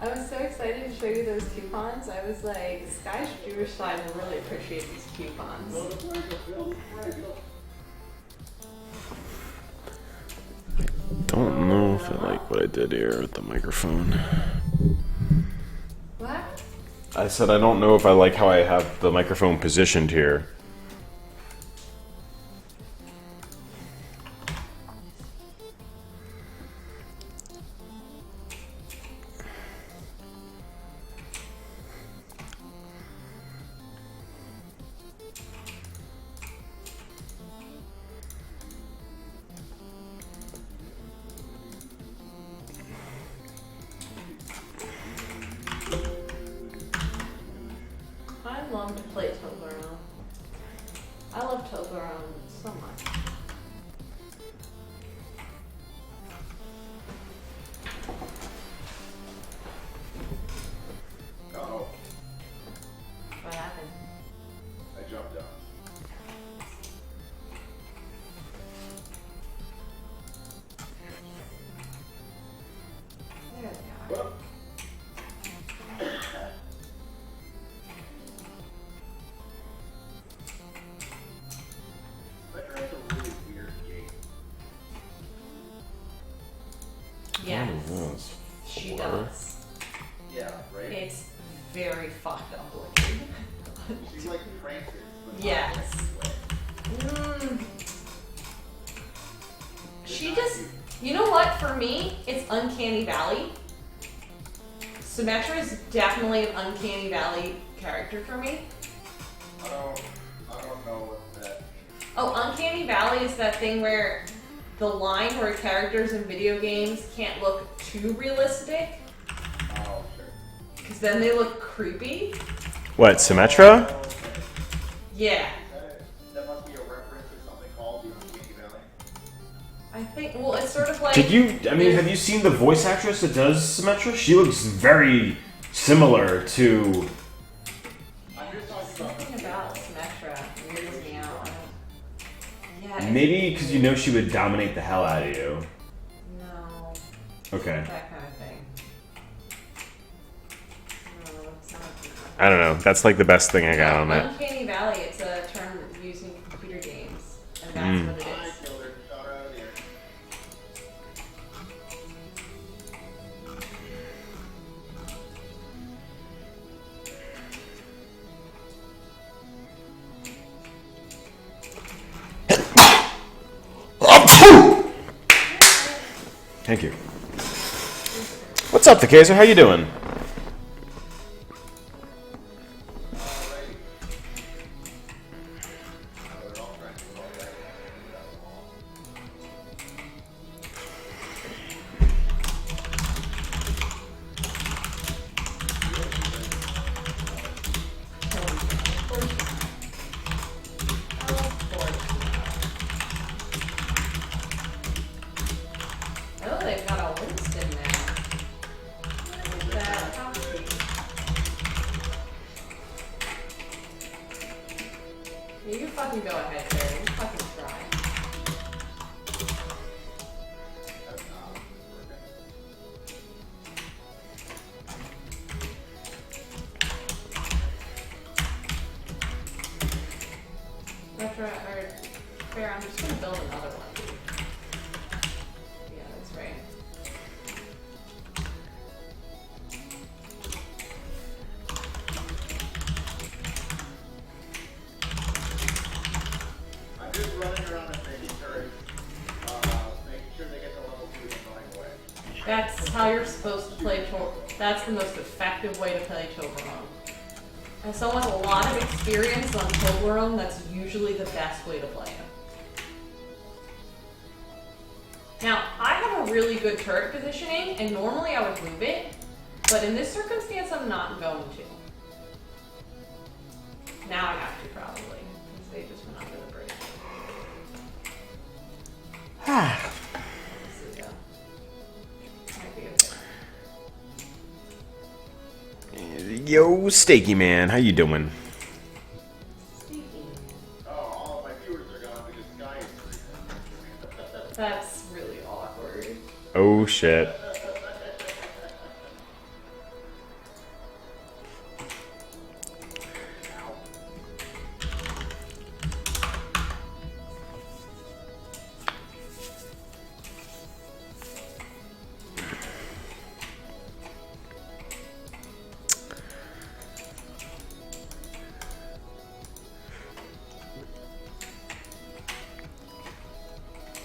I was so excited to show you those coupons. I was like, Sky's Jewish side will really appreciate these coupons. Don't know if I like what I did here with the microphone. What? I said I don't know if I like how I have the microphone positioned here. I love to play Toblerone. I love Toblerone so much. Uh-oh. What happened? I jumped down. There they are. Well, Metro has a really weird gait. Yes, Oh, that's she four. does. Yeah, right? It's very fucked up looking. She's like Francis. but not Yes. in a way. Mm. She just, you know what, for me, it's Uncanny Valley. Symmetra is definitely an Uncanny Valley character for me. I don't know what that Oh, Uncanny Valley is that thing where the line where characters in video games can't look too realistic, Oh, sure. because then they look creepy. What, Symmetra? Oh, okay. Yeah. That must be a reference to something called the Uncanny Valley. I think, well, it's sort of like... Did you, I mean, have you seen the voice actress that does Symmetra? She looks very similar to... I'm just talking about Something about Symmetra weirds me out. Yeah, it's- Maybe because you know she would dominate the hell out of you. No, Okay. that kind of thing. No, it's not. I don't know. That's like the best thing I got on that. Uncanny Valley, it's a term used in computer games, and that's Mm. what it I is. killed her. Shot her out of the air. Thank you. What's up, Decazer? How you doing? Alrighty. They're all trying to go back. That's all. Oh, they've got a Winston now. Look at that. How sweet. Yeah, you fucking go ahead, Terry. You fucking try. That's not working. Retro, or fair, I'm just gonna build another one. Yeah, that's right. I'm just running around and making turrets. Making sure they get to level 2 and running away. That's how you're supposed to play That's the most effective way to play Toblerone. As someone with a lot of experience on Toblerone, that's usually the best way to play it. Now, I have a really good turret positioning, and normally I would move it, but in this circumstance, I'm not going to. Now I have to, probably, because they just went under the bridge. This is might be okay. Yo, Steaky Man, how you doing? Speaking. Oh, all of my viewers are gone because Sky is freezing. That's really awkward. Oh shit.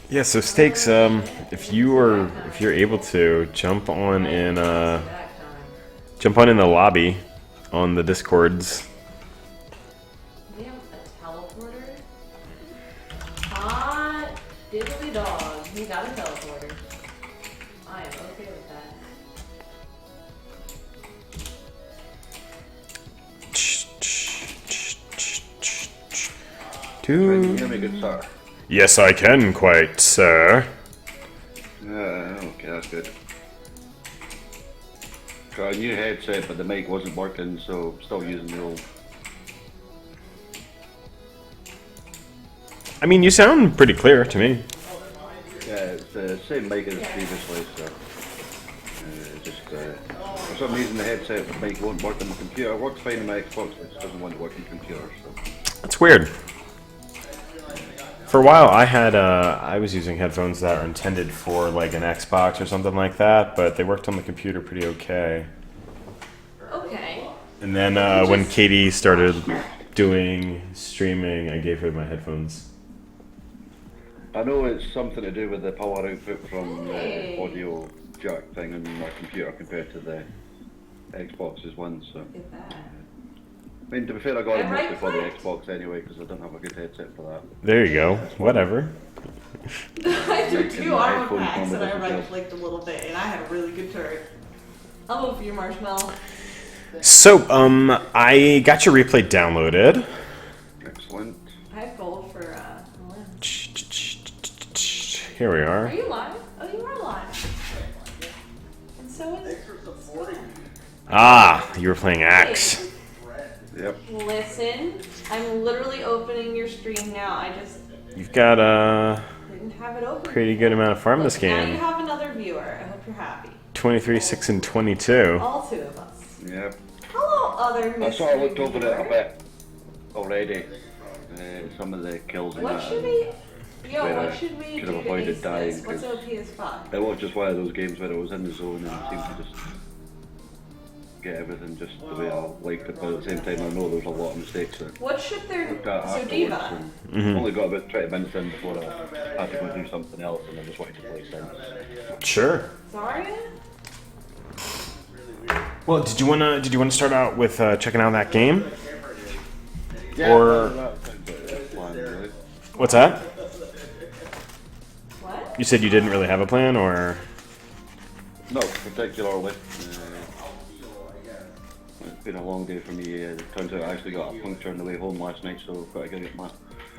Yeah, so Stakes, if you're able to jump on in the lobby on the Discords. We have a teleporter. Hot diddly dog. He got a teleporter. I am okay with that. Can you hear me, good sir? Yes, I can, quite, sir. Okay, that's good. Got a new headset, but the mic wasn't working, so I'm still using the old. I mean, you sound pretty clear to me. Yeah, it's the same mic as previously, so for some reason the headset, the mic won't work on the computer. It works fine on my Xbox, but it just doesn't want to work on the computer. So That's weird. For a while, I was using headphones that are intended for like an Xbox or something like that, but they worked on the computer pretty okay. Okay. And then when Katie started doing streaming, I gave her my headphones. I know it's something to do with the power output from Hey. the audio jack thing on my computer compared to the Xbox's one. So, Look at that. I mean, to be fair, I got it I mostly for the right-clicked. Xbox anyway because I don't have a good headset for that. There you go. Whatever. I did two armor headphones packs on and I the right-clicked a little bit and I had a really good turret. I'll vote for you, Marshmallow. So, I got your replay downloaded. Excellent. I have gold for, Lynn. Here we Are are. you live? Oh, you are live. And so is... Ah, you were playing Axe. Yep. Listen, I'm literally opening your stream now. I just You've got a didn't have it open. pretty good amount of farm this Look, now you game. have another viewer. I hope you're happy. 23, 6, and 22. All two of us. Yep. Hello, other I sort of looked mystery over it a viewer. bit already. Some of the kills and What that. should and we... Yo, where what I should we could do have to avoided ace dying, this? What's 'cause OP is fun? It was just one of those games where I was in the zone and seemed to just get everything just the way I liked it, but at the same time I know there was a lot of mistakes that What should there... looked at So afterwards. Diva, And only got about 20 minutes in before I had to go do something else and I just wanted to play since. Sure. Zarya? Well, did you wanna start out with checking out that game? Yeah, Or- that sounds like a plan, really. What's that? What? You said you didn't really have a plan, or Not particularly. It's been a long day for me. It turns out I actually got a puncture on the way home last night, so I've got to go get my...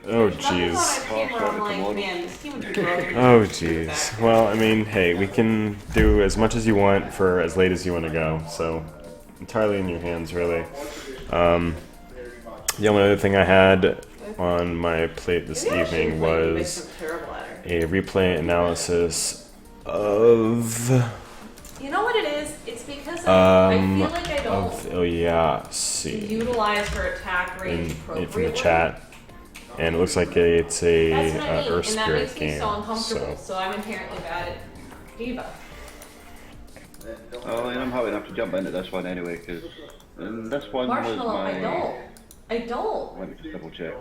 oh Nothing on jeez, my camera, I'm like, tomorrow. man, this game would be broken. oh jeez. Well, I mean, hey, we can do as much as you want for as late as you want to go. So entirely in your hands, really. The only other thing I had on my plate this Maybe I should evening play the was Big Terrible at her. a replay analysis of You know what it is? It's because I feel like I don't Oyasi utilize her attack range in appropriately. from the chat, and it looks like it's a That's what I mean, Earth and that Spirit makes me game. so uncomfortable. So So I'm inherently bad at Diva. Oh, and I'm happy enough to jump into this one anyway, because this one was Marshmallow, my... I don't. Let me just double check.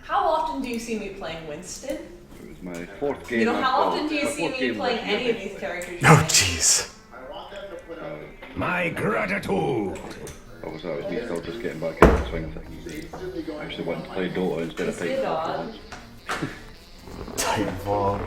How often do you see me playing Winston? It was my fourth game. You know, how well, often do you my see fourth me game playing this any year. of these characters? oh jeez. My gratitude. That was me still just getting back into the swing of things. I actually wanted to play Dota instead of Is it Titanfall for odd? once. Titanfall.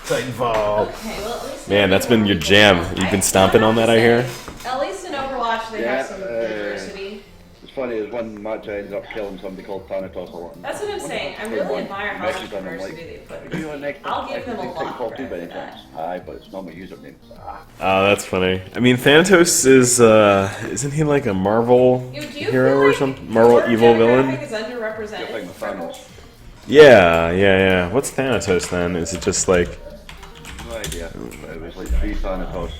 Titanfall. Okay, well, at least Man, that's been your jam. You've been stomping on that, I hear. At least in Overwatch they Yeah, have some diversity. It's funny, there's one match I ended up killing somebody called Thanatos a lot. That's what I'm saying. I really admire how much diversity they put in Are this you on game. next? I'll give them a lot of Titanfall 2 by credit any for that. chance? Aye, but it's not my username. Oh, that's funny. I mean, Thanatos is, isn't he like a Marvel Do you hero feel or like something? Marvel your evil demographic villain? is underrepresented? Just like the Thanos. Yeah. What's Thanatos then? Is it just like... No idea. It was like 3 Thanatos.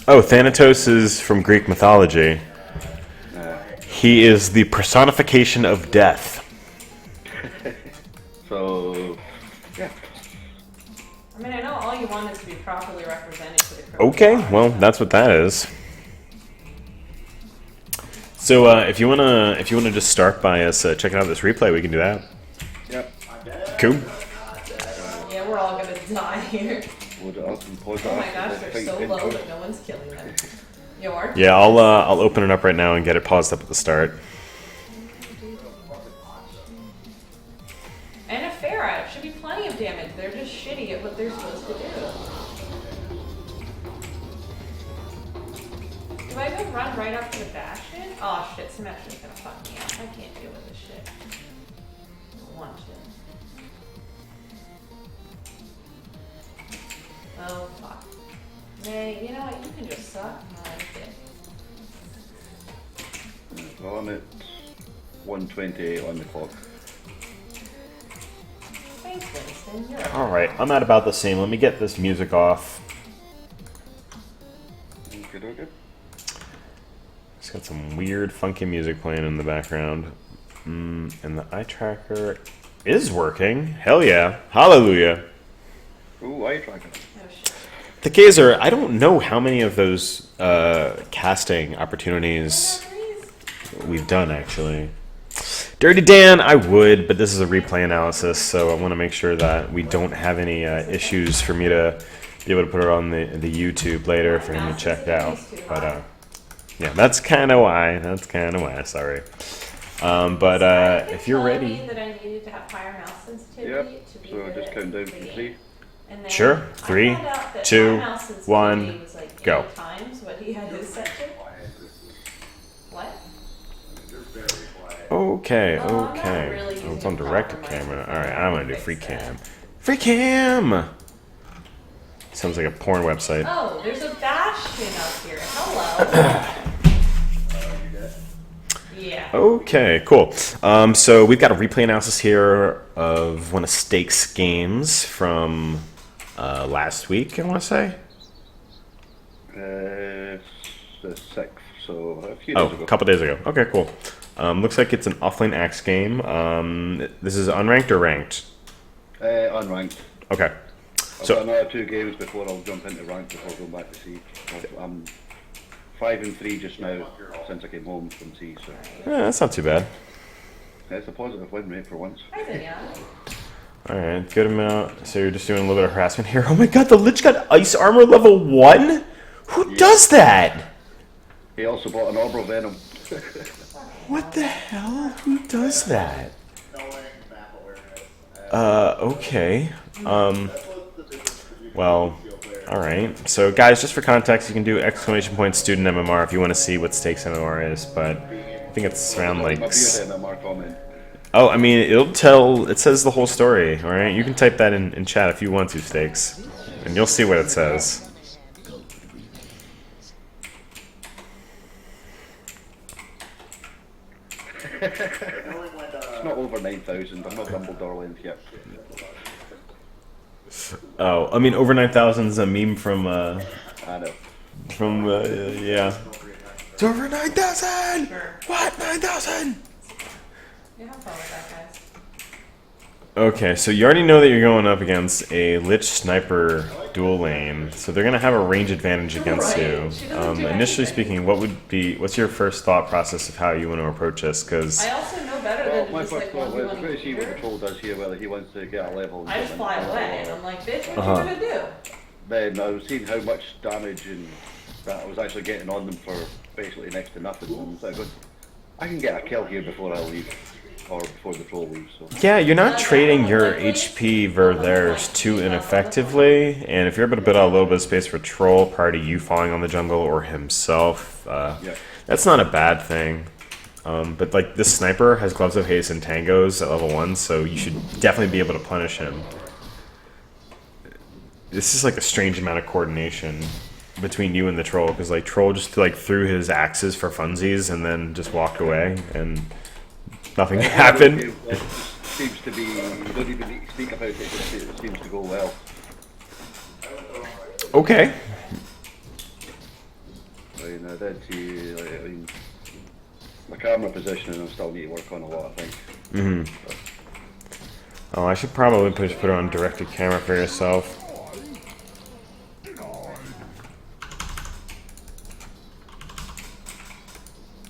Oh, Thanatos is from Greek mythology. He is the personification of death. So, yeah. I mean, I know all you want is to be properly represented for the crew. Okay, well, that's what that is. So, if you wanna just start by us checking out this replay, we can do that. Yep. Cool. Yeah, we're all gonna die here. Load it up and pause it Oh my up, gosh, and they're then so fight low intro. that no one's killing them. You are? Yeah, I'll open it up right now and get it paused up at the start. And a Pharah should be plenty of damage. They're just shitty at what they're supposed to do. Do I go run right up to the Bastion? Oh shit, Symmetra's gonna fuck me up. I can't deal with this shit. I don't want to. Oh fuck. Nay, you know what? You can just suck. No, I'm kidding. Well, I'm at 128 on the clock. Thanks, Winston. You're Alright, I'm at about the same. Let me get this music off. Okay. It's got some weird, funky music playing in the background. And the eye tracker is working. Hell yeah. Hallelujah. Ooh, eye tracker. oh shit. The Gazer, I don't know how many of those casting opportunities we've done, actually. Dirty Dan, I would, but this is a replay analysis, so I want to make sure that we don't have any issues for me to be able to put it on the YouTube later for him to check out. But yeah, that's kind of why. Sorry. But if you're ready, Mean that I needed to have higher mouse sensitivity Yep, to be so good just at count down from creating. 3. And then Sure. I 3, found out that 2, my mouse sensitivity 1, was like go. 8 times what he had his set to. What? okay, Oh, I'm not okay. really Oh, it's using on direct proper camera. microphone. All right, I'm gonna do Fix free that. cam. Free cam. Sounds like a porn website. Oh, there's a Bastion up here. Hello. Yeah. Okay, cool. So we've got a replay analysis here of one of Stakes games from last week, I want to say. The 6th, so a few Oh, days ago. a couple days ago. Okay, cool. Looks like it's an offlane axe game. This is unranked or ranked? Unranked. Okay. I've So- got another 2 games before I'll jump into ranked before going back to Siege. I'm 5-3 just now since I came home from Siege, so Yeah, that's not too bad. it's a positive win rate for once. Hi, Danielle. Alright, good amount. So you're just doing a little bit of harassment here. Oh my god, the Lich got ice armor level 1? Who does that? He also bought an Arbor Venom. What the hell? Who does that? Knowing map awareness. Okay. Well, alright. So guys, just for context, you can do !studentmmr if you want to see what Stakes MMR is, but I think it's around like... My beard MMR comment. Oh, I mean, it says the whole story, alright? You can type that in chat if you want to, Stakes. And you'll see what it says. Knowing when It's not over 9,000, I'm not Dumbledore length yet. Oh, I mean, over 9,000 is a meme from, I know. yeah. It's over 9,000! What? 9,000? Yeah, have fun with that, guys. Okay, so you already know that you're going up against a Lich Sniper dual lane, so they're gonna have a range advantage against Right. you. She doesn't do Initially anything. speaking, what's your first thought process of how you want to approach this? Because I also know better Well, than my just first like thought one was, to let's see what the one. troll does here, whether he wants to get a level. and I just get fly into away, and or- I'm like, bitch, what Uh-huh. you gonna do? Then I was seeing how much damage and that I was actually getting on them for basically next to nothing. And so I go, I can get a kill here before I leave, or before the troll leaves. So yeah, you're not trading your HP ver theirs too ineffectively, and if you're able to build out a little bit of space for troll prior to you falling on the jungle or himself, yeah, that's not a bad thing. But like this sniper has gloves of haste and tangos at level 1, so you should definitely be able to punish him. This is like a strange amount of coordination between you and the troll, because like troll just like threw his axes for funsies and then just walked away and nothing happened. It seems to be, you don't even need to speak about it, it seems to go well. Okay. I mean, I did see, like, I mean, my camera positioning I still need to work on a lot, I think. Oh, I should probably put it on directed camera for yourself.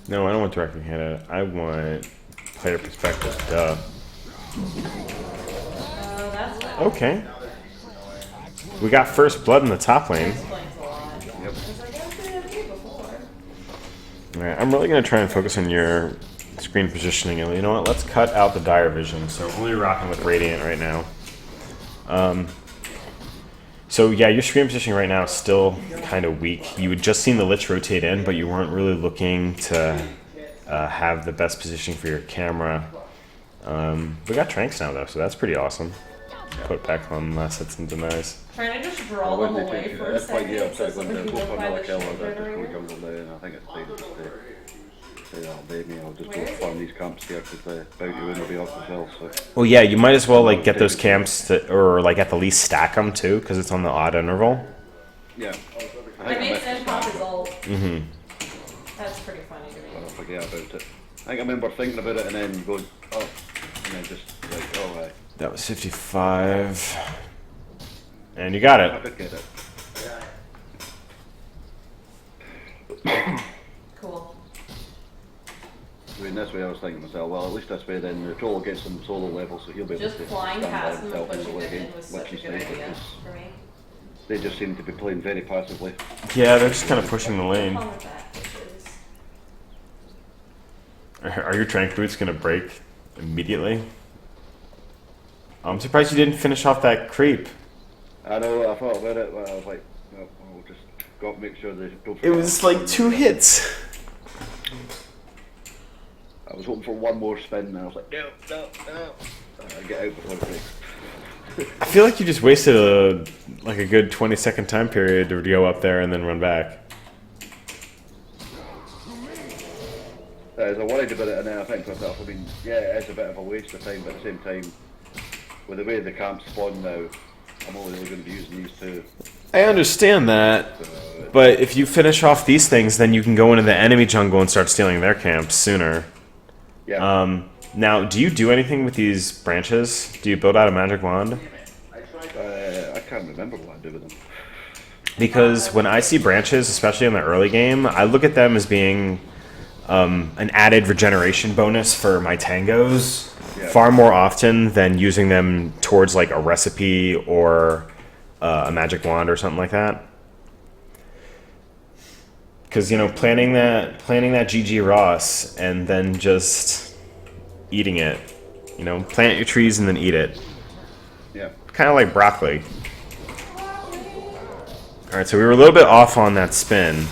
No, I don't want directed camera. I want player perspective. Duh. Okay. We got first blood in the top lane. Explains a lot. Yep. I was like, I've been here before. Alright, I'm really going to try and focus on your screen positioning. And you know what? Let's cut out the dire vision. So only rocking with Radiant right now. So yeah, your screen positioning right now is still kind of weak. You had just seen the Lich rotate in, but you weren't really looking to have the best positioning for your camera. We got Tranks now though, so that's pretty awesome. Put back on last hits and denies. Trying to just draw them away for a That's why, yeah, second I'm so trying to someone go can live by another the kill. shit I'll just go generator. jungle now, and I think it's time just to say that'll bait me. I'll just Where go is farm these camps here because the bounty win will be off as well. So Well, yeah, you might as well like get those camps to, or like at the least stack them too, because it's on the odd interval. yeah, I made missed Zen the pop start. his ult. Mm-hmm. That's pretty funny to me. I'll forget about it. I think I remember thinking about it and then going, oh, and then just like, oh, right. That was 55. And you got I it. could get it. Cool. I mean, this way I was thinking to myself, well, at least this way then the troll gets some solo level, so he'll be able Just to flying stand by past them and himself in pushing the them late in game, was such a which is good nice idea because for me. they just seem to be playing very passively. Yeah, they're just kind of pushing the lane. Fun with that, bitches. Are your Trank boots going to break immediately? I'm surprised you didn't finish off that creep. I know, I thought about it, but I was like, no, I'll just got to make sure they don't It was like 2 hits. I was hoping for one more spin, and I was like, no. Get out before it breaks. I feel like you just wasted a good 20-second time period to go up there and then run back. As I worried about it, and then I think to myself, I mean, yeah, it is a bit of a waste of time, but at the same time, with the way the camps spawn now, I'm only really going to be using these two. I understand that, but if you finish off these things, then you can go into the enemy jungle and start stealing their camps sooner. Yeah. Now, do you do anything with these branches? Do you build out a magic wand? I can't remember what I did with them. Because when I see branches, especially in the early game, I look at them as being an added regeneration bonus for my tangos far more often than using them towards like a recipe or a magic wand or something like that. Because, you know, planting that GG Ross and then just eating it. You know, plant your trees and then eat it. Yeah. Kind of like broccoli. Alright, so we were a little bit off on that spin.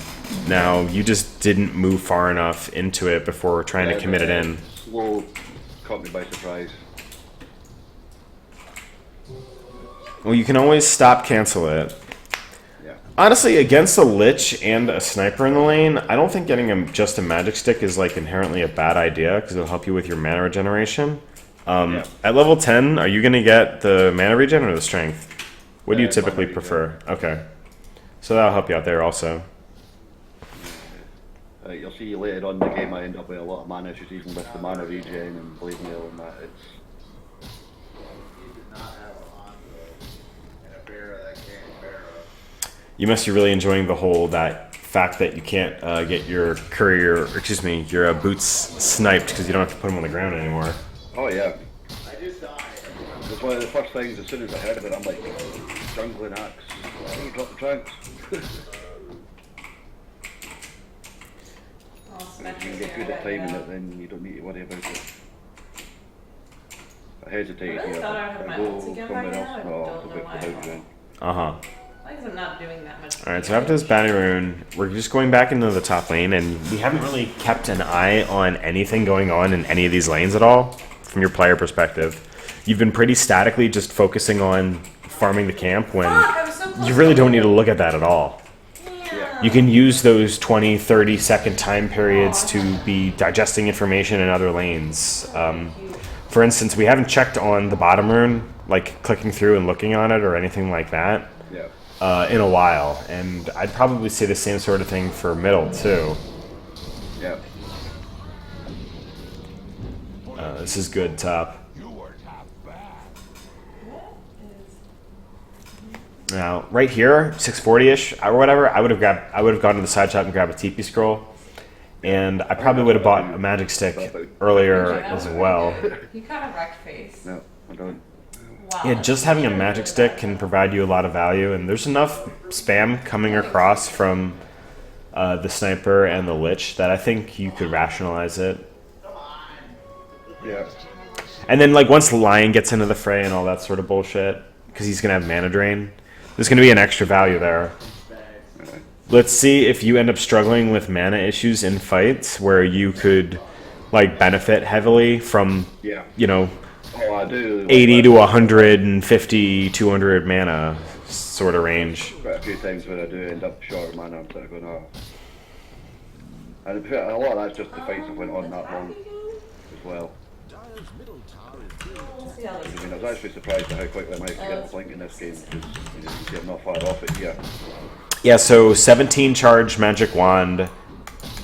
Now, you just didn't move far enough into it before trying to commit it in. Slow, caught me by surprise. Well, you can always stop cancel it. Yeah. Honestly, against a Lich and a Sniper in the lane, I don't think getting just a Magic Stick is like inherently a bad idea, because it'll help you with your mana regeneration. At level 10, are you going to get the mana regen or the strength? What do you typically prefer? Okay. So that'll help you out there also. You'll see later on in the game I end up with a lot of mana issues, even with the mana regen and blade mail and that. It's You must be really enjoying the whole fact that you can't get your your boots sniped because you don't have to put them on the ground anymore. oh yeah. It's one of the first things. As soon as I heard of it, I'm like, jungling axe. Can you drop the trunks? If you can get good at timing it, then you don't need to worry about it. I hesitate I really here. thought I had my go ults again by somewhere now. else. I No, don't I'll know go why. without you. Uh-huh. I guess I'm not doing that much. Alright, so after this Bounty Rune, we're just going back into the top lane, and we haven't really kept an eye on anything going on in any of these lanes at all, from your player perspective. You've been pretty statically just focusing on farming the camp when you really don't need to look at that at all. Yeah. You can use those 20, 30-second time periods to be digesting information in other lanes. For instance, we haven't checked on the bottom rune, like clicking through and looking on it or anything like that, Yeah. in a while. And I'd probably say the same sort of thing for middle, too. Yeah. This is good, top. Now, right here, 640-ish or whatever, I would have gone to the side shop and grabbed a TP scroll, and I probably would have bought a magic stick earlier as well. You kind of wrecked face. No, I don't. Wow. Yeah, just having a magic stick can provide you a lot of value, and there's enough spam coming across from the sniper and the lich that I think you could rationalize it. Yeah. And then, like, once the lion gets into the fray and all that sort of bullshit, because he's gonna have mana drain, there's gonna be an extra value there. Let's see if you end up struggling with mana issues in fights where you could, like, benefit heavily from, Yeah. you know, Oh, I do. 80 to 150, 200 mana sort of range. Quite a few times where I do end up short of mana, I'm sort of going, oh. And a lot of that's just the fights that went on that long as well. See how this I mean, I was actually surprised at how quickly I managed to get the blink in this game, because you can see I'm not far off it here. Yeah, so 17 charge magic wand,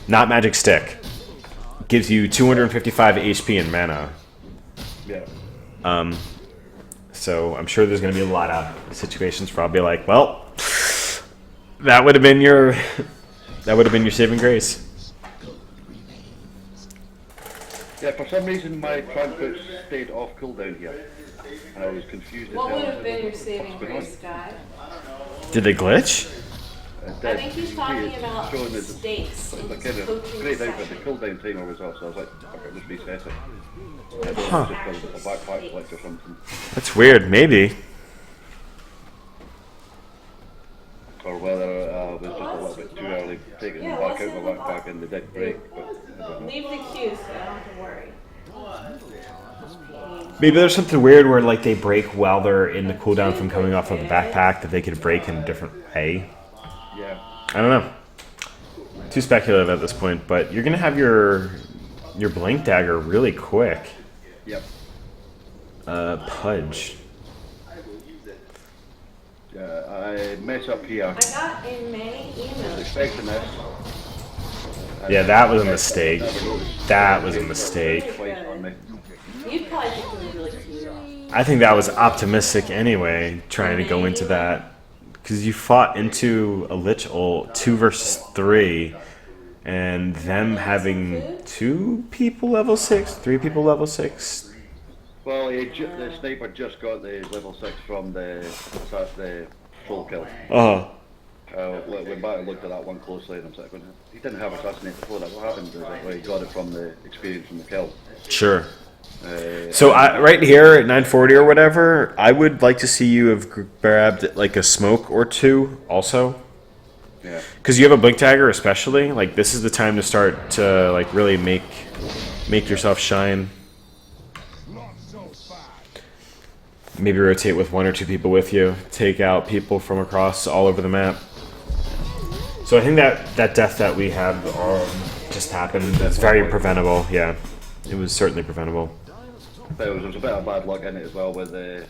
not magic stick, gives you 255 HP and mana. Yeah. So I'm sure there's going to be a lot of situations where I'll be like, well, that would have been your saving grace. Yeah, for some reason my transfers stayed off cooldown here. And I was confused as What hell. would have been your What's saving going on? grace, Guy? Did they glitch? I think he's talking about showing us stakes in like his kind of coaching grayed out, but the session. cooldown timer was off, so I was like, okay, just reset it. I don't Huh. know, just a backpack glitch or something. That's weird. Maybe. Or whether it was just a little bit too early taking them back out of my backpack and they did break, but I don't know. Leave the queue so I don't have to worry. Maybe there's something weird where like they break while they're in the cooldown from coming off of the backpack that they could break in a different way. Yeah. I don't know. Too speculative at this point, but you're gonna have your blink dagger really quick. Yep. Pudge. Yeah, I mess up here. I got in many emails. Expecting this. Yeah, that was a mistake. That was a mistake. Twice on me. You'd probably think it was really cute. I think that was optimistic anyway, trying to go into that. Because you fought into a Lich ult 2 versus 3, and them having 2 people level 6, 3 people level 6. Well, the sniper just got the level 6 from the full kill. Went back and looked at that one closely, and I'm like, he didn't have assassinate before that. What happened? Well, he got it from the experience from the kill. Sure. So right here at 940 or whatever, I would like to see you have grabbed like a smoke or 2 also. Yeah. Because you have a blink dagger especially. Like this is the time to start to like really make yourself shine. Maybe rotate with 1 or 2 people with you. Take out people from across all over the map. So I think that death that we had just happened. It's very preventable. Yeah, it was certainly preventable. There was a bit of bad luck in it as well, where there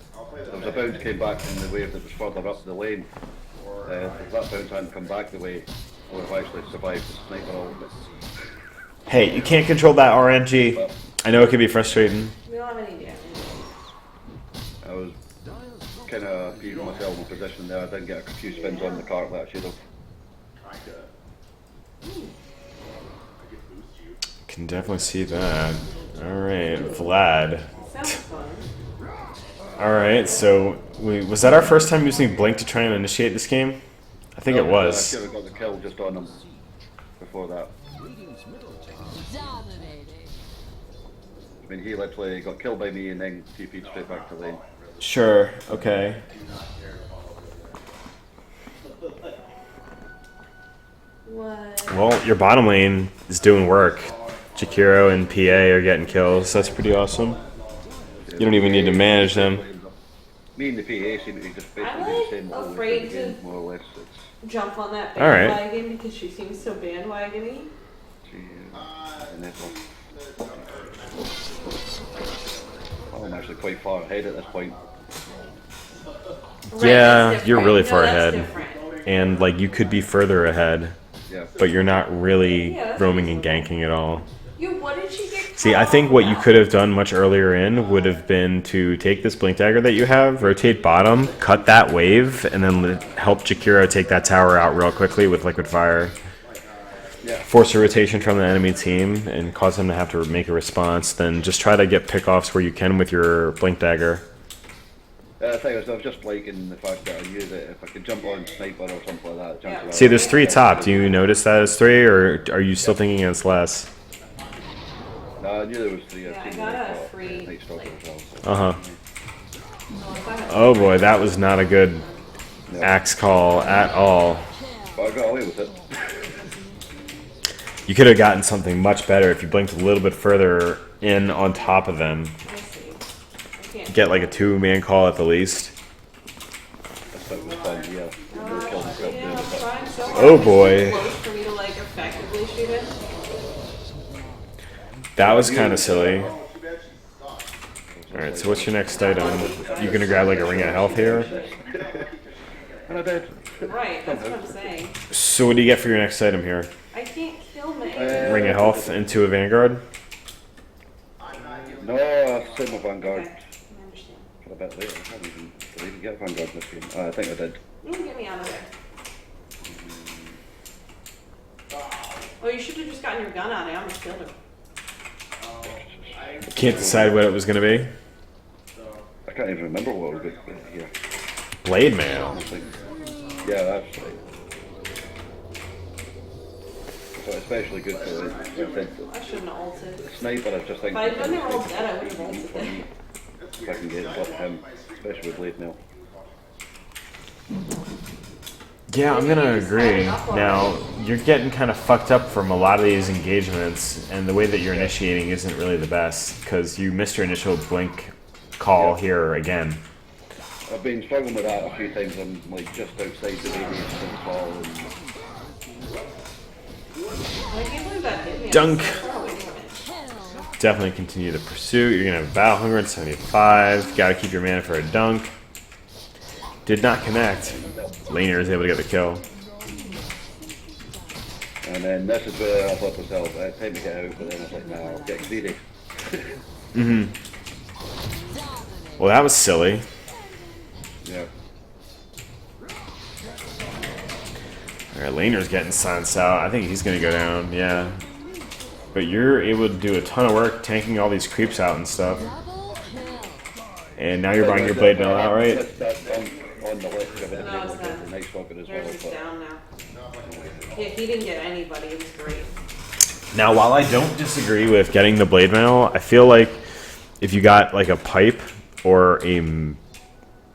was a bounce came back from the wave that was further up the lane. If that bounce hadn't come back the way, I would have actually survived the sniper all of it. Hey, you can't control that RNG. I know it can be frustrating. We don't have any damage. I was kind of peeving myself in position there. I didn't get a few spins on the cart that I should have. Can definitely see that. Alright, Vlad. Sounds fun. Alright, so was that our first time using Blink to try and initiate this game? I think it I was. should have got the kill just on him before that. I mean, he literally got killed by me and then TP'd straight back to lane. Sure, okay. What? Well, your bottom lane is doing work. Jakiro and PA are getting kills. That's pretty awesome. You don't even need to manage them. Me and the PA seem to be just basically I'm, doing the same like, all the afraid way through the to- game, more or less. It's, Jump on that All right. bandwagon because she seems so bandwagony. and that's all. Oh, I'm actually quite far ahead at this point. Right, Yeah, that's you're different. really No, far that's ahead. different. And like you could be further ahead, Yeah. but you're not really Yeah, that's roaming and ganking at all. Yo, what did she get? See, I think what you could have done much earlier in would have been to take this blink dagger that you have, rotate bottom, cut that wave, and then help Jakiro take that tower out real quickly with liquid fire. Yeah. Force a rotation from the enemy team and cause them to have to make a response. Then just try to get pickoffs where you can with your blink dagger. The thing is, I was just liking the fact that I knew that if I could jump on sniper or something like that, chances are- See, there's 3 top. Do you notice that as 3, or are you still thinking it's less? No, I knew there was 3. Yeah, I I've seen got the a free, Night Stalker like- as well. So. Uh-huh. So if I had- Oh boy, that was not a good axe call at all. But I got away with it. You could have gotten something much better if you blinked a little bit further in on top of them. I see. I can't. Get like a 2-man call at the least. That's what was fun, yeah. Really killed myself doing Yeah, I'm it. trying so hard. Oh, It's too boy. close for me to like effectively shoot it. That was kind of silly. Alright, so what's your next item? You gonna grab like a ring of health here? And I did. Right, that's what I'm saying. So what do you get for your next item here? I can't kill me. Ring of health into a vanguard? No, I saved my Vanguard Okay, I understand. for a bit later. I can't even get Vanguard this game. I think I did. You can get me out of there. Oh, you should have just gotten your gun out. I almost killed him. Can't decide what it was gonna be? I can't even remember what was good here. Blade mail. Yeah, that's right. So especially good for the I shouldn't have ulted. sniper. I just think. If I had been there all dead, I would have ulted For it. me, if I can get it off him, especially with blade mail. Yeah, I'm gonna agree. Now, you're getting kind of fucked up from a lot of these engagements, and the way that you're initiating isn't really the best, because you missed your initial blink call here again. I've been struggling with that a few times. I'm like just outside the radius of the ball. And I can't believe that hit me. Dunk. I'm so far away from it. Definitely continue the pursuit. You're gonna have Battle Hunger at 75. Gotta keep your mana for a dunk. Did not connect. Laner is able to get the kill. and then this is where I thought to myself, time to get out, but then I was like, nah, I'll get greedy. Well, that was silly. Yeah. Alright, Laner's getting silenced out. I think he's gonna go down, yeah. But you're able to do a ton of work tanking all these creeps out and stuff. And now you're buying your blade mail out, right? That's on the list. I didn't No, able it's to get not. the Night Stalker as well. Yours is But down now. Yeah, he didn't get anybody. It was great. Now, while I don't disagree with getting the blade mail, I feel like if you got like a pipe or a...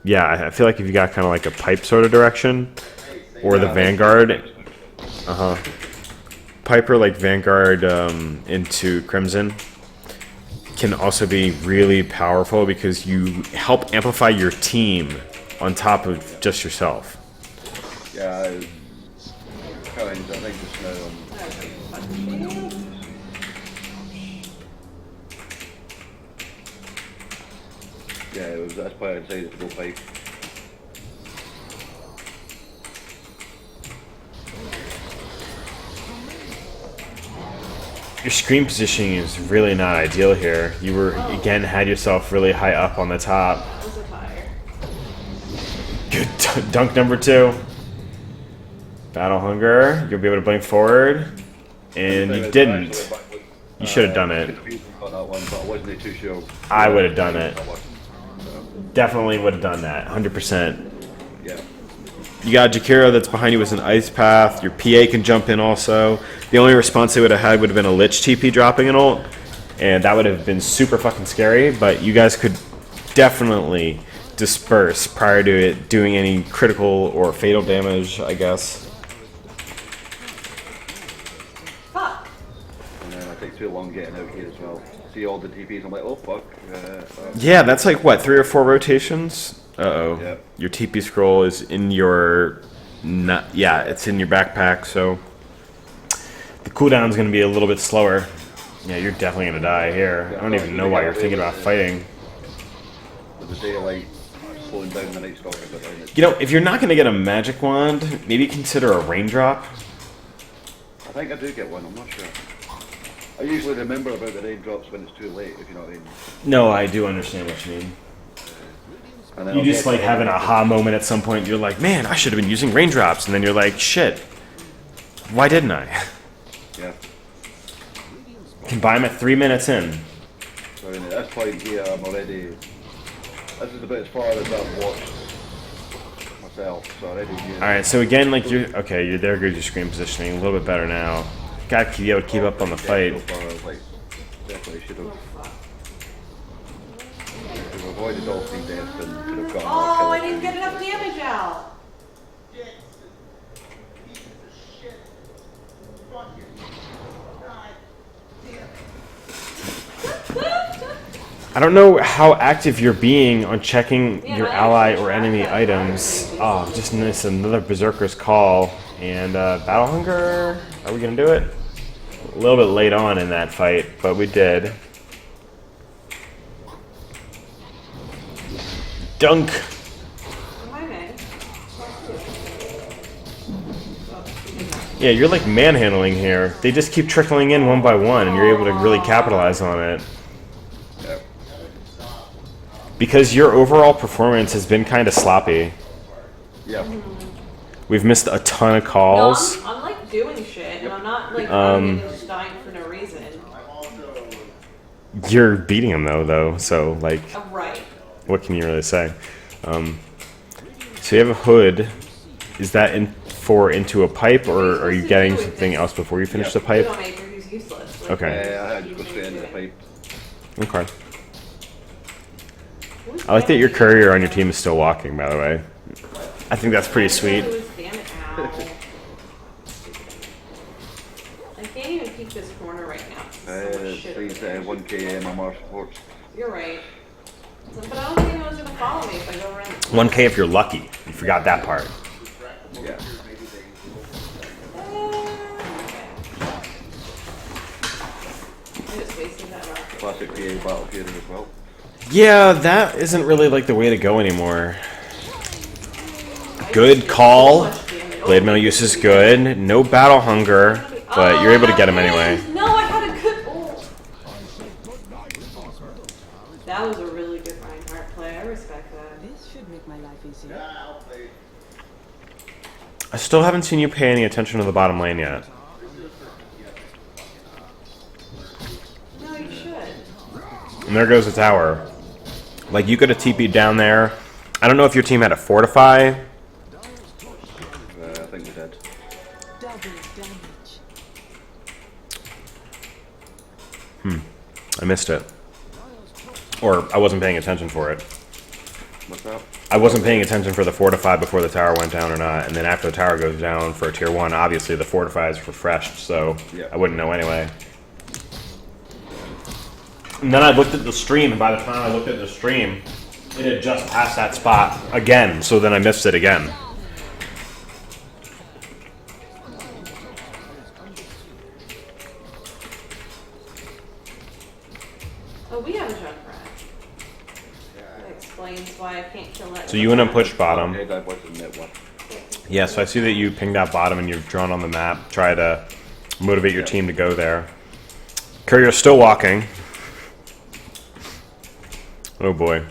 Yeah, I feel like if you got kind of like a pipe sort of direction, or the Vanguard... Piper, like Vanguard into Crimson, can also be really powerful because you help amplify your team on top of just yourself. yeah, kind of, I think just now. Yeah, it was. That's why I decided to go pipe. Your screen positioning is really not ideal here. You were, again, had yourself really high up on the top. That was a fire. Good dunk number 2. Battle Hunger. You'll be able to blink forward. And you didn't. You should have done it. On that one, but I wasn't too sure. I would have done it. Definitely would have done that. 100%. Yeah. You got Jakiro that's behind you with an ice path. Your PA can jump in also. The only response they would have had would have been a Lich TP dropping an ult. And that would have been super fucking scary. But you guys could definitely disperse prior to it doing any critical or fatal damage, I guess. Fuck. And then I take too long getting out here as well. See all the TPs, I'm like, oh fuck. Yeah, that's like, what, 3 or 4 rotations? Uh-oh. Yeah. Your TP scroll is in your... yeah, it's in your backpack, so... The cooldown's going to be a little bit slower. Yeah, you're definitely going to die here. I don't even know why you're thinking about fighting. With the daylight slowing down the Night Stalker, but then it's, You know, if you're not going to get a magic wand, maybe consider a raindrop. I think I do get one, I'm not sure. I usually remember about the raindrops when it's too late, if you know what I mean. No, I do understand what you mean. And then You I'll just get like it. have an aha moment at some point. You're like, man, I should have been using raindrops. And then you're like, shit, why didn't I? Yeah. Can buy them at 3 minutes in. So at this point here, I'm already This is about as far as I've watched myself, so I already knew. Alright, so again, like, you're there, good, your screen positioning, a little bit better now. Gotta be able to keep up on the fight. So far, I was like, definitely should have. We've avoided all 3 deaths and could have gotten Oh, more I kills. didn't get enough damage out. I don't know how active you're being on checking Yeah, your I ally actually or tracked enemy that items. fire Oh, just missed another Berserker's Call. And Battle Hunger, are we gonna do it? A little bit late on in that fight, but we did. Dunk! Hi, Meg. Yeah, you're like manhandling here. They just keep trickling in one by one, and you're able to really capitalize on it. Yep. Because your overall performance has been kind of sloppy. Yep. We've missed a ton of No, calls. I'm like doing shit, and I'm not like running and just dying for no reason. You're beating him though, so like, I'm right. what can you really say? So you have a hood. Is that into a pipe, or are you getting something else before you finish the pipe? Widowmaker, who's useless. Like, Okay. I had to go straight into the pipe. Okay. who's I like that your damage? courier on your team is still walking, by the way. I think that's pretty sweet. Who's damage? Ow. I can't even peek this corner right now. There's so much shit over These there. 1k MMR supports. You're right. But I don't think anyone's gonna follow me if I go around. 1K if you're lucky. You forgot that part. Yeah. I just wasted that rocket. Classic PA battle period as well. Yeah, that isn't really like the way to go anymore. Good call. Blade mail use is good. No battle hunger, but you're able to get him anyway. No, I had a good ult. That was a really good Reinhardt play. I respect that. This should make my life easier. Yeah, I'll play. I still haven't seen you pay any attention to the bottom lane yet. No, you should. And there goes the tower. Like, you could have TP'd down there. I don't know if your team had a fortify. I think we did. Double damage. I missed it. Or I wasn't paying attention for it. What's that? I wasn't paying attention for the fortify before the tower went down or not. And then after the tower goes down for a tier 1, obviously the fortify is refreshed, so Yeah. I wouldn't know anyway. And then I looked at the stream, and by the time I looked at the stream, it had just passed that spot again, so then I missed it again. Oh, we have a Junkrat. That explains why I can't kill that. So you went and pushed bottom. Head I was in net one. Yeah, so I see that you pinged out bottom and you've drawn on the map. Try to motivate your team to go there. Courier's still walking. Oh boy.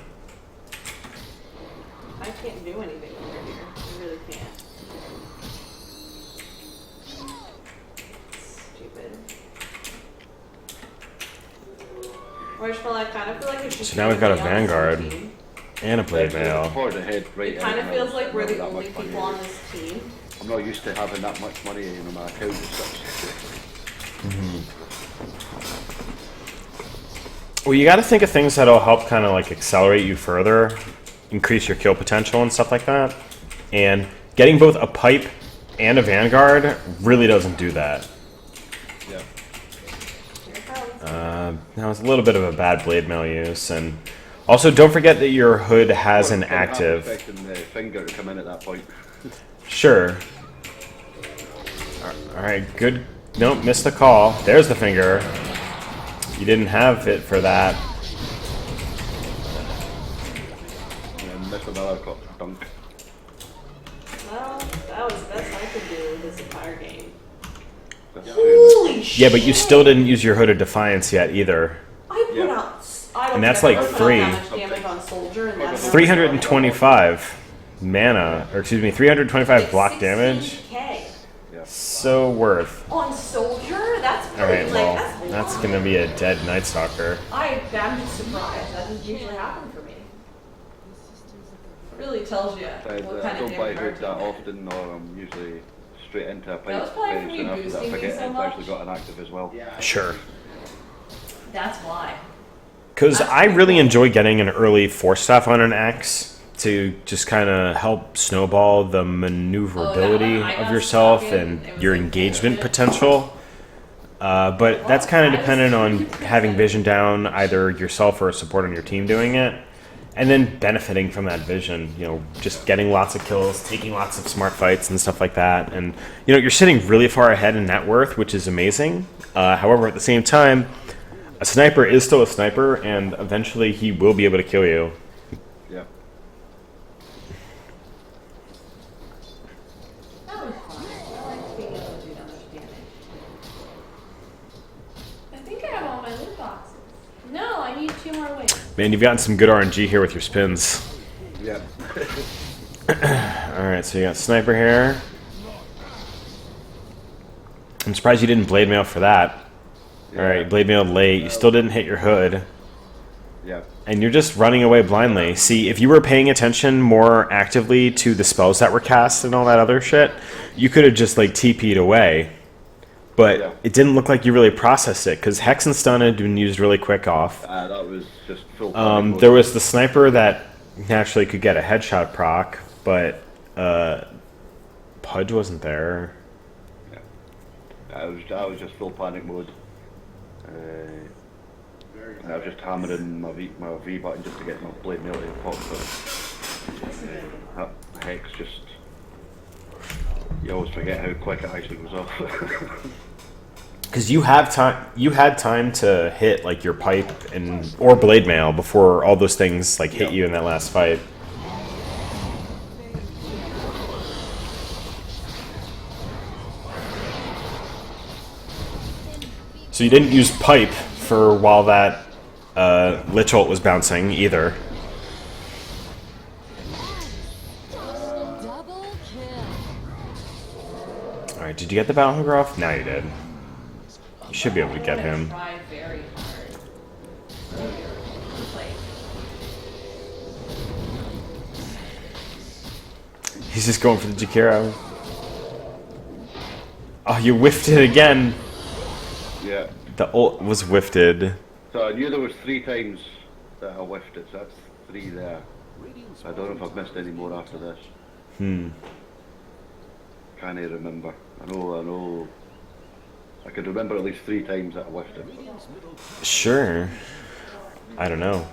I can't do anything over here. I really can't. Stupid. Or I just feel like, kind of feel like it's just. So now we've got a me on this Vanguard. team. And a blade mail. Forward the head right It kind of in, feels like we're the that only much money. people on this team. I'm not used to having that much money in my account and such. Well, you got to think of things that'll help kind of like accelerate you further, increase your kill potential and stuff like that. And getting both a pipe and a Vanguard really doesn't do that. Yeah. Here it comes. That was a little bit of a bad blade mail use, and also don't forget that your hood has an I'm half active. expecting the finger to come in at that point. Sure. All right, good. Nope, missed the call. There's the finger. You didn't have it for that. And missed another dunk. Well, that was the best I could do this entire game. That's Holy shit! Yeah, but you still didn't use your hood of defiance yet either. I put Yeah. out. I don't And that's think like I've ever put out free. that much damage on soldier, and that's 325 mana, or excuse me, 325 block damage. 16K. So worth. On soldier? That's All pretty, right, like, well, that's a that's lot. gonna be a dead Night Stalker. I'm just surprised. That doesn't usually happen for me. Really tells you I what kind of don't buy damage hood that often, or I'm usually straight into a That pipe was probably very from soon you after that. I boosting me forget so it's much. actually got an active as well. Yeah. Sure. That's why. Because That's I pretty really cool. enjoy getting an early force staff on an X to just kind of help snowball the maneuverability Oh, I of got yourself stuck in, and it was your like engagement bullshit. potential. But that's kind of dependent on having vision down, either yourself or a support on your team doing it, and then benefiting from that vision. You know, just getting lots of kills, taking lots of smart fights and stuff like that. And you know, you're sitting really far ahead in net worth, which is amazing. However, at the same time, a sniper is still a sniper, and eventually he will be able to kill you. Yeah. That was fun. I like being able to do that much damage. I think I have all my loot boxes. No, I need 2 more wings. Man, you've gotten some good RNG here with your spins. Yeah. Alright, so you got sniper here. I'm surprised you didn't blade mail for that. Alright, blade mailed late. You still didn't hit your hood. Yeah. And you're just running away blindly. See, if you were paying attention more actively to the spells that were cast and all that other shit, you could have just like TP'd away. But Yeah. it didn't look like you really processed it, because Hex and Stun had been used really quick off. That was just full panic mode. There was the sniper that naturally could get a headshot proc, but Pudge wasn't there. I was just full panic mode. I was just hammering my V button just to get my blade mail to pop, but Hex just... You always forget how quick it actually goes off. Because you had time to hit like your pipe and or blade mail before all those things like hit you in that last fight. So you didn't use pipe for while that Lich ult was bouncing either. Double kill. Alright, did you get the Battle Hooker off? Now you did. You should be able to get him. Try very hard. Like, He's just going for the Jakiro. Oh, you whiffed it again. Yeah. The ult was whiffed. So I knew there was 3 times that I whiffed it, so that's 3 there. I don't know if I've missed any more after this. Can't I remember. I know. I could remember at least 3 times that I whiffed it. Sure. I don't know.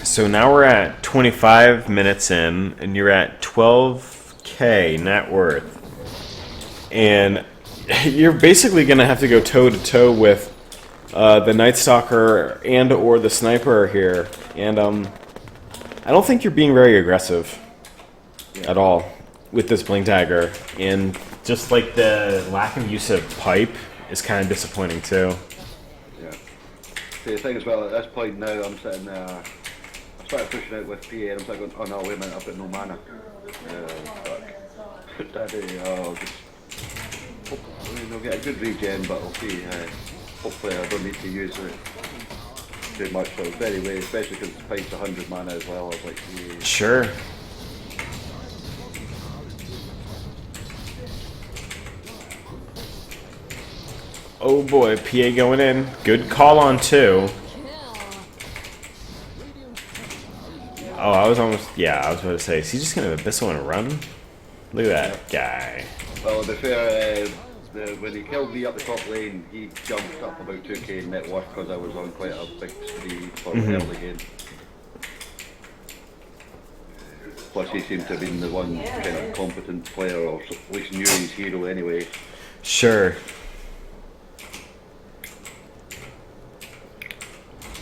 So now we're at 25 minutes in, and you're at 12k net worth. And you're basically going to have to go toe-to-toe with the Night Stalker and or the Sniper here. And I don't think you're being very aggressive at all with this Blink Dagger. And just like the lack of use of pipe is kind of disappointing too. Yeah. See, the thing as well, at this point now, I'm sitting there, I started pushing out with PA and I'm going, oh no, wait a minute, I've got no mana. Fuck. Daddy, just... Hopefully they'll get a good regen, but I'll see. Hopefully I don't need to use it too much. So anyway, especially because the pipe's 100 mana as well, I was like, yeah. Sure. Oh boy, PA going in. Good call on 2. Oh, I was almost... Yeah, I was about to say, is he just going to Abyssal and run? Look at that guy. Well, to be fair, when he killed me up the top lane, he jumped up about 2k in net worth because I was on quite a big spree for the early game. Plus he seemed to have been the one kind of competent player, or at least knew his hero anyway. Sure.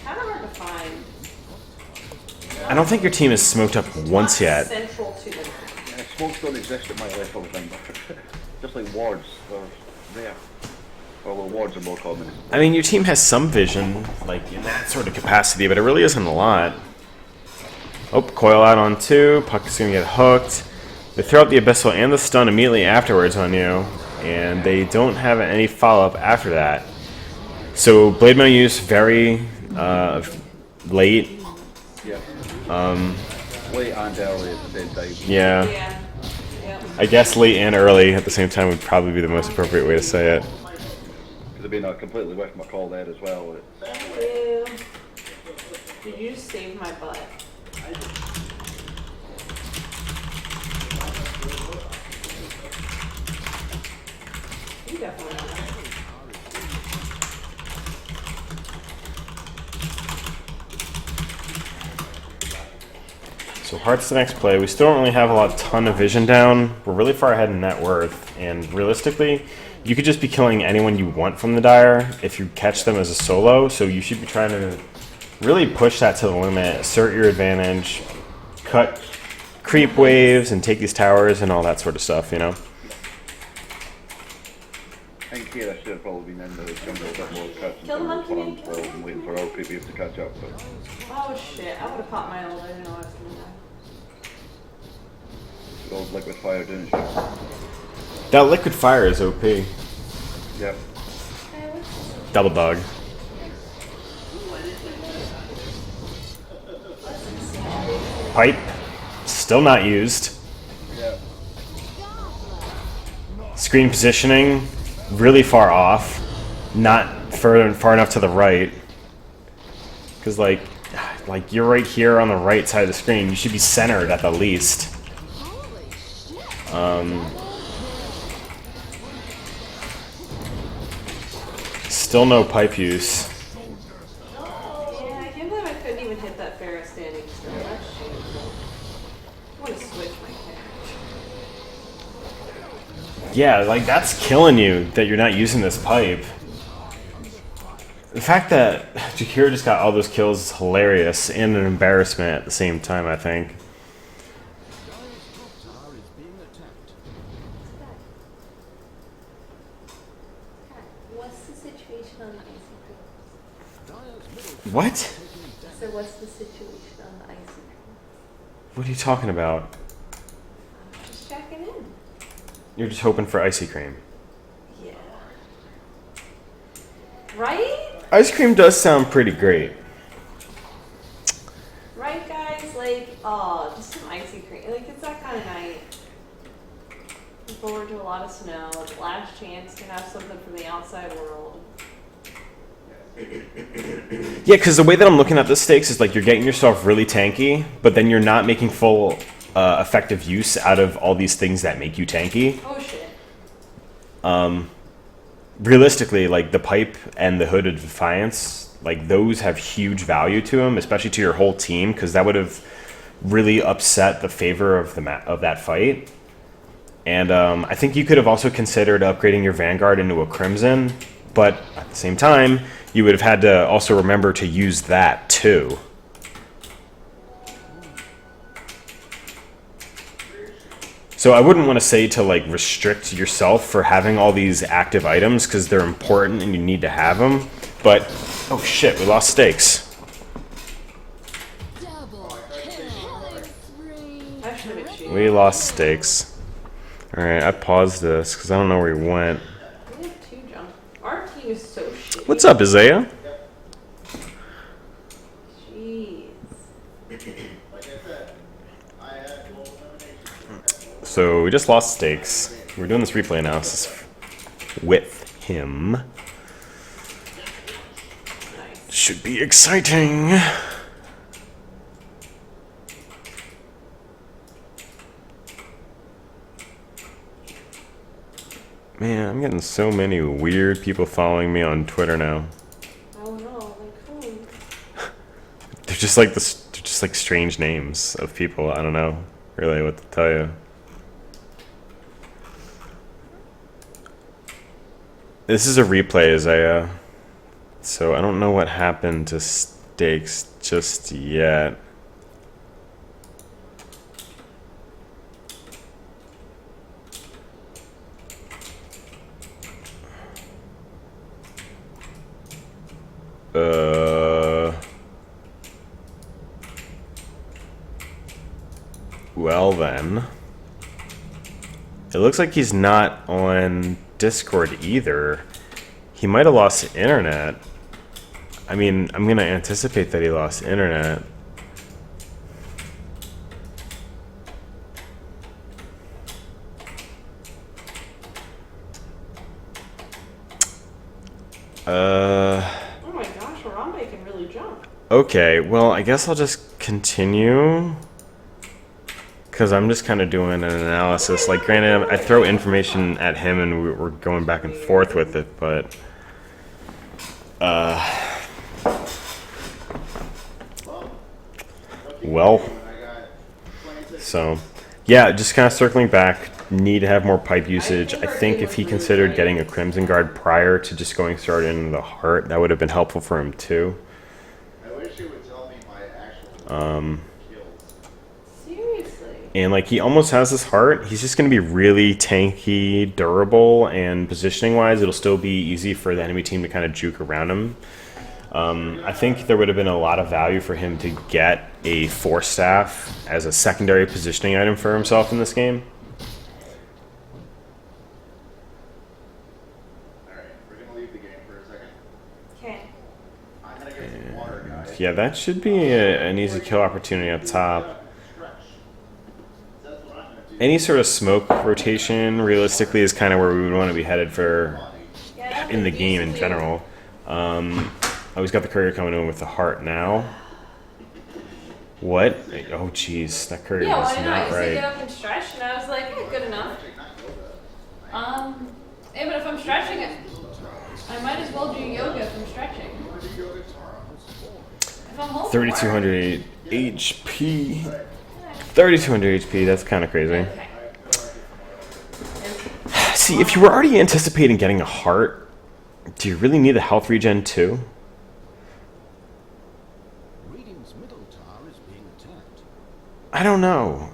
Kind of hard to find. I don't think your team has smoked up once Not yet. Central to the map. Yeah, smokes don't exist at my level, remember. Just like wards, they're there. Although wards are more common. I mean, your team has some vision, like in that sort of capacity, but it really isn't a lot. Oh, coil out on 2. Puck is going to get hooked. They throw out the Abyssal and the stun immediately afterwards on you, and they don't have any follow-up after that. So blade mail use very late. Yeah. Late and early at the same time. Yeah. Yeah. Yep. I guess late and early at the same time would probably be the most appropriate way to say it. Could have been completely with my call there as well. Ew. Did you just save my butt? You definitely don't. So Heart's the next play. We still don't really have a ton of vision down. We're really far ahead in net worth, and realistically, you could just be killing anyone you want from the Dire if you catch them as a solo, so you should be trying to really push that to the limit, assert your advantage, cut creep waves, and take these towers and all that sort of stuff, you know? I think here I should have probably been in the jungle a bit more catching Kill the some monkey, farms kill while the I'm waiting for our creep waves to catch up. But Oh shit, I would have popped my ult. I didn't know I was gonna die. old liquid fire doing shit. That liquid fire is OP. Yep. Double dog. Pipe. Still not used. Yep. Screen positioning. Really far off. Not far enough to the right. Because, like you're right here on the right side of the screen. You should be centered at the least. Still no pipe use. Yeah, I can't believe I couldn't even hit that Pharaoh standing still. That's shameful. I want to switch my character. Yeah, like that's killing you that you're not using this pipe. The fact that Jakira just got all those kills is hilarious and an embarrassment at the same time, I think. What's the situation on the icy cream? What? So what's the situation on the icy cream? What are you talking about? Just checking in. You're just hoping for icy cream. Yeah. Right? Ice cream does sound pretty great. Right, guys? Like, oh, just some icy cream. Like, it's that kind of night. Look forward to a lot of snow. It's the last chance to have something from the outside world. Yeah, because the way that I'm looking at this stakes is like you're getting yourself really tanky, but then you're not making full effective use out of all these things that make you tanky. Oh, shit. Realistically, like the pipe and the hood of defiance, like those have huge value to them, especially to your whole team, because that would have really upset the favor of the of that fight. And I think you could have also considered upgrading your Vanguard into a Crimson, but at the same time, you would have had to also remember to use that too. So I wouldn't want to say to like restrict yourself for having all these active items because they're important and you need to have them. But oh shit, we lost stakes. I should have been cheating. We lost stakes. All right, I paused this because I don't know where he went. We have two jump. Our team is so shitty. What's up, Isaiah? Jeez. So we just lost stakes. We're doing this replay analysis with him. Nice. Should be exciting. Man, I'm getting so many weird people following me on Twitter now. Oh no, like who? They're just like this. They're just like strange names of people. I don't know really what to tell you. This is a replay, Isaiah. So I don't know what happened to stakes just yet. Well then. It looks like he's not on Discord either. He might have lost internet. I mean, I'm gonna anticipate that he lost internet. Oh my gosh, Harambe can really jump. Okay, well, I guess I'll just continue. Because I'm just kind of doing an analysis. Like, granted, I throw information at him and we're going back and forth with it, but... well... So, yeah, just kind of circling back. Need to have more pipe usage. I think if he considered getting a Crimson Guard prior to just going straight into the heart, that would have been helpful for him too. I wish you would tell me my actual kills. Seriously. And like he almost has his heart. He's just going to be really tanky, durable, and positioning wise, it'll still be easy for the enemy team to kind of juke around him. I think there would have been a lot of value for him to get a Force Staff as a secondary positioning item for himself in this game. Alright, we're gonna leave the game for a second. Okay. I'm gonna get some water, guys. Yeah, that should be an easy kill opportunity up top. Stretch. That's what I'm gonna do. Any sort of smoke rotation, realistically, is kind of where we would want to be headed for in the game in general. Oh, he's got the courier coming in with the heart now. What? Oh, jeez, that courier Yeah, was why not? not You said get right. up and stretch, and I was like, yeah, good enough. Yeah, but if I'm stretching it, I might as well do yoga if I'm stretching. If I'm home. 3,200 HP. 3,200 HP. That's kind of crazy. Okay. See, if you were already anticipating getting a heart, do you really need a health regen too? Radiant's middle tower is being attacked. I don't know.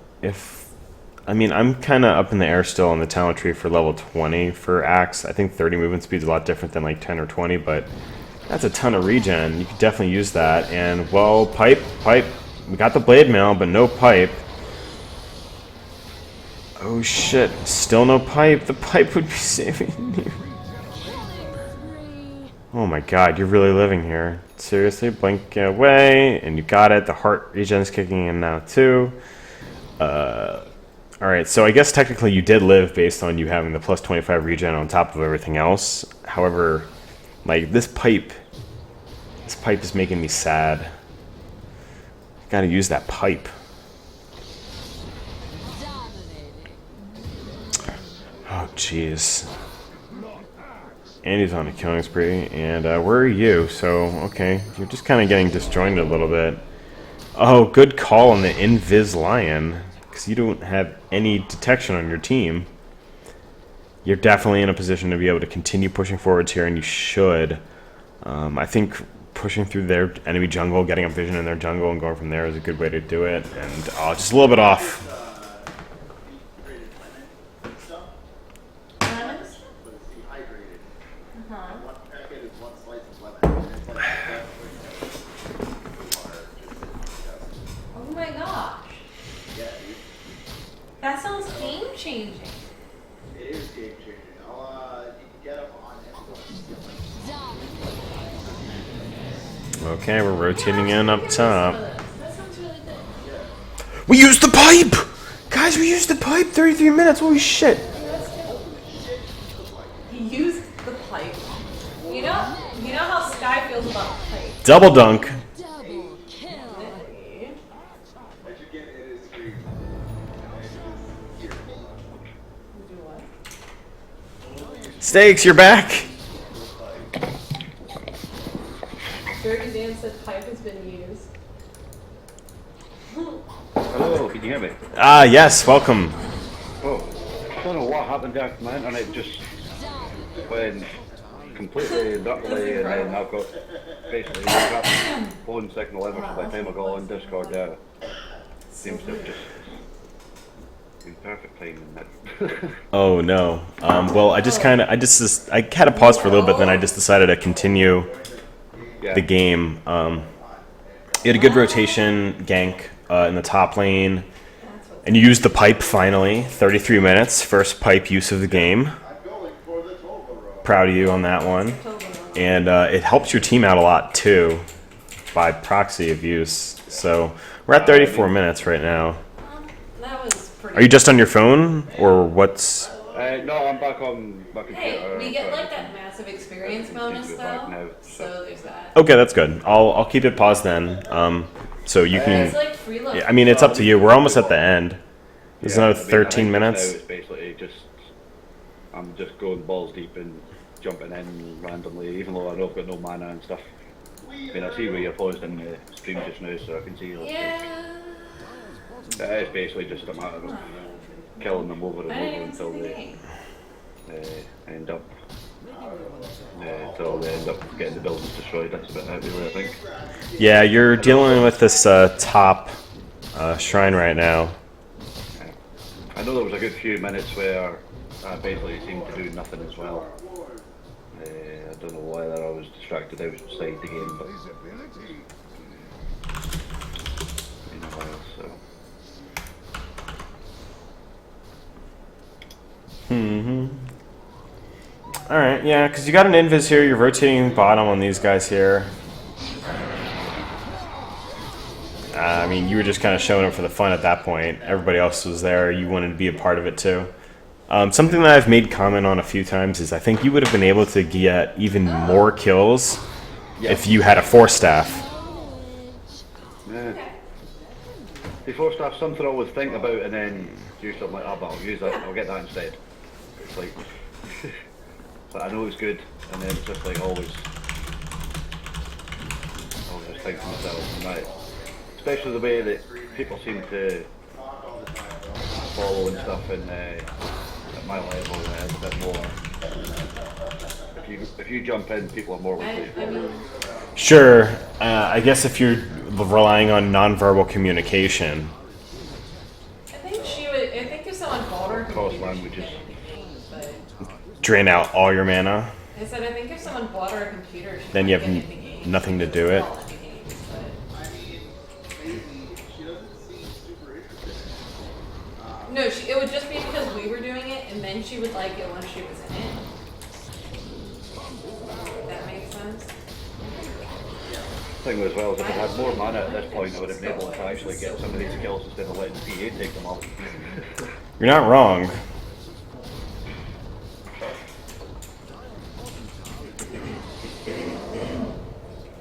I mean, I'm kind of up in the air still on the talent tree for level 20 for Axe. I think 30 movement speed is a lot different than like 10 or 20, but that's a ton of regen. You could definitely use that. And, well, pipe. We got the blade mail, but no pipe. Oh, shit. Still no pipe. The pipe would be saving you. Oh my god, you're really living here. Seriously, blink away, and you got it. The heart regen's kicking in now, too. Alright, so I guess technically you did live based on you having the plus 25 regen on top of everything else. However, like, this pipe is making me sad. Gotta use that pipe. Oh, jeez. And he's on a killing spree. And where are you? So, okay, you're just kind of getting disjointed a little bit. Oh, good call on the Invis Lion. Because you don't have any detection on your team. You're definitely in a position to be able to continue pushing forwards here, and you should. I think pushing through their enemy jungle, getting a vision in their jungle, and going from there is a good way to do it. And just a little bit off. But it's dehydrated. And one packet is one slice of lemon. And it's like Oh my gosh. yeah, dude. That sounds game changing. It is game changing. You can get them on Amazon. Okay, we're rotating in up top. That sounds really good. We used the pipe! Guys, we used the pipe! 33 minutes, holy shit! He used the pipe. You know how Sky feels about pipe. Double dunk. Double kill. I should get it is free. Do what? Stakes, you're back! Dirty Dan said pipe has been used. Hello, can you hear me? Yes, welcome. Oh, I don't know what happened there. My internet just went completely nutty, and then I've got basically got phone signal ever since the time I got on Discord there. Seems to have just been perfect timing that. Oh no. Well, I had a pause for a little bit, then I just decided to continue the game. You had a good rotation gank in the top lane, and you used the pipe finally. 33 minutes, first pipe use of the game. Proud of you on that one. and it helps your team out a lot too, by proxy of use. So we're at 34 minutes right now. That was pretty. Are you just on your phone, or what's? No, I'm back on my computer. Hey, we get but like that massive experience bonus Seems to be back though, now, so there's that. Okay, that's good. I'll keep it paused then. So you can. It's like freeload. Yeah, I mean, it's up to you. We're almost at the end. There's Yeah, another I mean, 13 I think minutes. Now it's basically just I'm just going balls deep and jumping in randomly, even though I know I've got no mana and stuff. I mean, I see where you're paused in the stream just now, so I can see. Yeah. It's basically just a matter of killing them over and I didn't over even see until the they game. end up. Until they end up getting the buildings destroyed. That's about it, really, I think. Yeah, you're dealing with this top shrine right now. I know there was a good few minutes where I basically seemed to do nothing as well. I don't know whether I was distracted outside the game, but in a while, so. Alright, yeah, because you got an invis here, you're rotating bottom on these guys here. I mean, you were just kind of showing up for the fun at that point. Everybody else was there, you wanted to be a part of it too. Something that I've made comment on a few times is I think you would have been able to get even more kills if you had a 4-staff. Yeah. The 4-staff something I always think about, and then usually I'm like, oh, but I'll use that, I'll get that instead. It's like, but I know it's good, and then it's just like always think to myself, right. Especially the way that people seem to follow and stuff, and at my level, it's a bit more. If you jump in, people are more likely to follow. Sure, I guess if you're relying on nonverbal communication. I think if someone bought her Cross computer, languages. she'd get in the game, but Drain out all your mana, I said I think if someone bought her a computer, she then you might have get in the game. nothing to do it. Well, in the games, but- No, it would just be because we were doing it, and then she would like it once she was in it. That makes sense. Thing as well is if I had more mana at this point, I would have been able to actually get some of these kills instead of letting PA take them off. You're not wrong.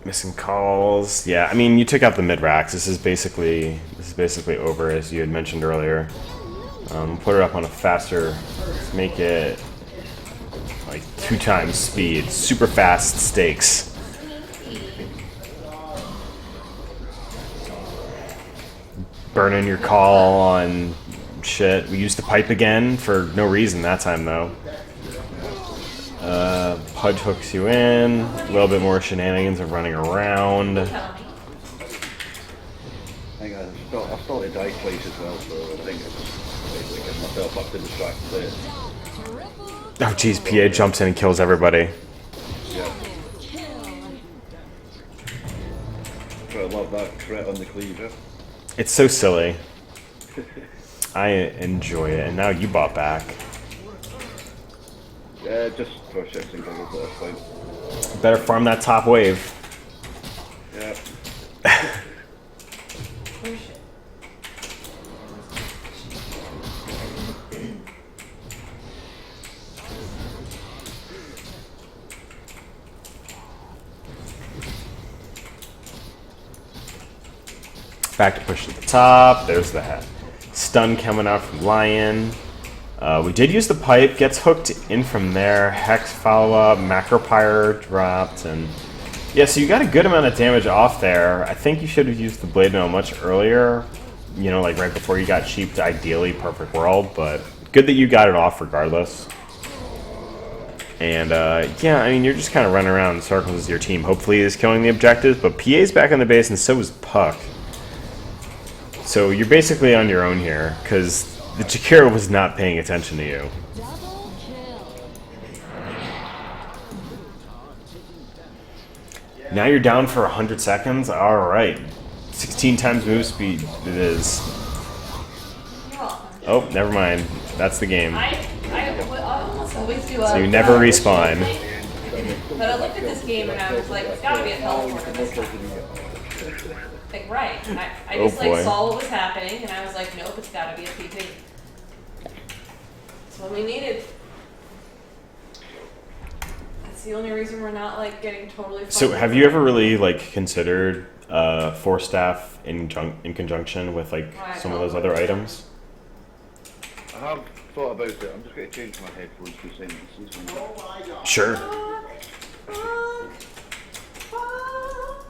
Missing calls. Yeah, I mean, you took out the mid racks. This is basically over, as you had mentioned earlier. Put it up on a faster. Let's make it like 2 times speed. Super fast stakes. Burning your call on shit. We used the pipe again for no reason that time though. Pudge hooks you in. A little bit more shenanigans of running around. I think I've started die twice as well, so I think it's basically getting myself up to distract there. Oh jeez, PA jumps in and kills everybody. Yeah. I love that crit on the cleaver. It's so silly. I enjoy it, and now you bought back. Yeah, just for shits and giggles at this point. Better farm that top wave. Yeah. Oh shit. Back to push at the top. There's the stun coming out from Lion. We did use the pipe. Gets hooked in from there. Hex follow-up. Macropyre dropped. And yeah, so you got a good amount of damage off there. I think you should have used the Blade Mail much earlier. You know, like right before you got cheaped. Ideally, perfect world. But good that you got it off regardless. And yeah, I mean, you're just kind of running around in circles as your team. Hopefully is killing the objectives. But PA's back on the base, and so is Puck. So you're basically on your own here, because the Jakira was not paying attention to you. Now you're down for 100 seconds? Alright. 16 times move speed it is. Oh, never mind. That's the game. I almost always do So you never respawn. But I looked at this game and I was like, it's gotta be a teleporter this time. Like, right. I just boy. like saw what was happening and I was like, nope, it's gotta be a PT. That's what we needed. That's the only reason we're not like getting totally So fucked have up. you ever really like considered force staff in conjunction with like Why, some of those other items? I have thought about it. I'm just going to change my headphones to sentences. Oh my god. Sure. Fuck.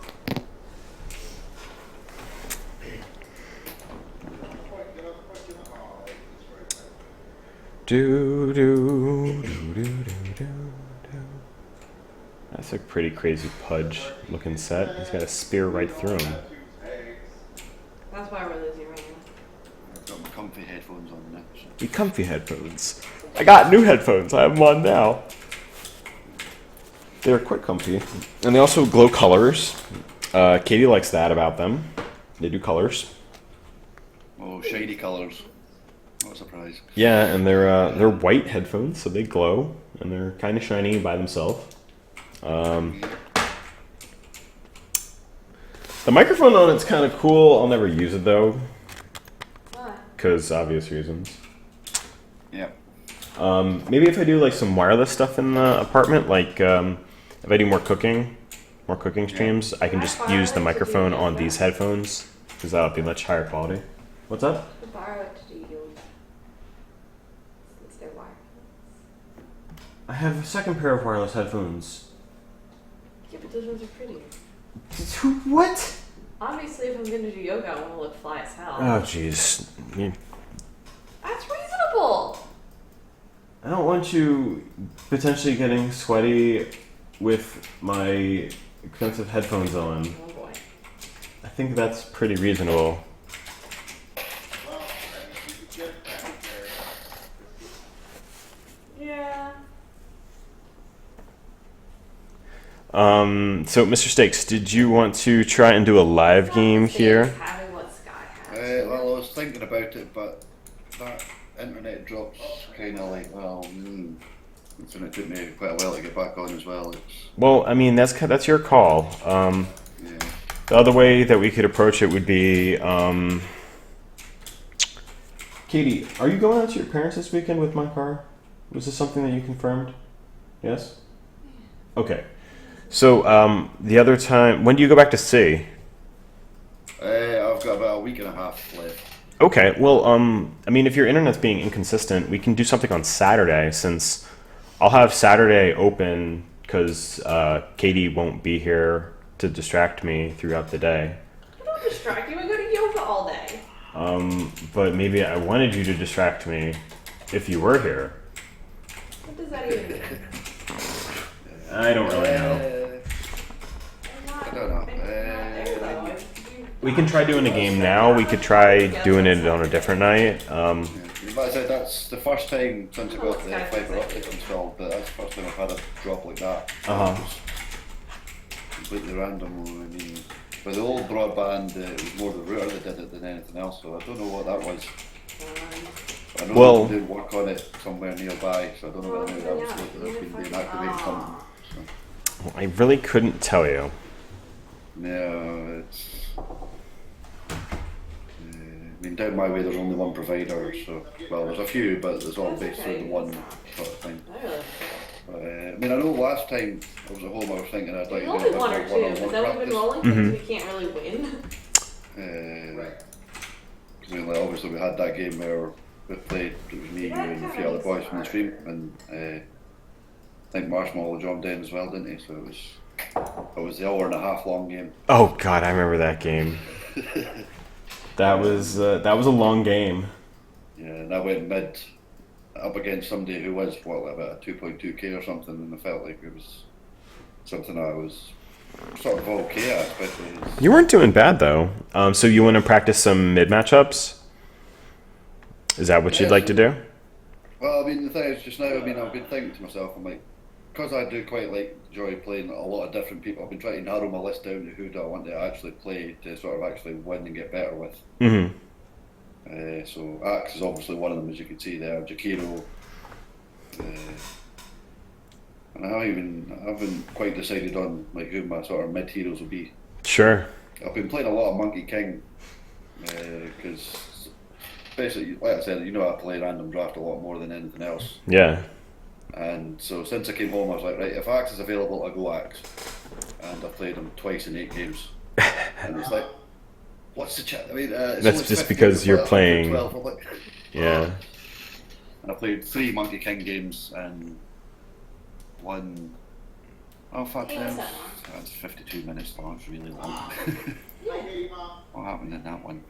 Do do do do do do. That's a pretty crazy Pudge looking set. He's got a spear right through him. That's why we're losing right now. I've got my comfy headphones on now. So. The comfy headphones. I got new headphones. I have them on now. They're quite comfy. And they also glow colors. Katie likes that about them. They do colors. Oh, shiny colours. What a surprise. Yeah, and they're white headphones, so they glow. And they're kind of shiny by themselves. The microphone on it's kind of cool. I'll never use it though, Why? because obvious reasons. Yeah. Maybe if I do like some wireless stuff in the apartment, like if I do more cooking streams, I can just use the microphone on these headphones because that'll be much higher quality. What's up? To borrow it to do yoga. Since they're wireless. I have a second pair of wireless headphones. Yeah, but those ones are prettier. What? Obviously, if I'm gonna do yoga, I want to look fly as hell. Oh jeez. That's reasonable. I don't want you potentially getting sweaty with my expensive headphones on. Oh boy. I think that's pretty reasonable. Yeah. So Mr. Stakes, did you want to try and do a live game here? Having what Sky has. Well, I was thinking about it, but that internet drops kind of like, it's going to take me quite a while to get back on as well. It's, Well, I mean, that's your call. yeah. The other way that we could approach it would be, Katie, are you going out to your parents this weekend with my car? Was this something that you confirmed? Yes? Okay. So, the other time, when do you go back to sea? I've got about a week and a half left. Okay, well, I mean, if your internet's being inconsistent, we can do something on Saturday, since I'll have Saturday open because Katie won't be here to distract me throughout the day. Don't distract you. I go to yoga all day. But maybe I wanted you to distract me if you were here. What does that even mean? I don't really know. I don't know. We can try doing a game now. We could try doing it on a different night. Like I said, that's the first time since I got the fibre optic installed, but that's the first time I've had a drop like that. Uh-huh. Completely random. I mean, with the old broadband, it was more the router that did it than anything else, so I don't know what that was. I know Well- they did work on it somewhere nearby, so I don't know whether that was that's been deactivated something. So. I really couldn't tell you. No, it's. I mean, down my way, there's only one provider, so well, there's a few, but it's all based through the one sort of thing. I mean, I know last time I was at home, I was thinking I'd like There's to only do a one or bit two. more Is one-on-one that what we've been rolling? Mm-hmm. Because we can't really win. I mean, like, obviously we had that game where we played, it was me, you, and a few other boys from the stream, and I think Marshmallow jumped in as well, didn't he? So it was the hour and a half long game. Oh God, I remember that game. That was a long game. Yeah, and I went mid up against somebody who was what, like about a 2.2k or something, and I felt like it was something I was sort of okay at, especially. You weren't doing bad though. So you want to practice some mid matchups? Is that what you'd like to do? Well, I mean, the thing is, just now, I mean, I've been thinking to myself, I'm like, because I do quite like enjoy playing a lot of different people, I've been trying to narrow my list down to who do I want to actually play to sort of actually win and get better with. Mm-hmm. So Axe is obviously one of them, as you can see there. Jakiro, And I haven't quite decided on like who my sort of mid heroes will be. Sure. I've been playing a lot of Monkey King because basically, like I said, you know, I play random draft a lot more than anything else. Yeah. And so since I came home, I was like, right, if Axe is available, I'll go Axe. And I've played him twice in 8 games. And it's like, what's the chat? I mean, it's That's only just 50 because to you're 12, playing. 12. I'm like, Yeah. and I played 3 Monkey King games and one. Oh fuck, Hey, what's that, that's 52 minutes long. It's really long. What happened in that one?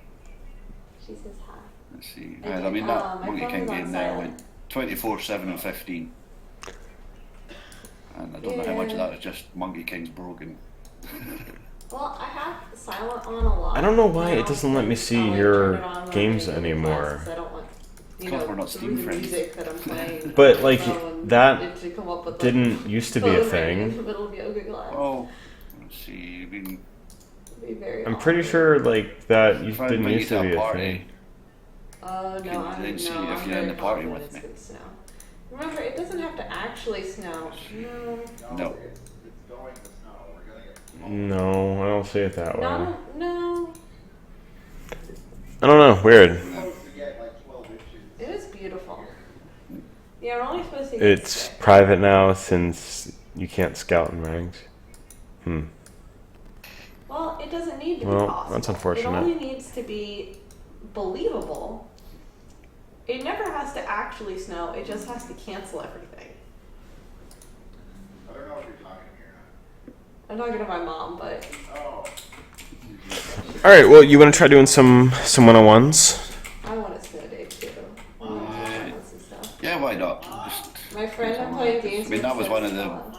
She says hi. Let's see. I I mean, that my Monkey phone King was on game there silent. went 24, 7, and 15. And I don't know how much of that is just Monkey King's broken. Well, I have silent on a lot. I don't know why now, it doesn't let me but see I'll, like, your turn it on when games I'm in anymore. classes. I don't want, you Because know, we're not through Steam the friends. music that I'm playing. But, on like, my phone, that it should come up with, like, Didn't used to be a phone ringing in thing. the middle of yoga class. Oh, let's see. I mean, It'd be very I'm pretty awkward. sure like that if I didn't invite you used to to be a a party, thing. Oh, Can no, you I'm then see no, if I'm you're in very the party confident with it's me? gonna snow. Remember, it doesn't have to actually snow. No. no. It's going to snow. We're gonna get No, I don't see it that way. No. I don't know. Weird. supposed to get like 12 inches. It is beautiful. Yeah, we're only supposed to get It's 6. private now since you can't scout in ranks. Well, it doesn't need to Well, be possible. that's unfortunate. It only needs to be believable. It never has to actually snow. It just has to cancel everything. I don't know if you're talking here. I'm talking to my mom, but Oh, All right. Well, you want to try doing some 101s? I want a snow day too. I want some stuff. Yeah, why not? Just, My friend I'm playing games I mean, with that was said one of it's the. fun.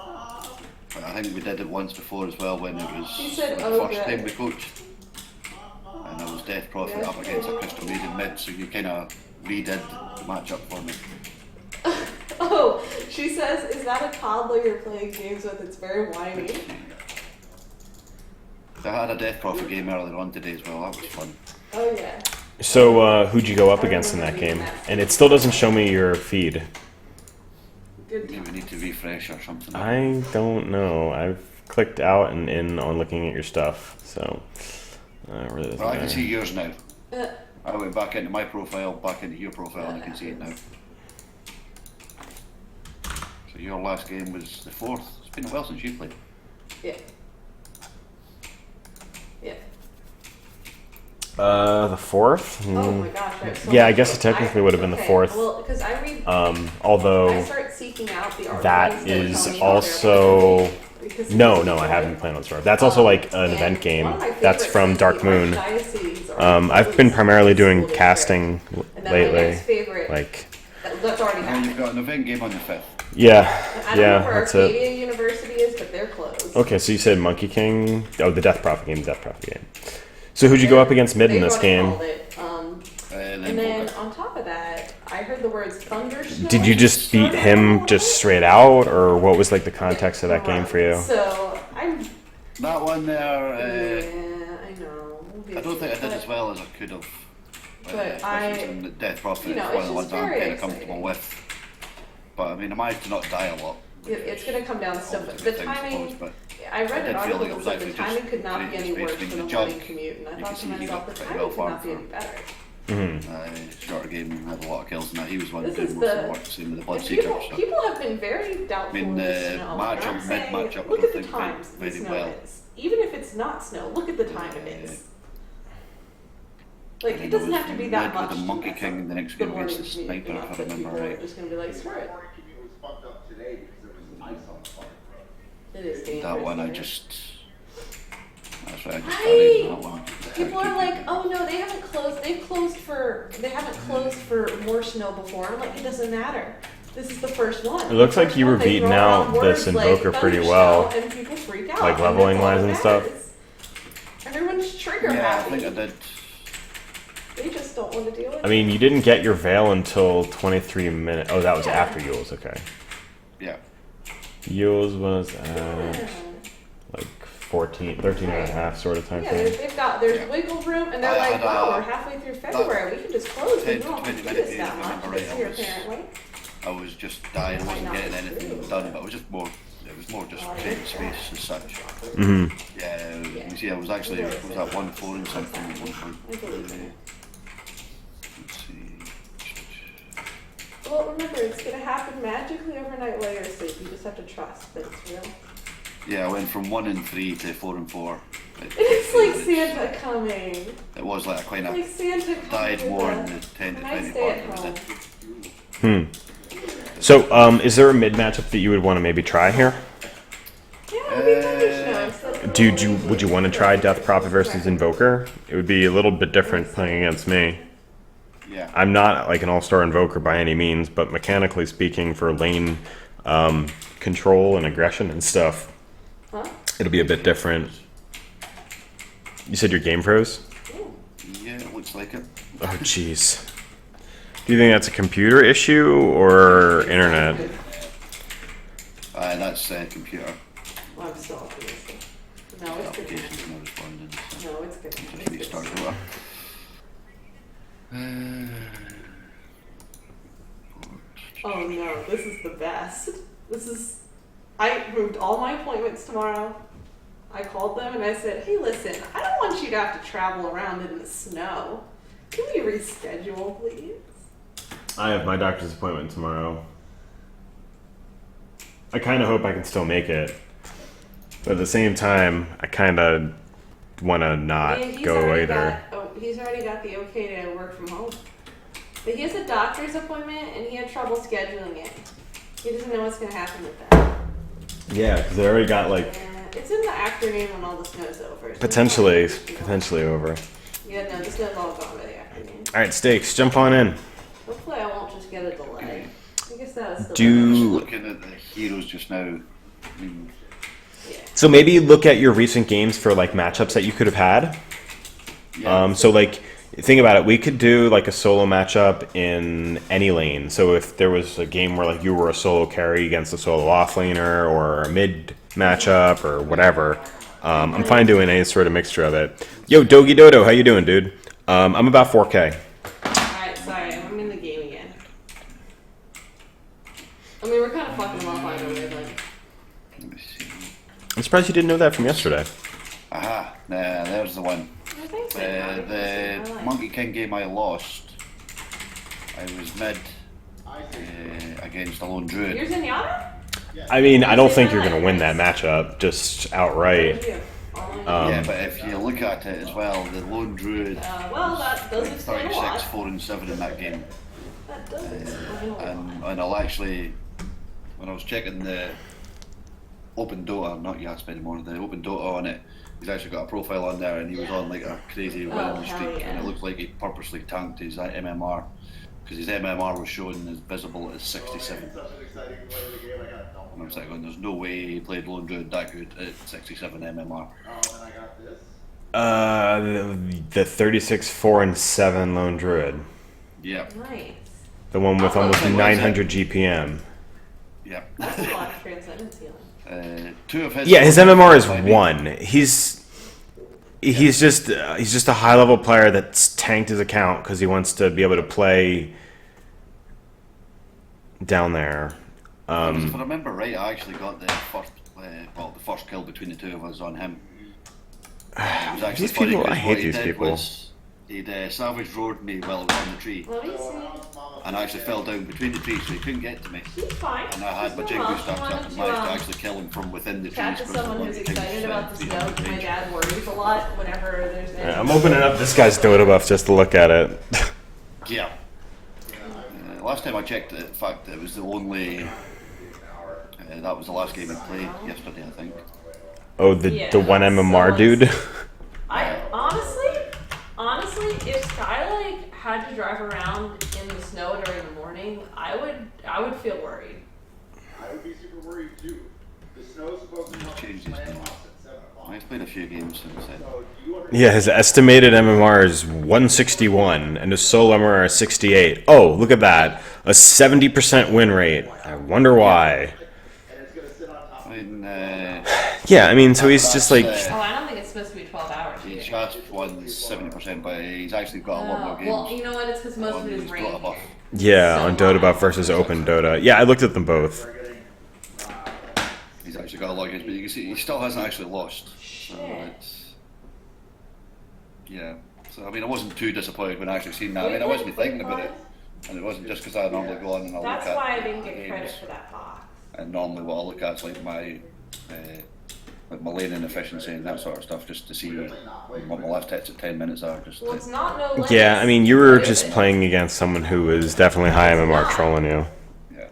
I think we did it once before as well when it was She said, the oh, first good. time we coached. And I was Death Prophet Yeah, up against a Crystal Maiden mid, so you kind of redid the matchup for me. Oh, she says, is that a toddler you're playing games with? It's very whiny. I had a Death Prophet game earlier on today as well, that was fun. Oh yeah. So who'd you go up against in that game? And it still doesn't show me your feed. Good Maybe we need to refresh or something. I don't know. I've clicked out and in on looking at your stuff, so it really doesn't Well, I can matter. see yours now. Uh, I went back into my profile, back into your profile, and I can see it now. So your last game was the 4th. It's been a while since you played. yeah. Yeah. The 4th? Oh my gosh. I have so Yeah, I much guess it to- technically would have been the okay, 4th. Well, because I read. I Although start seeking out the articles that will is tell me what also they're because no, it's no, I joy. haven't played on Storm. That's also like an And event game. one of my That's favorites from is Dark the Moon. Archdiocese or I've been primarily doing School District. casting And then my lately. next favorite, Like, that's already And happened. you've got an event game on the 5th. yeah, I don't yeah, know where that's Arcadia it. University is, but they're closed. Okay, so you said Monkey King. Oh, the Death Prophet game. The Death Prophet game. So who'd you go up against mid in They've this already game? called it, and then on top of that, I heard the words thunderstorm. Did you just beat him just straight out, or what was like the context of that game for you? So I'm. That one there, Yeah, I know. I don't think I did But- as well as I could have. But especially in the Death Prophet you know, is one it's of the ones just I'm very kind of comfortable exciting. with. But I mean, I managed to not die a lot. It's going to come down to stuff. Always a The good thing, I timing. suppose, but I read I an did feel article like it that was said the actually timing just could not be creating any space worse between for the the jug. morning commute, and I You thought can to see he myself, got the pretty timing well could far not be for- any better. Shorter game had a lot of kills, and that he was one This doing is most of the the- work. Same with the Blood And Seeker. people, So. people have been very doubtful I mean, of the snow. matchup, And I'm saying, mid-matchup, look I at the think times went the very snow well. is. Even if it's not snow, look at the time it is. Like, And it then doesn't there have to was be that Red with much. the to Monkey mess King up in the next the game morning against the commute, Sniper, enough if I that remember people are right. just going to be like, screw it. morning commute was fucked up today because there was ice on the fucking road. It is dangerous. That one, I here. just. That's right, I just Right. started that one. People are like, oh no, they haven't closed. They haven't closed for more snow before. I'm like, it doesn't matter. This is the first one. It looks like First you one, were they beating throw out around this words like Invoker pretty thunder well. snow, and people freak out. Like and leveling that's all wise that and stuff. matters. Everyone's trigger Yeah, I happy. think I did. They just don't want to deal with I mean, you didn't get your veil until 23 minutes. Oh, that was after Yule's. Okay. Yeah. Yule's was at Yeah. like 13 and a half sort of time Yeah, frame. there's Yeah. wiggle room, and they're I like, had, wow, we're halfway through February. We can just close. We 10 don't have to 20 do minute this game, that if I much remember this right, year, I was- apparently. I was just dying, I wasn't getting anything done, but it was more just creating space as such. Mm-hmm. Yeah, you can see I was actually, was that 1-4 and something at one point. Let's see. Well, remember, it's gonna happen magically overnight while you're asleep. You just have to trust that it's real. Yeah, I went from 1-3 to 4-4. It's like Santa coming. It was like I kind It's like of Santa coming. died more in with the 10 to a 20 nice day at part. home. So, is there a mid matchup that you would want to maybe try here? Yeah, it'd be nice. Would you want to try Death Prophet versus Invoker? It would be a little bit different playing against me. Yeah. I'm not like an all-star Invoker by any means, but mechanically speaking, for lane control and aggression and stuff, Huh? it'll be a bit different. You said your game froze? Yeah, it looks like it. Oh, jeez. Do you think that's a computer issue or internet? That's computer. Well, I'm still optimistic. No, it's good. Application's not responding. So No, it's good. just It's good. restart Dota. Oh no, this is the best. I moved all my appointments tomorrow. I called them and I said, hey listen, I don't want you to have to travel around in the snow. Can we reschedule, please? I have my doctor's appointment tomorrow. I kind of hope I can still make it. But at the same time, I kind of want to not And go away there. He's already got the okay to work from home. But he has a doctor's appointment and he had trouble scheduling it. He doesn't know what's going to happen with that. Yeah, because they already got like It's in the afternoon when all the snow's over. So potentially over. Yeah, no, the snow's all gone by the afternoon. All right, Stakes, jump on in. Hopefully I won't just get a delay. I guess that was the Just looking at the heroes just now. I mean, So maybe look at your recent games for like matchups that you could have had. yeah. So like, think about it. We could do like a solo matchup in any lane. So if there was a game where like you were a solo carry against a solo offlaner, or a mid matchup, or whatever, I'm fine doing any sort of mixture of it. Yo, Dogi Dodo, how you doing, dude? I'm about 4K. Alright, sorry, I'm in the game again. I mean, we're kind of fucking them up either way, but... Let me see. I'm surprised you didn't know that from yesterday. Aha, nah, there's the one. I think so. The Monkey King game I lost. I was mid against a lone druid. Yours in Yada? I mean, I don't think you're going to win that matchup just outright. Yeah, but if you look at it as well, the lone druid Well, that does like explain a lot. 36, 4 and 7 in that game. That does explain a lot. And I'll actually, when I was checking the Open Dota, not Yasp anymore, the Open Dota on it, he's actually got a profile on there and he was on like a crazy winning hell streak, yeah. and it looked like he purposely tanked his MMR, because his MMR was shown as visible as 67. Such an exciting play of the game, I got a double. And I was like, there's no way he played Lone Druid that good at 67 MMR. Oh, and I got this. The 36, 4 and 7 Lone Druid. Yeah, Nice. The one with almost 900 GPM. yeah. That's a lot of transcendence healing. Two of his. Yeah, his MMR is 1. He's just a high level player that's tanked his account because he wants to be able to play down there. If I remember right, I actually got the first kill between the two of us on him. It was actually These funny people, I 'cause hate what he these did people. was He'd savage roared me while I was on the tree, Let me see. and I actually fell down between the trees, so he couldn't get to me. He's fine. And I had my He's jig doing boost well. up She and wanted managed to to, actually kill him from within the trees. chat to because someone the who's Monkey King's, excited about the snow 300 because my range. dad worries a lot whenever there's any. Yeah, I'm opening up this guy's Dota buff just to look at it. Yeah. Last time I checked, in fact, it was the only. That was the last game I played yesterday, I think. Oh, the Yeah, one that's MMR so dude. I honestly, if Sky like had to drive around in the snow during the morning, I would feel worried. I would be super worried too. The snow's supposed to come Changed from his land name. off at 7 o'clock. I've played a few games since then. So do you Yeah, his estimated MMR is 161 and his solo MMR is 68. Oh, look at that. A 70% win rate. I wonder why. And it's gonna sit on top I of mean, Yeah, I mean, so he's just like... Oh, I don't think it's supposed to be 12 hours. he's either. just won 70%, but he's actually got a lot more games. Well, you know what? It's because most of on it is his rain. Dota buff. Yeah, So on Dota high. buff versus open Dota. Yeah, I looked at them both. He's actually got a lot of games, but you can see he still hasn't actually lost. So Shit. it's yeah. So I mean, I wasn't too disappointed when I actually seen that. I mean, I wasn't thinking about it, and it wasn't just because I normally go on and I look That's at why I didn't get games, credit for that box. and normally what I look at is like my laning efficiency and that sort of stuff, just to see what my left hits at 10 minutes are. Just Well, to, it's not no limits. Yeah, I mean, you were just playing against someone who was definitely high MMR trolling you.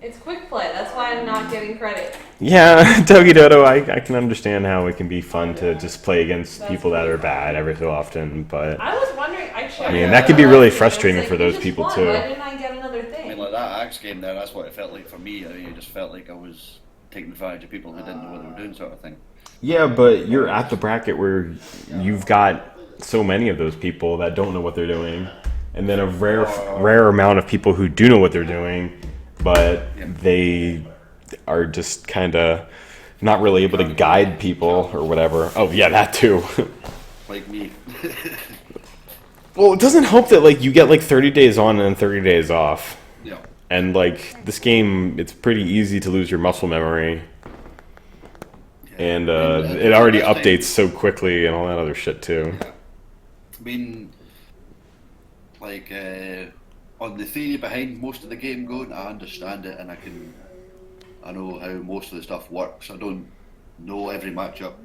It's quick play. That's why I'm not getting credit. Yeah, Dogi Dodo, I can understand how it can be fun to just play against people that are bad every so often, but I was wondering. I checked. mean, that could be really It's frustrating like, for we those just people won. too. Why didn't I get another I mean, thing? like that Axe game there, that's what it felt like for me. I mean, it just felt like I was taking advantage of people who didn't know what they were doing, sort of thing. Yeah, but you're at the bracket where you've got so many of those people that don't know what they're doing, and then a rare amount of people who do know what they're doing, but they are just kind of not really able to guide people or whatever. Oh yeah, that too. Like me. Well, it doesn't help that like you get like 30 days on and then 30 days off, Yeah. and like this game, it's pretty easy to lose your muscle memory. And it already updates so quickly and all that other shit too. I mean, like, on the theory behind most of the game going, I understand it and I know how most of the stuff works. I don't know every matchup,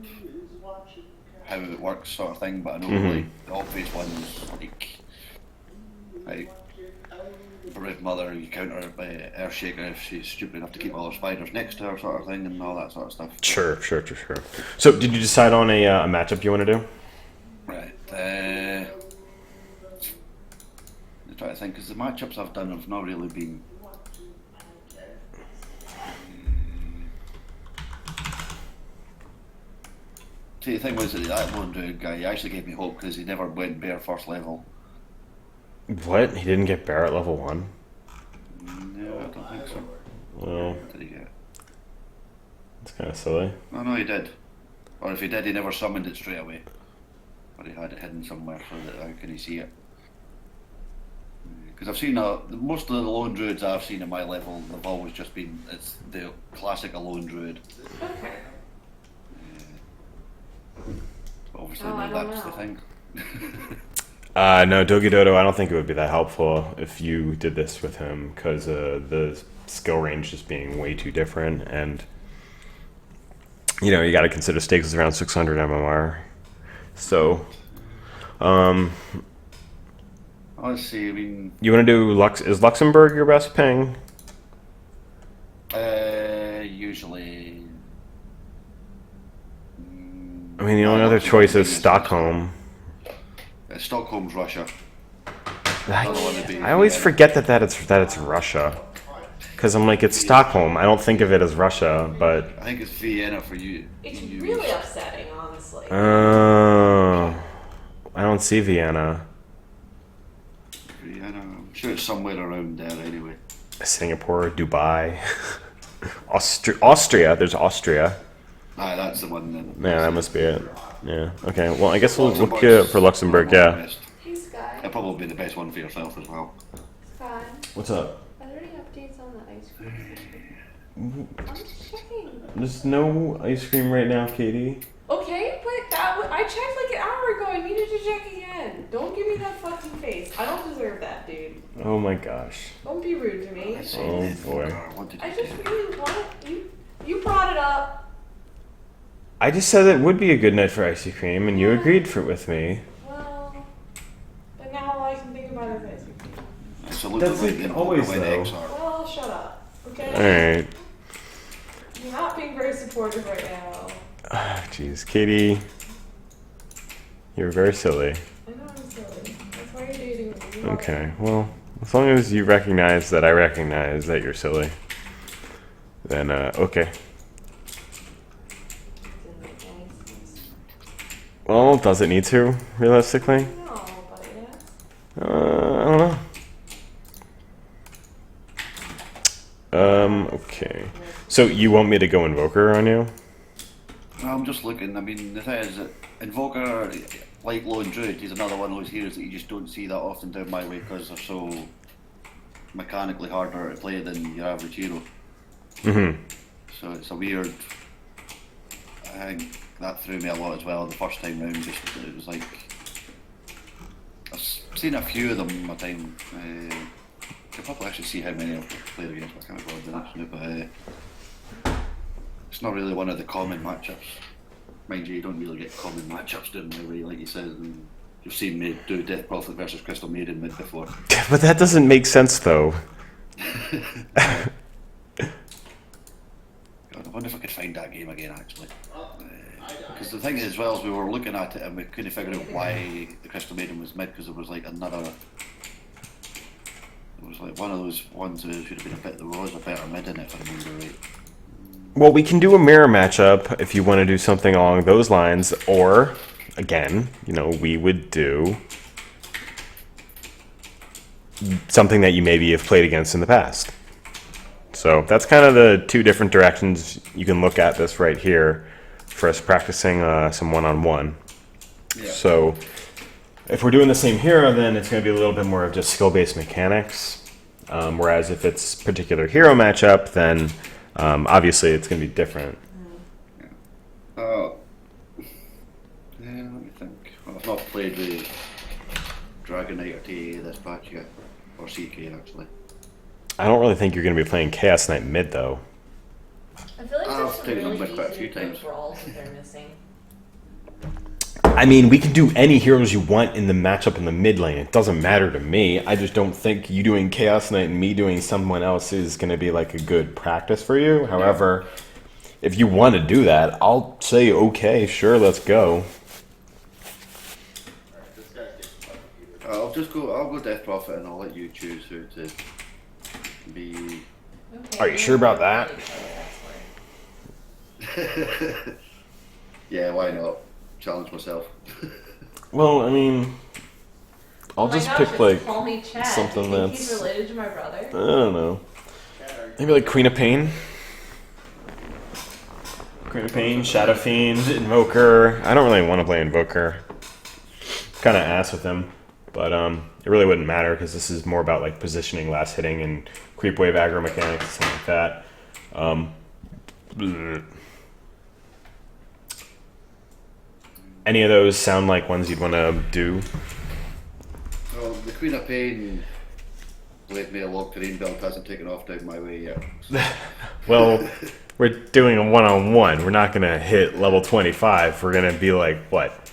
how it works sort of thing, but I know like the obvious ones, like Brave Mother, you counter Earthshaker if she's stupid enough to keep all her spiders next to her sort of thing and all that sort of stuff. Sure. So, did you decide on a matchup you want to do? Right. I'm trying to think, because the matchups I've done have not really been. See, the thing was that Lone Druid guy, he actually gave me hope because he never went bare first level. What? He didn't get Bear at level 1? No, I don't think so. Well, What did he get? it's kind of silly. No, he did. Or if he did, he never summoned it straight away. Or he had it hidden somewhere so that I couldn't see it. Because I've seen most of the Lone Druids I've seen at my level, they've always just been, it's the classic Lone Druid. Okay. Obviously, Oh, I don't that's the know. thing. No, Dogi Dodo, I don't think it would be that helpful if you did this with him, because the skill range is being way too different, and you know, you got to consider stakes is around 600 MMR. So, Let's see, I mean, you want to do is Luxembourg your best ping? usually. I mean, the only other choice is Stockholm. Stockholm's Russia. I always forget that it's Russia, because I'm like, it's Stockholm. I don't think of it as Russia, but I think it's Vienna for you. It's you really upsetting, honestly. oh, I don't see Vienna. Vienna. I'm sure it's somewhere around there anyway. Singapore, Dubai, Austria. There's Austria. Ah, that's the one then. Yeah, that must be it. Yeah. Okay. Well, I guess we'll look it for Luxembourg. Yeah. Hey, Sky. It'll probably be the best one for yourself as well. Sky. What's up? Are there any updates on the ice cream? I'm just checking. There's no ice cream right now, Katie. Okay, but I checked like an hour ago. I needed to check again. Don't give me that fucking face. I don't deserve that, dude. Oh my gosh. Don't be rude to me. Oh boy. What did I you just do? really want you. You brought it up. I just said it would be a good night for ice cream, and you agreed with me. Well, but now all I can think about is ice cream. So look That's like like the always, when though. eggs are. Well, shut up. Okay. All right. You're not being very supportive right now. Ah, jeez, Katie, you're very silly. I know I'm silly. That's why you're dating me. You know Okay, well, as long as you recognize that I recognize that you're silly, then okay. it didn't make any sense. Well, does it need to, realistically? No, but yeah. I don't know. Okay. So you want me to go Invoker on you? No, I'm just looking. I mean, the thing is that Invoker, like Lone Druid, he's another one of those heroes that you just don't see that often down my way because they're so mechanically harder to play than your average hero. Mm-hmm. So it's a weird. I think that threw me a lot as well the first time round. Just it was like I've seen a few of them my time. I could probably actually see how many I've played against, but I can't remember the next one. But it's not really one of the common matchups. Mind you, you don't really get common matchups doing my way, like you said. And you've seen me do Death Prophet versus Crystal Maiden mid before. But that doesn't make sense, though. God, I wonder if I could find that game again, actually. Because the thing is, as well, as we were looking at it and we couldn't figure out why the Crystal Maiden was mid, because it was like another. It was like one of those ones that should have been a bit. There was a better mid in it, if I remember right. Well, we can do a mirror matchup if you want to do something along those lines, or, again, you know, we would do something that you maybe have played against in the past. So that's kind of the two different directions you can look at this right here for us practicing some one-on-one. Yeah. So if we're doing the same hero, then it's going to be a little bit more of just skill-based mechanics. Whereas if it's particular hero matchup, then obviously it's going to be different. Yeah, let me think. Well, I've not played the Dragon Knight or TA this patch yet, or CK actually. I don't really think you're going to be playing Chaos Knight mid, though. I feel like I've there's some taken them really with quite a easy few times. brawls that they're missing. I mean, we can do any heroes you want in the matchup in the mid lane. It doesn't matter to me. I just don't think you doing Chaos Knight and me doing someone else is going to be like a good practice for you. However, if you want to do that, I'll say, okay, sure, let's go. I'll go Death Prophet and I'll let you choose who to be. Okay, Are you sure about that? Yeah, why not? Challenge myself. Well, I mean, I'll Oh my just gosh, pick it's like call me Chad. something Do you think that's- he's related to my brother? I don't know. Maybe like Queen of Pain. Queen of Pain, Shadow Fiend, Invoker. I don't really want to play Invoker. Kind of ass with him, but it really wouldn't matter because this is more about like positioning, last hitting, and creep wave aggro mechanics, something like that. Any of those sound like ones you'd want to do? Well, the Queen of Pain Blade Mail Log Terrain build hasn't taken off down my way yet. Well, we're doing a one-on-one. We're not gonna hit level 25. We're gonna be like what,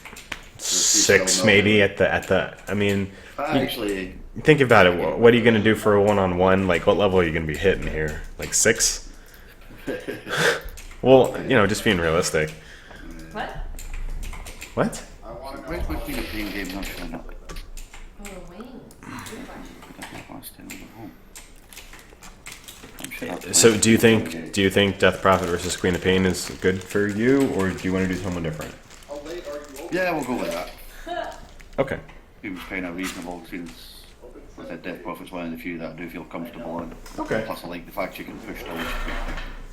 6 maybe at the. I mean, Actually, think about it. What are you gonna do for a one-on-one? Like, what level are you gonna be hitting here? Like 6? Well, you know, just being realistic. What? What? where's my Queen of Pain game not showing up? Oh, the wings. Good question. Last time I went home. I'm sure I've So, played do you it. think Death Prophet versus Queen of Pain is good for you, or do you want to do someone different? Yeah, we'll go with that. Okay. It was kind of reasonable since I said Death Prophet's one of the few that I do feel comfortable in. Okay. Plus, I like the fact you can push those.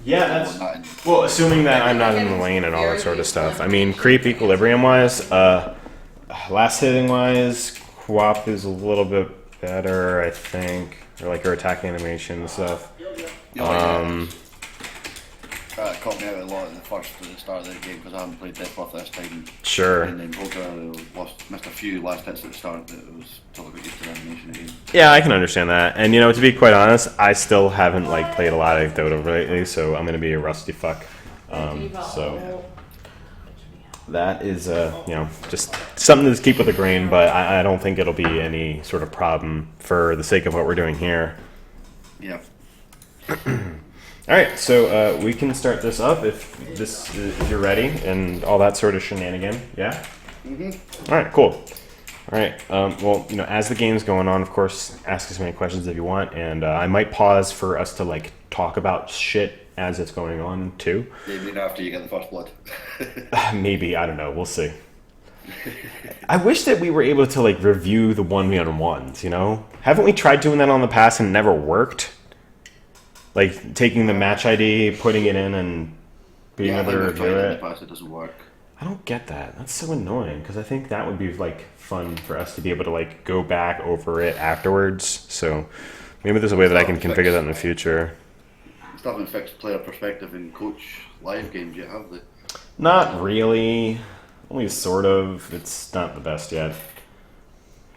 Yeah, that's well, assuming that I'm not in the lane and all that sort of stuff. I mean, creep equilibrium wise, last hitting wise, Quap is a little bit better, I think, or like her attack animation and stuff. That caught me out a lot at the start of the game because I haven't played Death Prophet this time. Sure. And then missed a few last hits at the start, but it was until I got used to the animation again. Yeah, I can understand that. And you know, to be quite honest, I still haven't like played a lot of Dota lately, so I'm gonna be a rusty fuck. So that is you know, just something to keep with the grain, but I don't think it'll be any sort of problem for the sake of what we're doing here. Yeah. All right, so we can start this up if you're ready and all that sort of shenanigan. Yeah. All right, cool. All right. Well, you know, as the game's going on, of course, ask as many questions if you want, and I might pause for us to like talk about shit as it's going on too. Maybe after you get the first blood. Maybe, I don't know. We'll see. I wish that we were able to like review the 1v1s. You know, haven't we tried doing that on the past and it never worked? Like taking the match ID, putting it in, and being able to review In the it. past, it doesn't work. I don't get that. That's so annoying because I think that would be like fun for us to be able to like go back over it afterwards. So Maybe there's a way that I can configure that in the future. Still haven't fixed player perspective in coach live games yet, have they? Not really. Only sort of. It's not the best yet.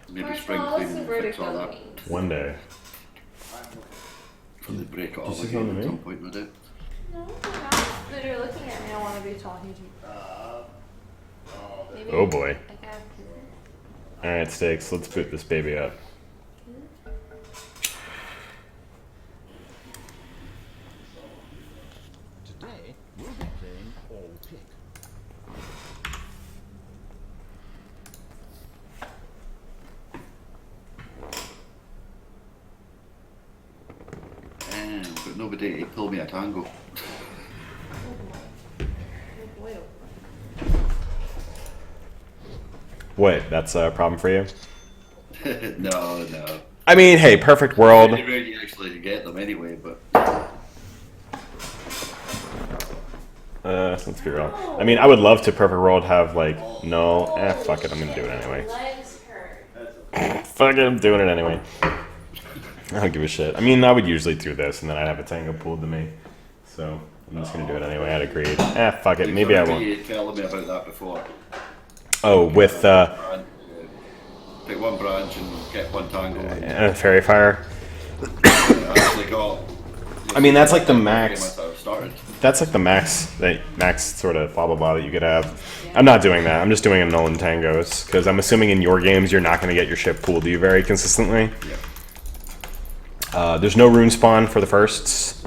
Maybe Marshall, spring what's clean the and fix verdict all on that. memes? One day. From the break it all Did you say again something at to some me? point, no doubt. No, not that you're looking at me. I want to be talking to you. Maybe Oh boy. I got Alright, Stakes, let's boot this baby up. Today, we'll be playing all pick. But nobody to pull me a tango. What? That's a problem for you? No. I mean, hey, perfect world. Very rare you actually get them anyway, but Let's be real. I mean, I would love to perfect world have like no. Fuck it, I'm gonna do it anyway. legs hurt. Fuck it, I'm doing it anyway. I don't give a shit. I mean, I would usually do this, and then I'd have a tango pulled to me. So I'm just gonna do it anyway. I'd agreed. Fuck it. Maybe I won't. You telling me about that before. Oh, with Pick one branch and get one tango. And fairy fire. I actually got. I mean, that's like the Game max. I started. That's like the max sort of blah blah blah that you could have. I'm not doing that. I'm just doing a null and tangos because I'm assuming in your games you're not going to get your ship pooled to you very consistently. Yeah. There's no rune spawn for the firsts,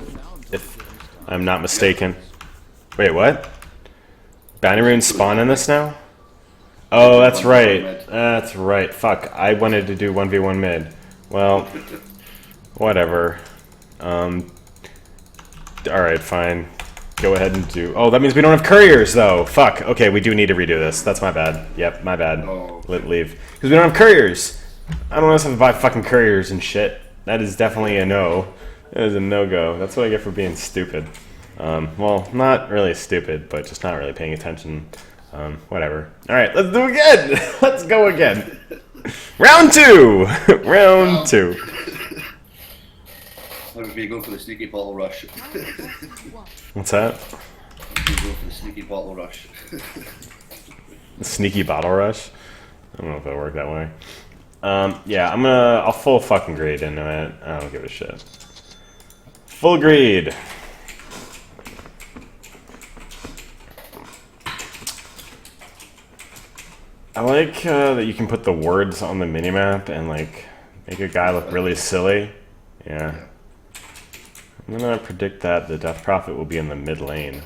if I'm not mistaken. Wait, what? Bounty runes spawn in this now? Oh, that's right. That's right. Fuck. I wanted to do 1v1 mid. Well, whatever. Alright, fine. Go ahead and do... Oh, that means we don't have couriers, though. Fuck. Okay, we do need to redo this. That's my bad. Yep, my bad. Oh. Leave. Because we don't have couriers. I don't want us to buy fucking couriers and shit. That is definitely a no. That is a no-go. That's what I get for being stupid. Well, not really stupid, but just not really paying attention. Whatever. Alright, let's do it again! Let's go again! Round 2! Round 2. How would be going for the sneaky bottle rush? What's that? Go for the sneaky bottle rush. Sneaky bottle rush? I don't know if it'll work that way. Yeah, I'll full fucking greed into it. I don't give a shit. Full greed! I like that you can put the words on the minimap and like make a guy look really silly. Yeah. I'm gonna predict that the Death Prophet will be in the mid lane.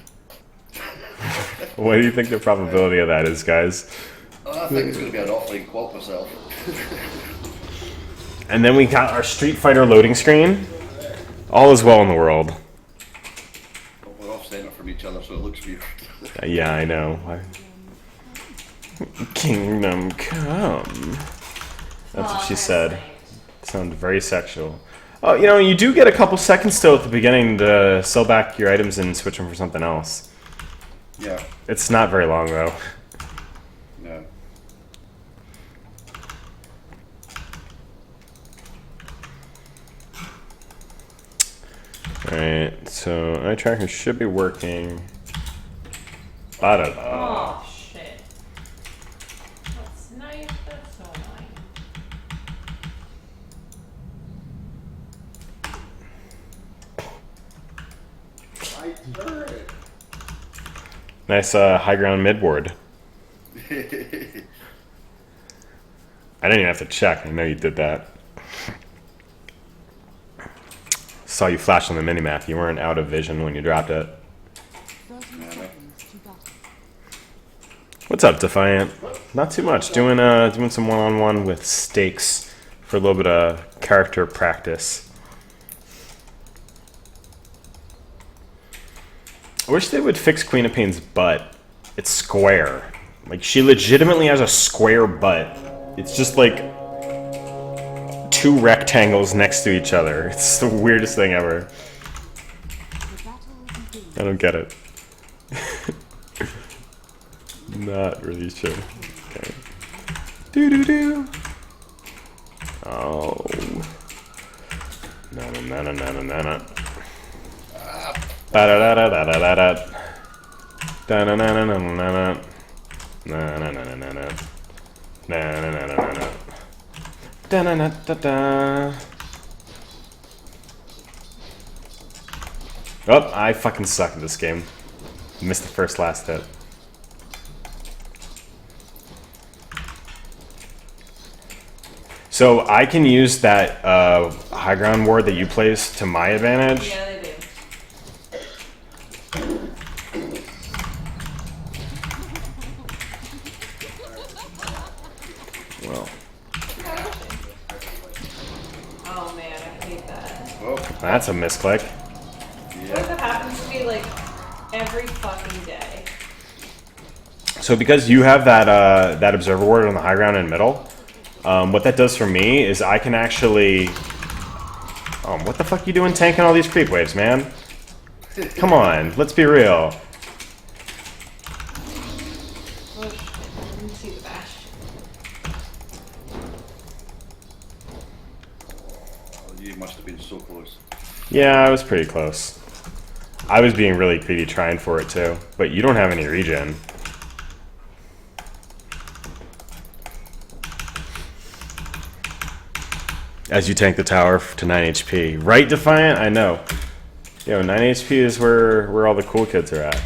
What do you think the probability of that is, guys? I think it's going to be an offlane quad myself. And then we got our Street Fighter loading screen. All is well in the world. We're off center from each other, so it looks weird. Yeah, I know. Kingdom come. That's what she said. Sounds very sexual. Oh, you know, you do get a couple seconds still at the beginning to sell back your items and switch them for something else. Yeah. It's not very long, though. No. Alright, so eye tracker should be working. Ba-da-da. Oh shit. That's nice. That's so annoying. Nice high ground mid ward. I didn't even have to check. I know you did that. Saw you flash on the minimap. You weren't out of vision when you dropped it. 30 seconds to battle. What's up, Defiant? Not too much. Doing some one-on-one with Stakes for a little bit of character practice. I wish they would fix Queen of Pain's butt. It's square. Like, she legitimately has a square butt. It's just like two rectangles next to each other. It's the weirdest thing ever. The battle begins. I don't get it. Not really sure. Okay. Doo doo doo. Oh. Na na na na na na na na. Ba da da da da da da da. Da na na na na na na. Na na na na na na. Na na na na na na. Da na na da da. Oh, I fucking suck at this game. Missed the first last hit. So I can use that high ground ward that you placed to my advantage. Yeah, they do. Well, Oh man, I hate that. Oh, that's a misclick. What if that happens to me like every fucking day? So because you have that that observer ward on the high ground and middle, what that does for me is I can actually. What the fuck you doing tanking all these creep waves, man? Come on, let's be real. Oh shit, I didn't see the bash. you must have been so close. Yeah, I was pretty close. I was being really greedy trying for it too, but you don't have any regen. As you tank the tower to 9 HP. Right, Defiant? I know. Yo, 9 HP is where all the cool kids are at. I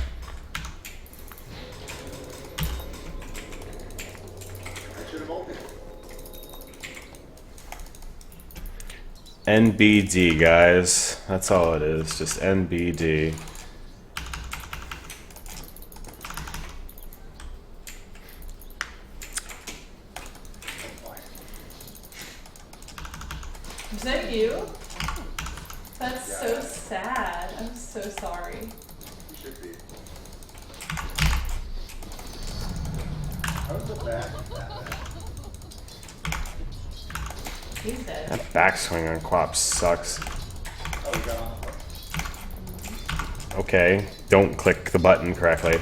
should have opened. NBD, guys. That's all it is. Just NBD. Is that you? That's so sad. I'm so sorry. You should be. How's the back? He's dead. That backswing on Quap sucks. Oh, we got on the Okay, don't click the button correctly.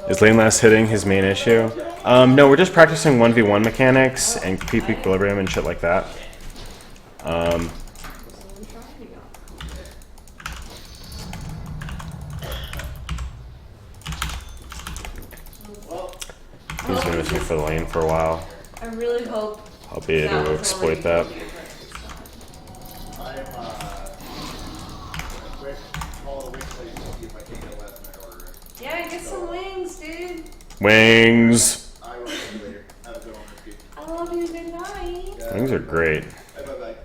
Is lane last hitting his main issue? No, we're just practicing 1v1 mechanics and creep equilibrium and shit like that. He's gonna miss me for the lane for a while. I really hope I'll be able to exploit that. I'm, quick, call it a wing plate to see if I can get a last minute order in. Yeah, get some wings, dude. Wings! I will see you later. Have a good one, Ricky. I love you. Good night. Yeah. Wings are great. Bye-bye.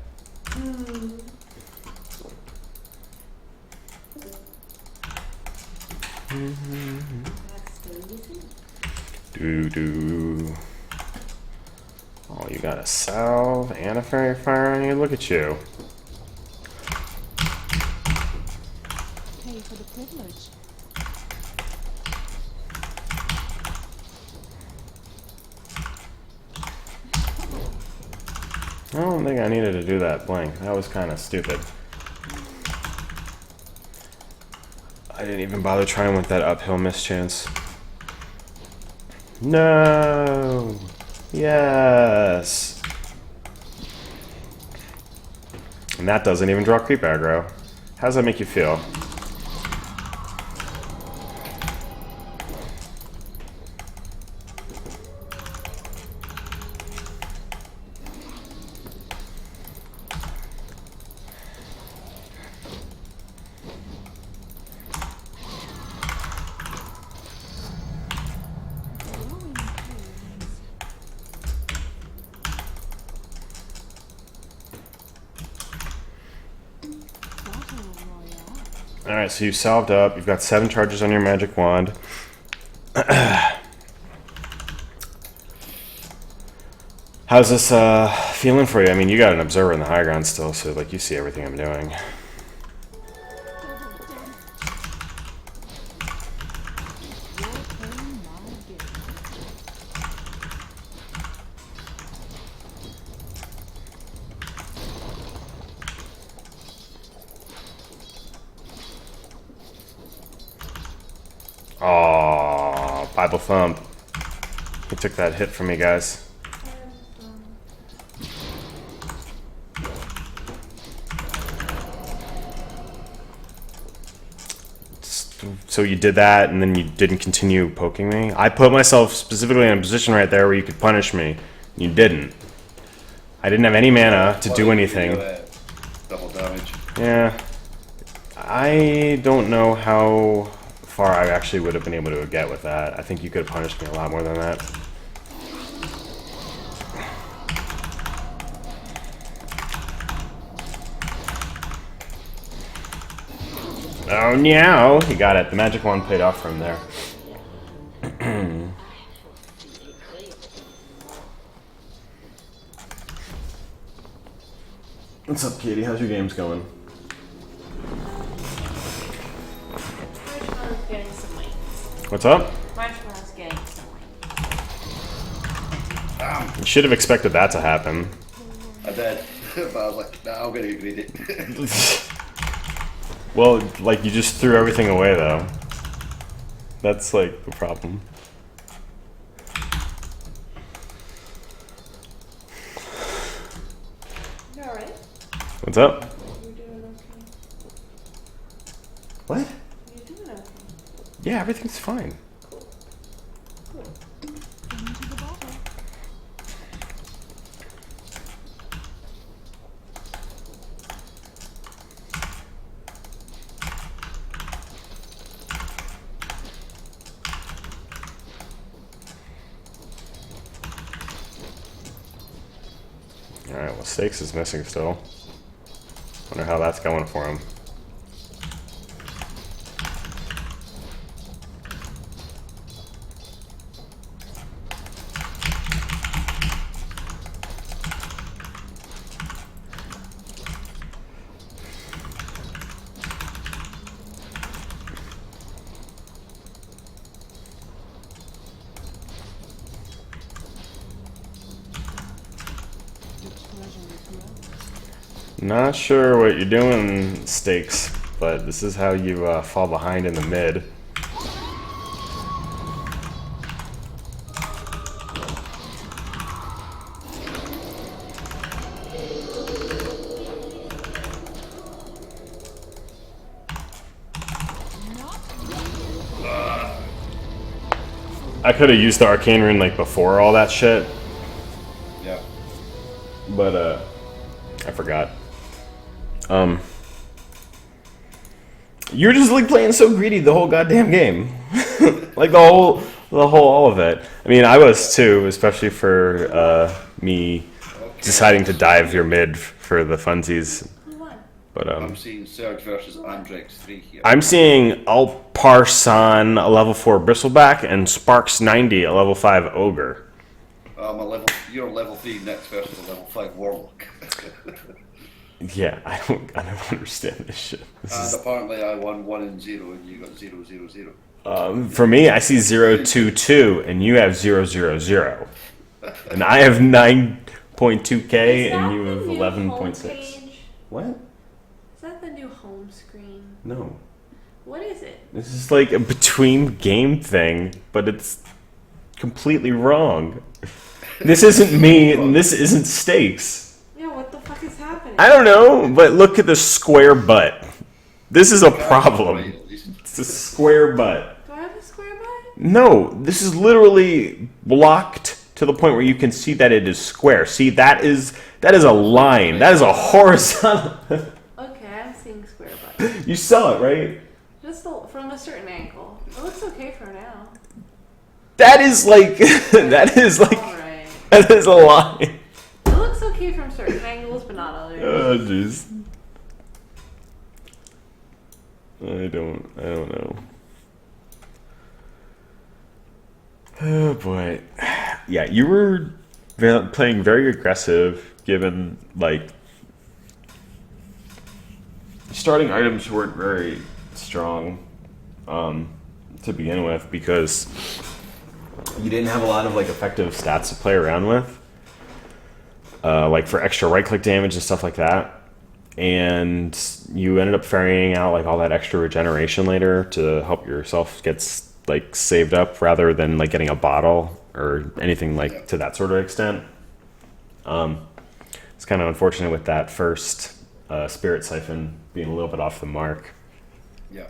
Doo doo. Oh, you got a salve and a fairy fire on you? Look at you. Pay for the privilege. I don't think I needed to do that blink. That was kind of stupid. I didn't even bother trying with that uphill mischance. No! Yes! And that doesn't even draw creep aggro. How does that make you feel? Alright, so you've salved up. You've got 7 charges on your magic wand. How's this feeling for you? I mean, you got an observer in the high ground still, so like you see everything I'm doing. Aww, Bible Thump. He took that hit from me, guys. So you did that, and then you didn't continue poking me? I put myself specifically in a position right there where you could punish me. You didn't. I didn't have any mana to do anything. Double damage. Yeah. I don't know how far I actually would have been able to get with that. I think you could have punished me a lot more than that. Oh, no! He got it. The magic wand paid off from there. What's up, Katie? How's your games going? Marshmallow's getting some wings. What's up? Marshmallow's getting some wings. You should have expected that to happen. I did, but I was like, nah, I'm gonna get greedy. Well, like, you just threw everything away, though. That's, like, the problem. You alright? What's up? You're doing okay. What? You're doing okay. Yeah, everything's fine. Into the bottle. Alright, well, Stakes is missing still. Wonder how that's going for him. Not sure what you're doing, Stakes, but this is how you fall behind in the mid. I could have used the Arcane Rune like before all that shit, Yeah. but I forgot. You're just like playing so greedy the whole goddamn game. Like the whole all of it. I mean, I was too, especially for me deciding to dive your mid for the funsies. Who won? But I'm seeing Surge versus Andrex 3 here. I'm seeing Alparsan, a level 4 Bristleback, and Sparks 90, a level 5 Ogre. You're level 3 next versus a level 5 Warlock. Yeah, I don't understand this shit. And apparently I won 1 and 0 and you got 0, 0, 0. For me, I see 0, 2, 2, and you have 0, 0, 0. And I have 9.2k, and you have 11.6. What? Is that the new home screen? No. What is it? This is like a between game thing, but it's completely wrong. This isn't me, and this isn't Stakes. Yeah, what the fuck is happening? I don't know, but look at the square butt. This is a problem. It's a square butt. Do I have a square butt? No, this is literally blocked to the point where you can see that it is square. See, that is a line. That is a horizontal. Okay, I'm seeing square butt. You saw it, right? Just from a certain angle. It looks okay for now. That is like that is like Alright. that is a line. It looks okay from certain angles, but not others. Oh jeez. I don't know. Oh boy. Yeah, you were playing very aggressive, given like starting items weren't very strong to begin with, because you didn't have a lot of like effective stats to play around with, like for extra right click damage and stuff like that. And you ended up ferrying out like all that extra regeneration later to help yourself get like saved up, rather than like getting a bottle or anything like to that sort of extent. It's kind of unfortunate with that first Spirit Siphon being a little bit off the mark. Yeah.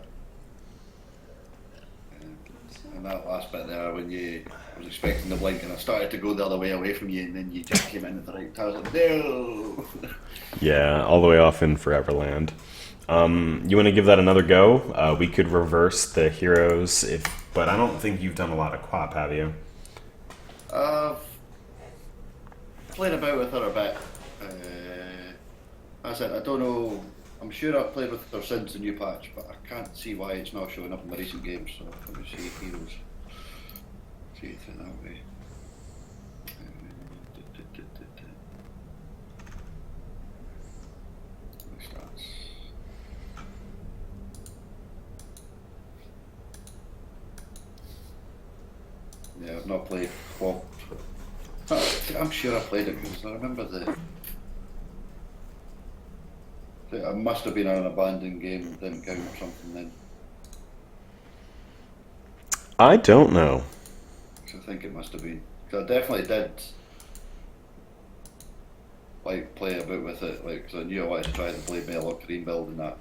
And that last bit there, when you was expecting the blink and I started to go the other way away from you, and then you just came in at the right time. I was like, no! Yeah, all the way off in Foreverland. You want to give that another go? We could reverse the heroes, but I don't think you've done a lot of QoP, have you? I've played about with her a bit. As I said, I don't know. I'm sure I've played with her since the new patch, but I can't see why it's not showing up in the recent games. So let me see heroes. See it in that way. Stats. Yeah, I've not played QoP. I'm sure I played it because I remember I must have been on an abandoned game and didn't count or something then. I don't know. So I think it must have been. Cause I definitely did like play a bit with it, like because I knew I wanted to try the Blade Mail or Green build and that.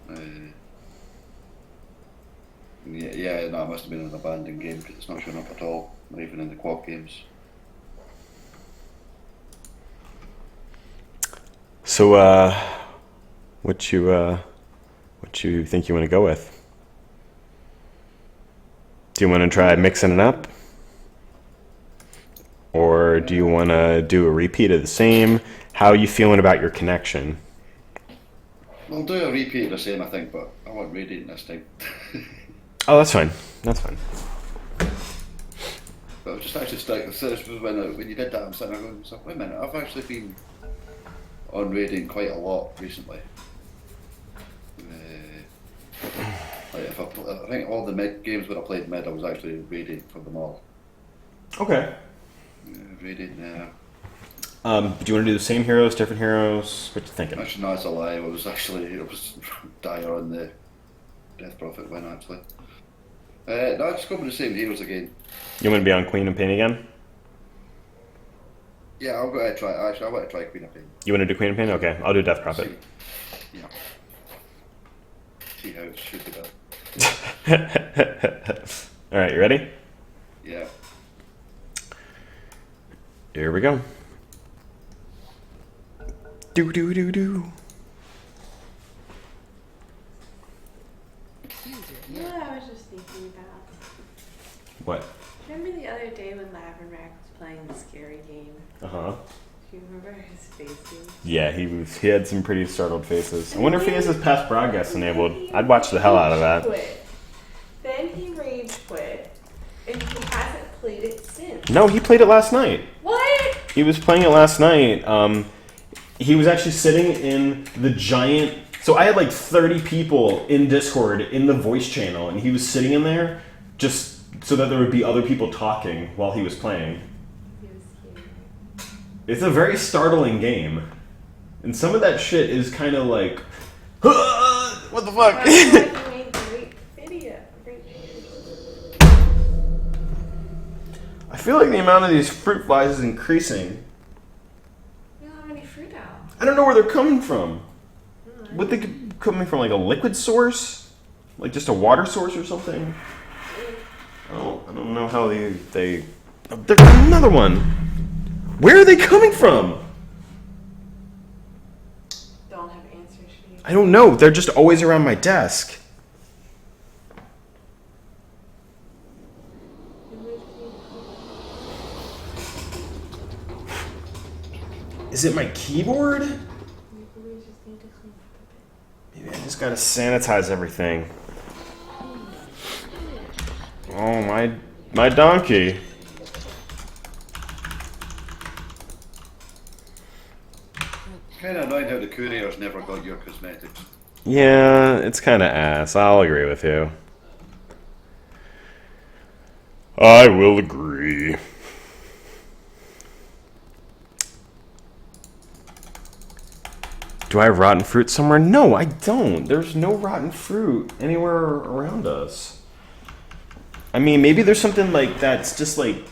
Yeah, no, it must have been an abandoned game because it's not showing up at all, not even in the QoP games. So, what you think you want to go with? Do you want to try mixing it up? Or do you want to do a repeat of the same? How are you feeling about your connection? We'll do a repeat of the same, I think, but I want Radiant this time. Oh, that's fine. That's fine. But I was just actually stuck. When you did that, I'm sitting there going, so, wait a minute, I've actually been on Radiant quite a lot recently. Like I think all the mid games where I played mid, I was actually Radiant for them all. Okay. Radiant, yeah. Do you want to do the same heroes, different heroes? What you thinking? Actually, no, it's a lie. It was dire on the Death Prophet win, actually. No, just go with the same heroes again. You want to be on Queen and Pain again? Yeah, I'll go ahead and try. Actually, I want to try Queen of Pain. You want to do Queen and Pain? Okay, I'll do Death Prophet. See. Yeah. See how it should be done. Alright, you ready? Yeah. Here we go. Do do do do. You know what I was just thinking about? What? Remember the other day when Laverack was playing the scary game? Uh-huh. Do you remember his faces? Yeah, he had some pretty startled faces. I wonder if he has his past broadcast enabled. I'd watch the hell out of that. Then he rage quit, and he hasn't played it since. No, he played it last night. What? He was playing it last night. He was actually sitting in the giant... So I had like 30 people in Discord in the voice channel, and he was sitting in there just so that there would be other people talking while he was playing. He was here. It's a very startling game. And some of that shit is kind of like... what the fuck? He made great video. Great videos. I feel like the amount of these fruit flies is increasing. You don't have any fruit out. I don't know where they're coming from. Would they be coming from like a liquid source? Like just a water source or something? I don't know how they... Oh, there's another one! Where are they coming from? Don't have answers for you. I don't know. They're just always around my desk. Is it my keyboard? Maybe I just gotta sanitize everything. Oh, my donkey. Kind of annoying how the couriers never got your cosmetics. Yeah, it's kind of ass. I'll agree with you. I will agree. Do I have rotten fruit somewhere? No, I don't. There's no rotten fruit anywhere around us. I mean, maybe there's something like that's just like...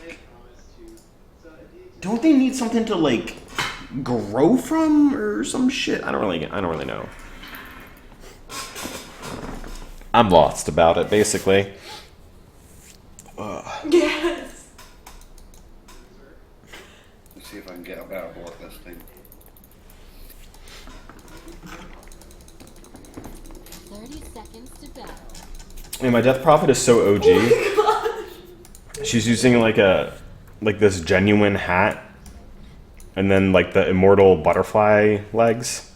Don't they need something to like grow from or some shit? I don't really know. I'm lost about it, basically. Yes. Let's see if I can get a better block this time. 30 seconds to battle. Yeah, my Death Prophet is so OG. She's using like this genuine hat, and then like the immortal butterfly legs.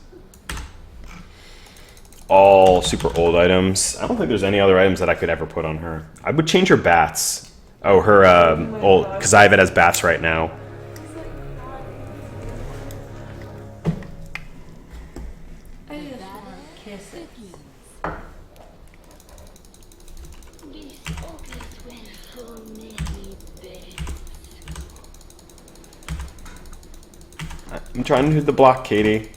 All super old items. I don't think there's any other items that I could ever put on her. I would change her bats. Oh, her old, because I have it as bats right now. I just want to kiss it. I'm trying to hit the block, Katie.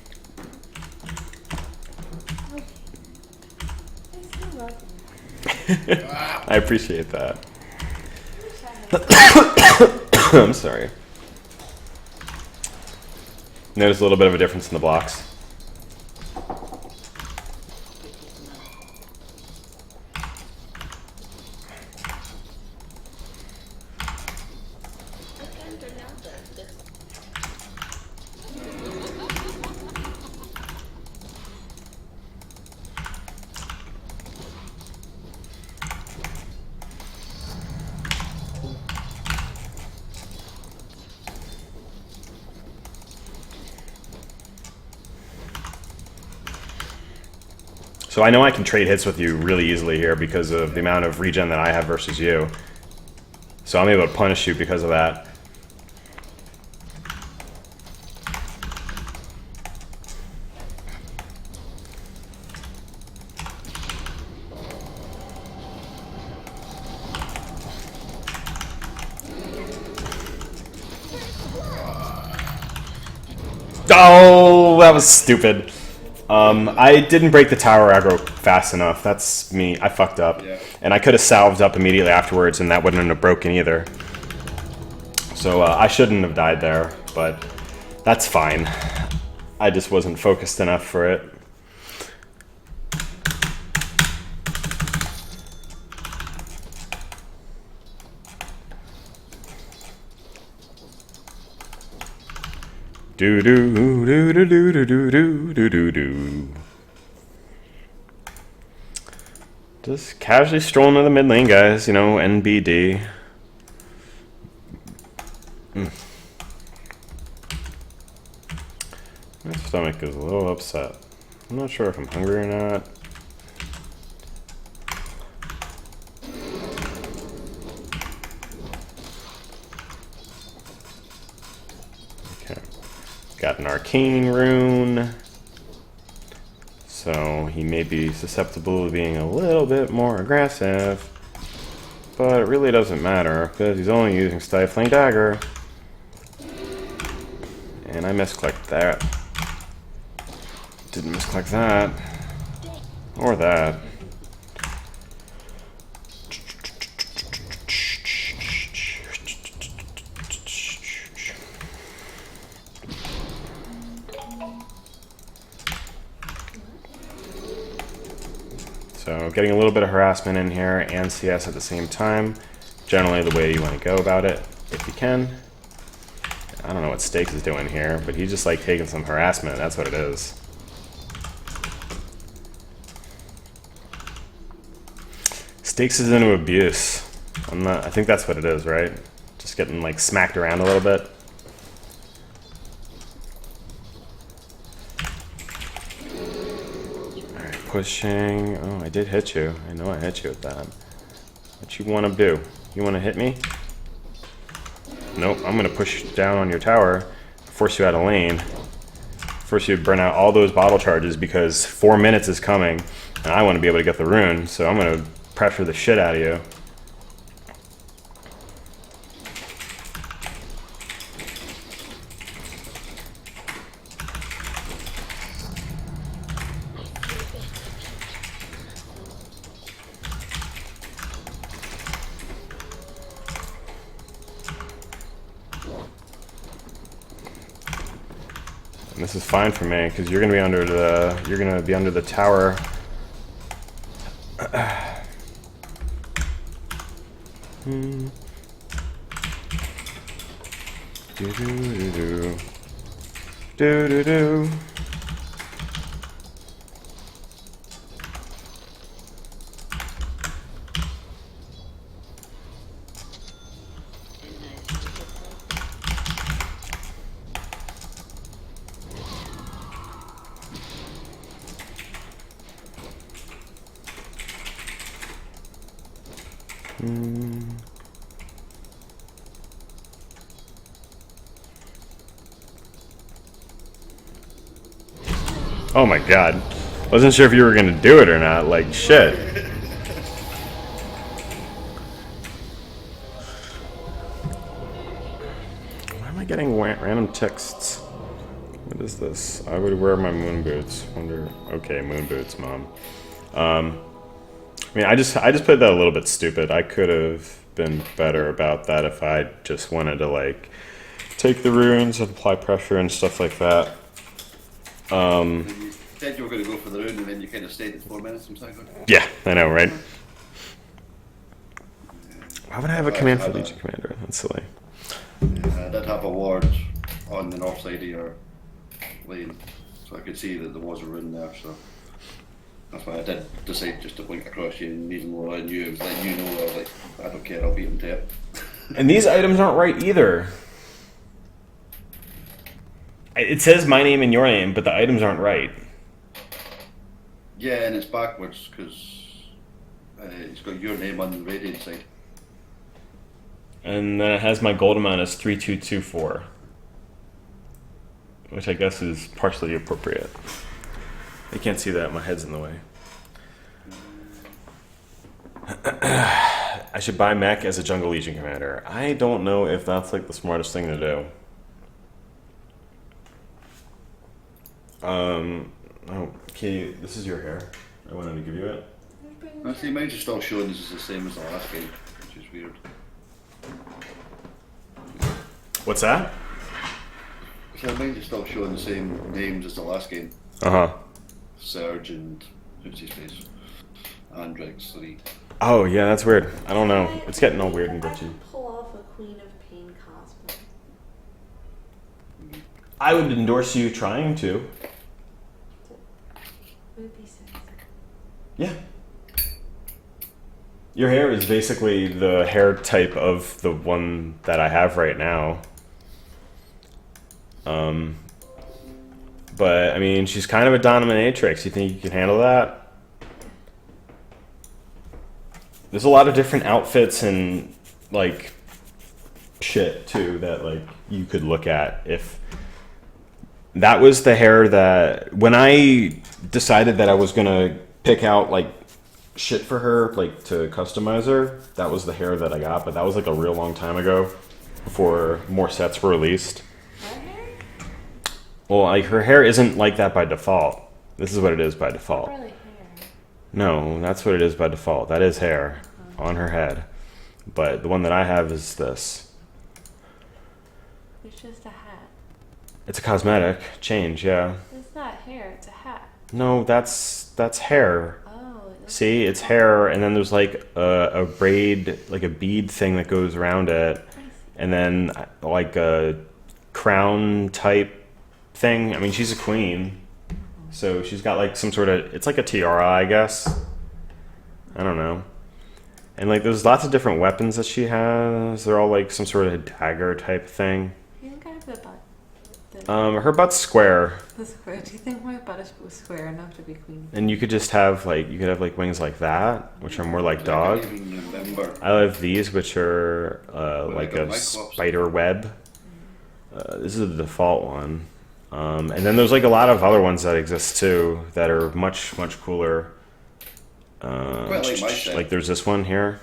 I appreciate that. I'm sorry. Notice a little bit of a difference in the blocks. So I know I can trade hits with you really easily here because of the amount of regen that I have versus you. So I'm able to punish you because of that. Oh, that was stupid. I didn't break the tower aggro fast enough. That's me. I fucked up. Yeah. And I could have salved up immediately afterwards, and that wouldn't have broken either. So I shouldn't have died there, but that's fine. I just wasn't focused enough for it. Do do do do do do do do do do. Just casually strolling to the mid lane, guys. You know, NBD. My stomach is a little upset. I'm not sure if I'm hungry or not. Okay. Got an arcane rune. So he may be susceptible to being a little bit more aggressive. But it really doesn't matter because he's only using Stifling Dagger. And I misclicked that. Didn't misclick that. Or that. So getting a little bit of harassment in here and CS at the same time. Generally the way you want to go about it, if you can. I don't know what Stakes is doing here, but he's just like taking some harassment, that's what it is. Stakes is into abuse. I think that's what it is, right? Just getting like smacked around a little bit. Alright, pushing. Oh, I did hit you. I know I hit you with that. What you want to do? You want to hit me? Nope, I'm going to push down on your tower, force you out of lane, force you to burn out all those bottle charges because 4 minutes is coming, and I want to be able to get the rune, so I'm going to pressure the shit out of you. And this is fine for me because you're gonna be under the tower. Hmm. Do do do do. Do do do. Oh my god. Wasn't sure if you were gonna do it or not. Like, shit. Why am I getting random texts? What is this? I would wear my moon boots. Wonder. Okay, moon boots, mom. I mean, I just played that a little bit stupid. I could have been better about that if I just wanted to, like, take the runes and apply pressure and stuff like that. You said you were going to go for the rune and then you kind of stayed at 4 minutes from second. Yeah, I know, right? Why would I have a command for Legion Commander? That's silly. I did have a ward on the north side of your lane, so I could see that there was a rune there, so that's why I did decide just to blink across you and even though I knew it was letting you know, I was like, I don't care, I'll beat him to it. And these items aren't right either. It says my name and your name, but the items aren't right. Yeah, and it's backwards because it's got your name on the radiant side. And then it has my gold amount as 3224. Which I guess is partially appropriate. I can't see that, my head's in the way. I should buy mech as a Jungle Legion commander. I don't know if that's like the smartest thing to do. Okay, this is your hair. I wanted to give you it. Actually, mine's still showing this is the same as the last game, which is weird. What's that? So mine's is still showing the same names as the last game. Uh-huh. Surge and what's his face? Andrex 3. Oh, yeah, that's weird. I don't know. It's getting all weird and I glitchy. can pull off a Queen of Pain cosplay. I would endorse you trying to. Would it be sexy? Yeah. Your hair is basically the hair type of the one that I have right now. But, I mean, she's kind of a dominatrix. You think you can handle that? There's a lot of different outfits and, like, shit, too, that, like, you could look at if... That was the hair that... When I decided that I was gonna pick out, like, shit for her, like, to customize her, that was the hair that I got, but that was, like, a real long time ago, before more sets were released. Well, like, her hair isn't like that by default. This is what it is by default. Really hair. No, that's what it is by default. That is hair on her head. But the one that I have is this. It's just a hat. It's a cosmetic change, yeah. It's not hair, it's a hat. No, that's hair. Oh. It looks See, it's hair, and then there's like a braid, like a bead thing that goes around it, and then like a crown type thing. I mean, she's a queen, so she's got like some sort of, it's like a tiara, I guess. I don't know. And like there's lots of different weapons that she has. They're all like some sort of dagger type thing. Do you think I have the butt? Her butt's square, The square. Do you think my butt is square enough to be queen? and you could just have like, you could have like wings like that, which are more like dog. I can't even remember. I have these, which are like a Cyclops. spider web. This is the default one. And then there's like a lot of other ones that exist too that are much, much cooler. Quite like my set. Like there's this one here.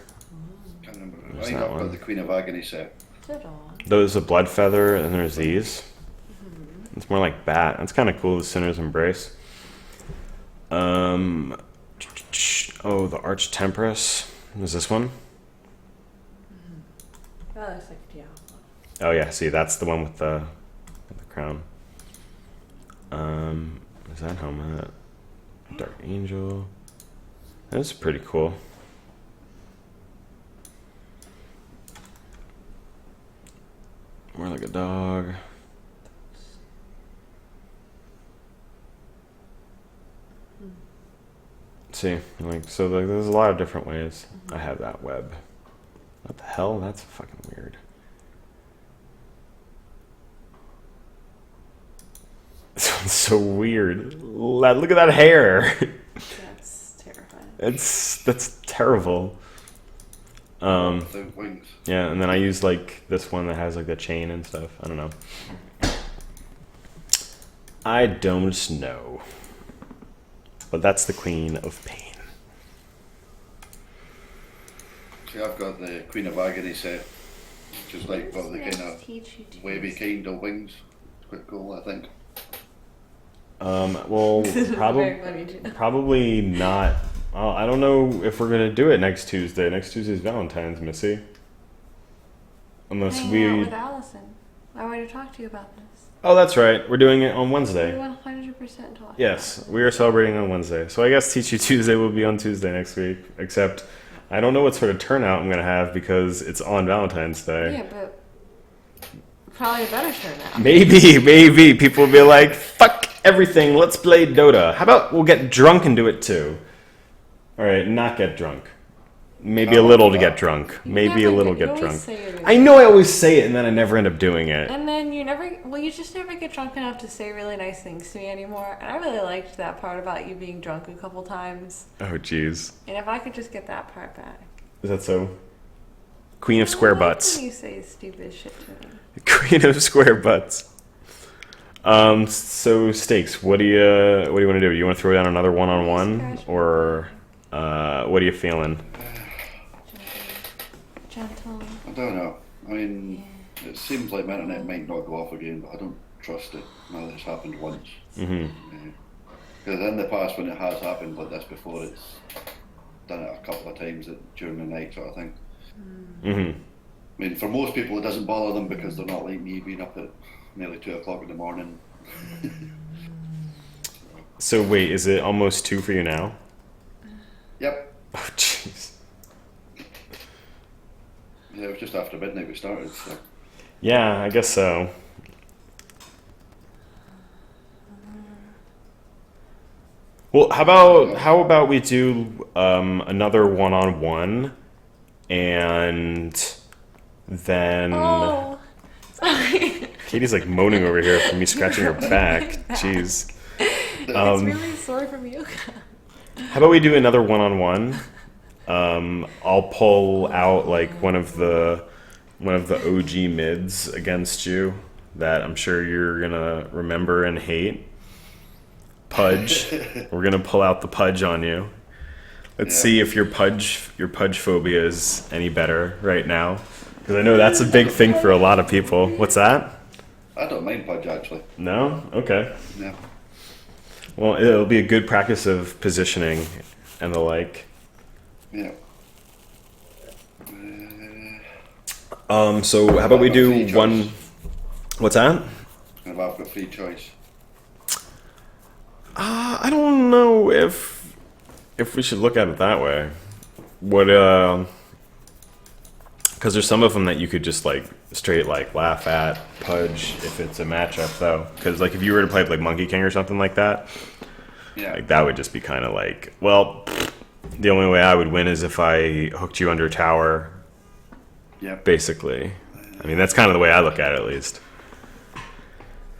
Can't remember. I There's think that I've got one. the Queen of Agony set. Those a blood feather, and there's these. It's more like bat. That's kind of cool. The Sinner's Embrace. Oh, the Arch Tempress. Is this one? That looks like yeah. Oh yeah. See, that's the one with the crown. Is that helmet? Dark Angel. That's pretty cool. More like a dog. See, like, so like, there's a lot of different ways. I have that web. What the hell? That's fucking weird. This one's so weird. Look at that hair. That's terrifying. That's terrible. Without wings. Yeah, and then I use like this one that has like the chain and stuff. I don't know. I don't know. But that's the Queen of Pain. See, I've got the Queen of Agony set, which is like got the kind of wavy kind of wings. It's quite cool, I think. Well, Very funny, Gina. probably not. I don't know if we're gonna do it next Tuesday. Next Tuesday's Valentine's, Missy. Unless Hanging out we. with Allison. I wanted to talk to you about this. Oh, that's right. We're doing it on We Wednesday. 100% talk. Yes, we are celebrating on Wednesday. So I guess Teach You Tuesday will be on Tuesday next week. Except, I don't know what sort of turnout I'm gonna have because it's on Valentine's Day. Yeah, but probably a better turnout. Maybe people will be like, "Fuck everything. Let's play Dota. How about we'll get drunk and do it too?" All right, not get drunk. Maybe a little to get drunk. Maybe a little get drunk. I know I always say it and then I never end up doing it. And then you just never get drunk enough to say really nice things to me anymore. And I really liked that part about you being drunk a couple times. Oh, jeez. And if I could just get that part back. Is that so? Queen of Square I like Butts. when you say stupid shit to me. Queen of Square Butts. So Stakes, what do you want to do? Do you want to throw down another one-on-one, or what are you feeling? Gentle. I don't know. I mean, it seems like my internet might not go off again, but I don't trust it now that it's happened once. Because in the past, when it has happened like this before, it's done it a couple of times during the night, sort of thing. I mean, for most people, it doesn't bother them because they're not like me, being up at nearly 2 o'clock in the morning. So wait, is it almost 2 for you now? Yep. Oh, jeez. Yeah, it was just after midnight we started, so. Yeah, I guess so. Well, how about we do another one-on-one, and then Oh, sorry. Katie's like moaning over here from me scratching her back. Jeez. It's really sore from yoga. How about we do another one-on-one? I'll pull out like one of the OG mids against you that I'm sure you're gonna remember and hate. Pudge. We're gonna pull out the Pudge on you. Let's see if your Pudge phobia is any better right now, because I know that's a big thing for a lot of people. What's that? I don't mind Pudge, actually. No? Okay. Yeah. Well, it'll be a good practice of positioning and the like. Yeah. So how about we do one? What's that? I've got free choice. I don't know if we should look at it that way. What? Because there's some of them that you could just like straight like laugh at Pudge if it's a matchup though. Because like if you were to play like Monkey King or something like that, Yeah. like that would just be kind of like, well, the only way I would win is if I hooked you under tower. Yep. Basically, I mean that's kind of the way I look at it, at least.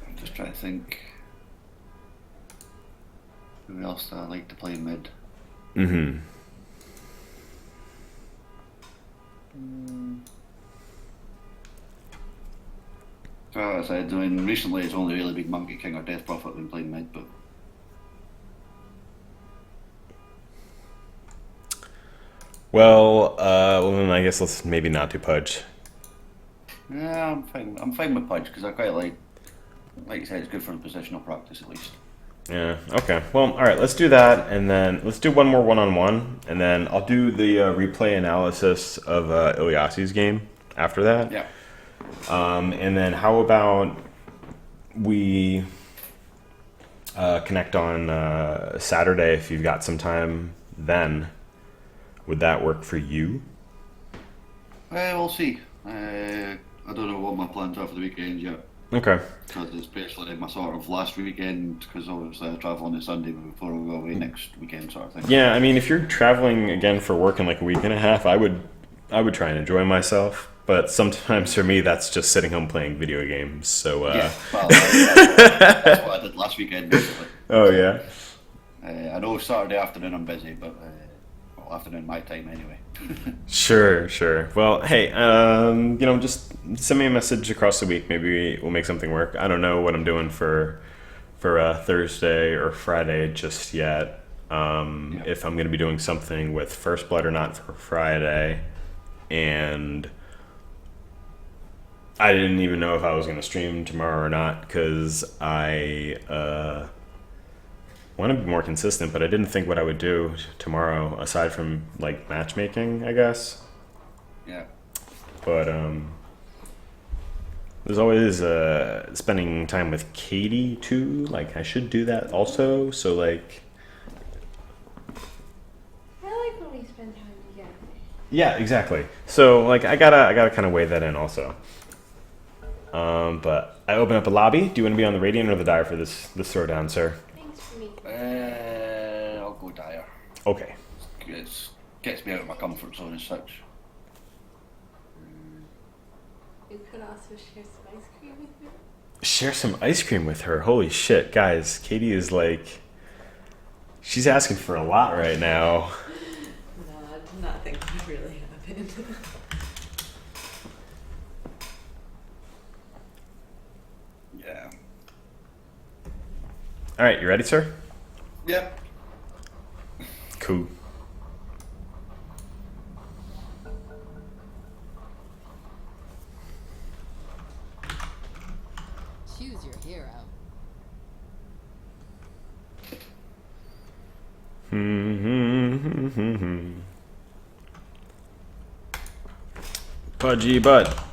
I'm just trying to think. Who else do I like to play mid? So as I said, I mean, recently it's only really been Monkey King or Death Prophet been playing mid, but Well, then I guess let's maybe not do Pudge. yeah, I'm fine. I'm fine with Pudge because I quite like you said, it's good for positional practice at least. Yeah, okay. Well, all right, let's do that, and then let's do one more one-on-one, and then I'll do the replay analysis of Ilyasi's game after that. Yeah. And then how about we connect on Saturday if you've got some time then? Would that work for you? We'll see. I I don't know what my plans are for the weekend yet. Okay. Because it's basically my sort of last weekend, because obviously I travel on a Sunday before we go away next weekend sort of thing. Yeah, I mean, if you're traveling again for work in like a week and a half, I would try and enjoy myself. But sometimes for me, that's just sitting home playing video games. So. Yeah, well, that's what I did last weekend, basically. Oh yeah. I know Saturday afternoon I'm busy, but well, afternoon my time anyway. Sure. Well, hey, just send me a message across the week. Maybe we'll make something work. I don't know what I'm doing for Thursday or Friday just yet. If I'm going to be doing something with First Blood or not for Friday, and I didn't even know if I was going to stream tomorrow or not because I want to be more consistent, but I didn't think what I would do tomorrow aside from like matchmaking, I guess. Yeah. But there's always spending time with Katie too. Like I should do that also. So like. I like when we spend time together. Yeah, exactly. So like I gotta kind of weigh that in also. But I open up a lobby. Do you want to be on the Radiant or the Dire for this throwdown, sir? Thanks for me. I'll go Dire. Okay. It gets me out of my comfort zone as such. You could also share some ice cream with me. Share some ice cream with her. Holy shit, guys. Katie is like, she's asking for a lot right now. No, I do not think that really happened. Yeah. All right, you ready, sir? Yep. Cool. Choose your hero. Pudgy butt.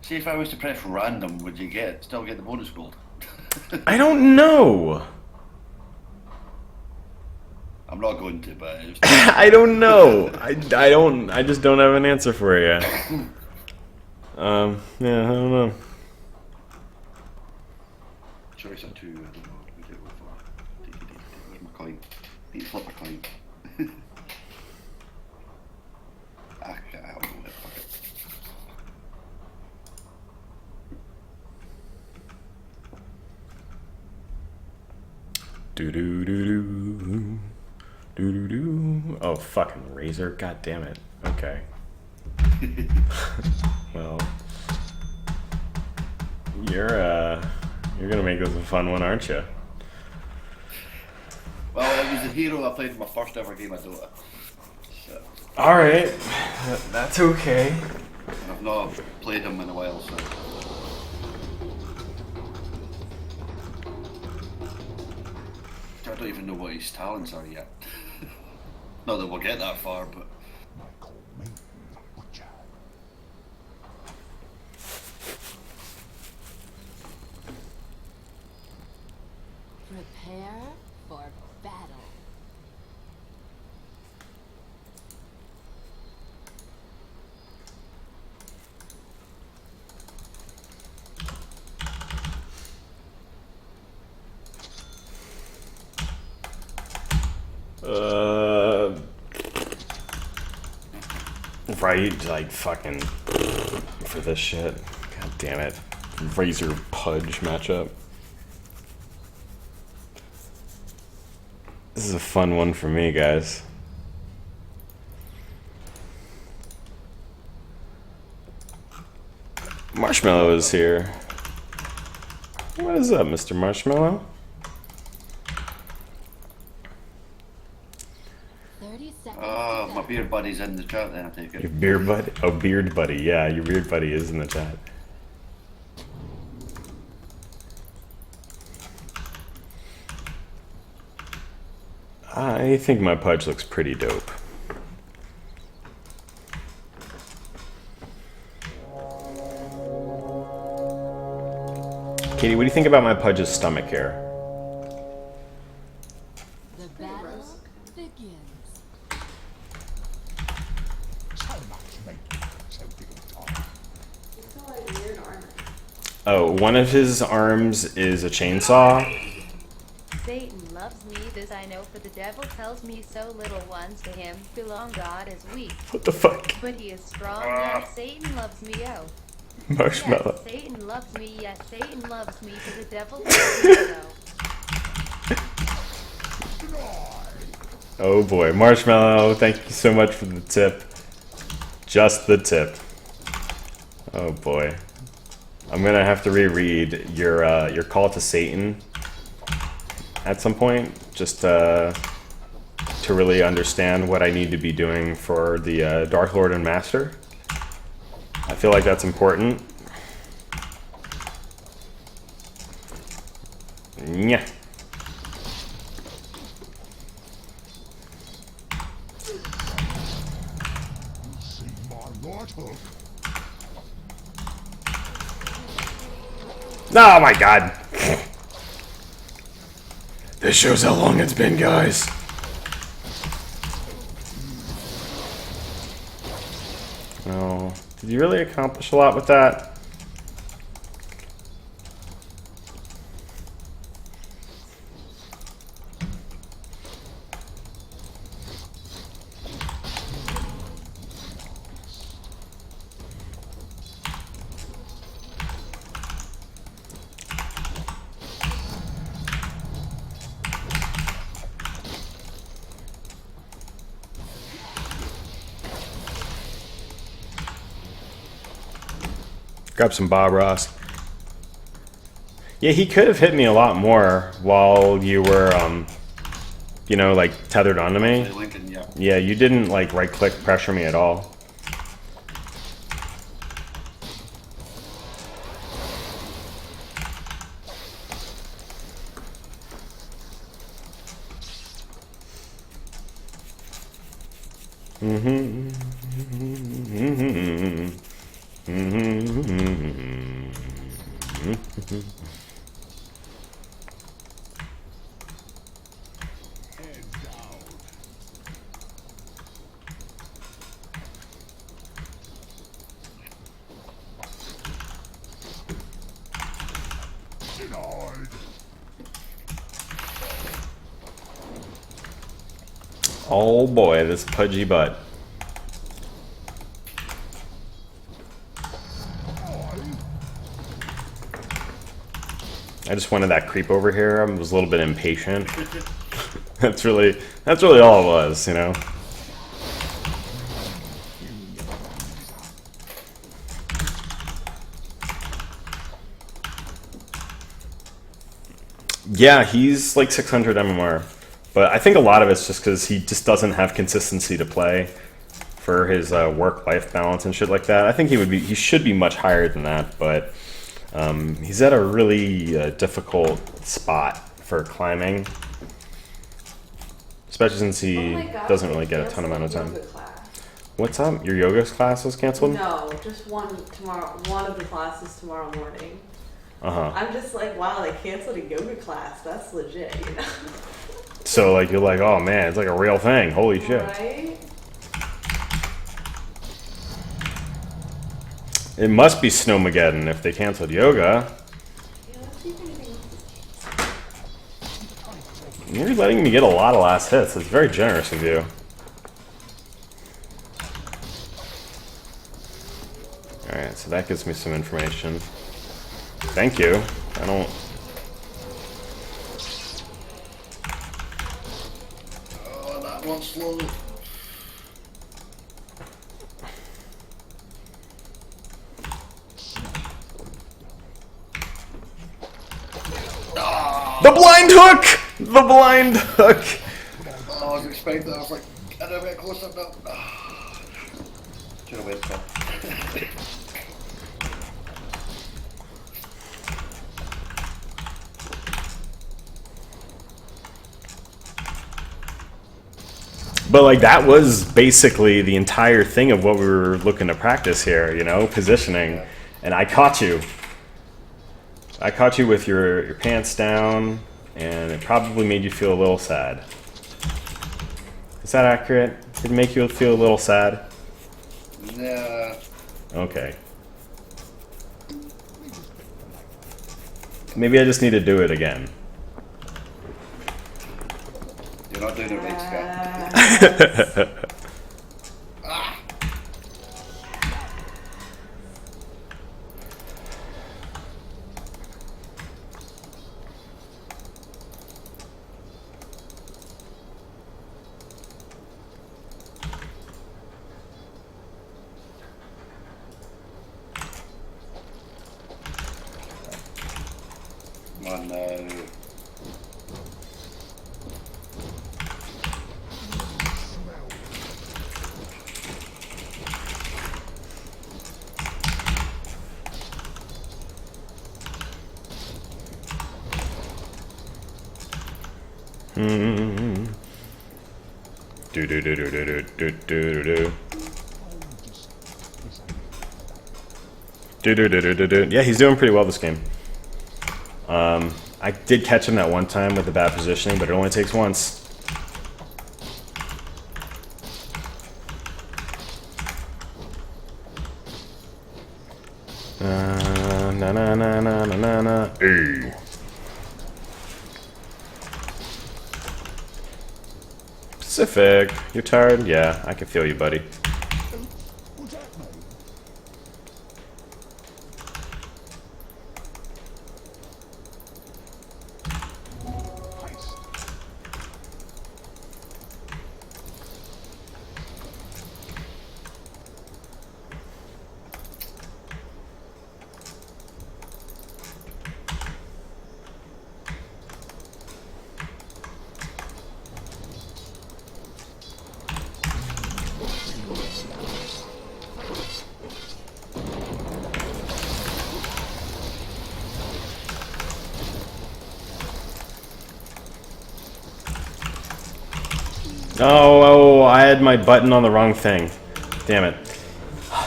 See, if I was to press random, would you still get the bonus gold? I don't know. I'm not going to, but I don't know. I just don't have an answer for you. Yeah, I don't know. choice of two. I don't know. What do we go for? Where's my coin? Need to flip my coin. I'll go with it. Fuck it. Do do do do do do do. Oh, fucking Razor! God damn it. Okay. Well, you're gonna make this a fun one, aren't you? Well, I was the hero I played in my first ever game of Dota. So, All right, that's okay. and I've not played him in a while, so. I don't even know what his talents are yet. Not that we'll get that far, but. Prepare for battle. Right, like fucking for this shit. God damn it. Razor Pudge matchup. This is a fun one for me, guys. Marshmallow is here. What is up, Mr. Marshmallow? 30 seconds. Oh, to my go. beard buddy's in the chat then, I take Your it. beard buddy? Oh, beard buddy. Yeah, your beard buddy is in the chat. I think my Pudge looks pretty dope. Katie, what do you think about my Pudge's stomach here? The battle begins. So much meat, so little time. Oh, one of his arms is a chainsaw. Satan loves me, this I know, for the devil tells me so. Little ones to him belong, God is weak, What the fuck? but he is strong. Yes, Satan loves me, oh. Marshmallow. Yes, Satan loves me, yes, Satan loves me, for the devil tells me so. Oh boy, Marshmallow, thank you so much for the tip. Just the tip. Oh boy. I'm gonna have to reread your call to Satan at some point, just to really understand what I need to be doing for the Dark Lord and Master. I feel like that's important. Yeah. Oh my god. This shows how long it's been, guys. Oh, did you really accomplish a lot with that? Grab some Bob Ross. Yeah, he could have hit me a lot more while you were, you know, like tethered onto me. Lincoln, yeah. Yeah, you didn't like right-click pressure me at all. Oh boy, this pudgy butt. I just wanted that creep over here. I was a little bit impatient. That's really all it was, you know. Yeah, he's like 600 MMR. But I think a lot of it's just because he just doesn't have consistency to play for his work-life balance and shit like that. I think he should be much higher than that, but he's at a really difficult spot for climbing, especially since he doesn't really get a ton amount of time. What's up? Your yoga class was canceled? No, just one tomorrow. One of the classes tomorrow morning. Uh-huh. I'm just like, wow, they canceled a yoga class. That's legit, you know? So like you're like, oh man, it's like a real thing. Holy shit. Right? It must be Snowmageddon if they canceled yoga. Yeah, let's see if anything else is- You're letting me get a lot of last hits. It's very generous of you. Alright, so that gives me some information. Thank you. I don't... Oh, that one's slow. The blind hook! The blind hook! Oh, I was expecting that. I was like, I don't get close enough now. Should have waited for. But like that was basically the entire thing of what we were looking to practice here, you know, positioning. And I caught you. I caught you with your pants down, and it probably made you feel a little sad. Is that accurate? Did it make you feel a little sad? Nah. Okay. Maybe I just need to do it again. You're not doing it right, Scott. Come on now. Do do do do do do do do do. Do do do do do do. Yeah, he's doing pretty well this game. I did catch him that one time with the bad positioning, but it only takes once. Na na na na na na na. Hey. Pacific, you're tired? Yeah, I can feel you, buddy. Was that me? Heist. Oh, I had my button on the wrong thing. Damn it.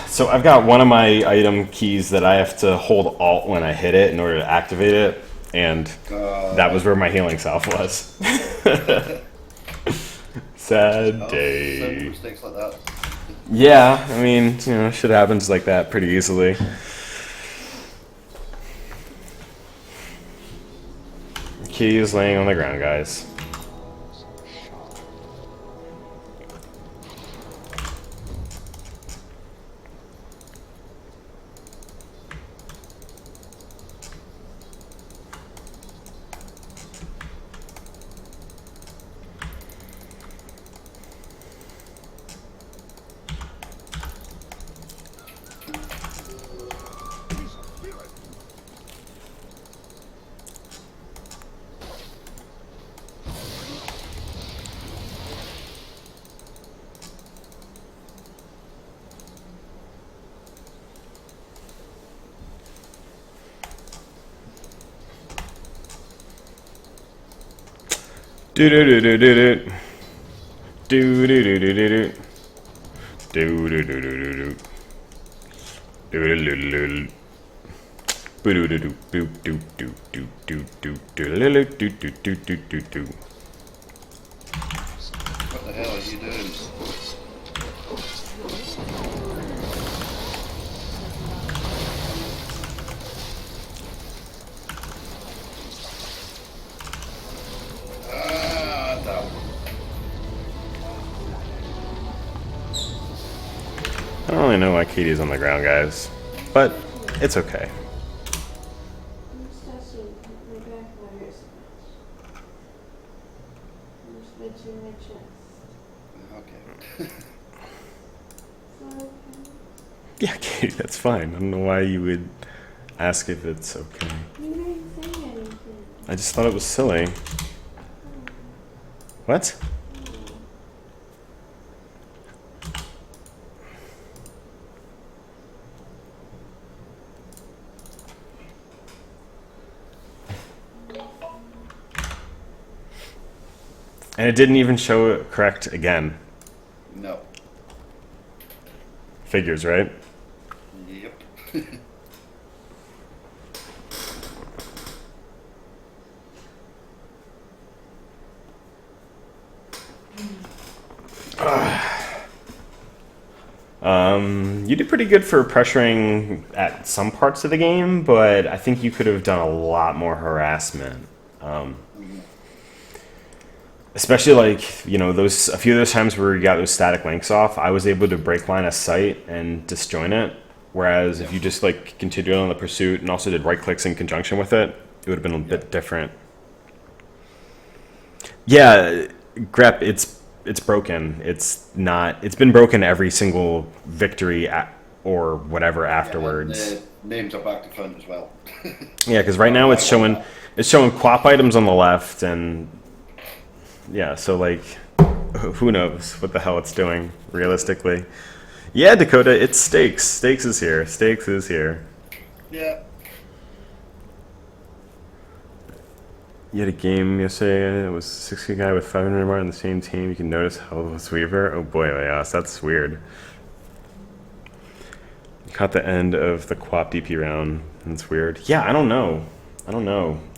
So I've got one of my item keys that I have to hold Alt when I hit it in order to activate it, and that was where my healing salve was. Sad day. Simple mistakes like that. Yeah, I mean, you know, shit happens like that pretty easily. Key is laying on the ground, guys. Do do do do do do. Do do do do do do. Do do do do do do. Do do do do do. Boo do do do do do do do do do do do do do do do. What the hell are you doing? Ah, damn. I don't really know why Katie's on the ground, guys, but it's okay. I'm touching my back wires. I'm just itching my chest. Okay. So, okay. Yeah, Katie, that's fine. I don't know why you would ask if it's okay. You didn't say anything. I just thought it was silly. What? And it didn't even show it correct again. No. Figures, right? Yep. You did pretty good for pressuring at some parts of the game, but I think you could have done a lot more harassment. Especially like, you know, those a few of those times where you got those static links off, I was able to break line of sight and disjoin it. Whereas if you just like continued on the pursuit and also did right clicks in conjunction with it, it would have been a bit different. Yeah, Grep, it's broken. It's been broken every single victory or whatever afterwards. Yeah, the names are back to front as well. Yeah, because right now it's showing quap items on the left, and yeah, so like who knows what the hell it's doing realistically. Yeah, Dakota, it's Stakes. Stakes is here. Stakes is here. Yeah. You had a game yesterday. It was a 60 guy with 500 bar on the same team. You can notice Helpless Weaver. Oh boy, yes, that's weird. Caught the end of the Quap DP round. That's weird. Yeah, I don't know.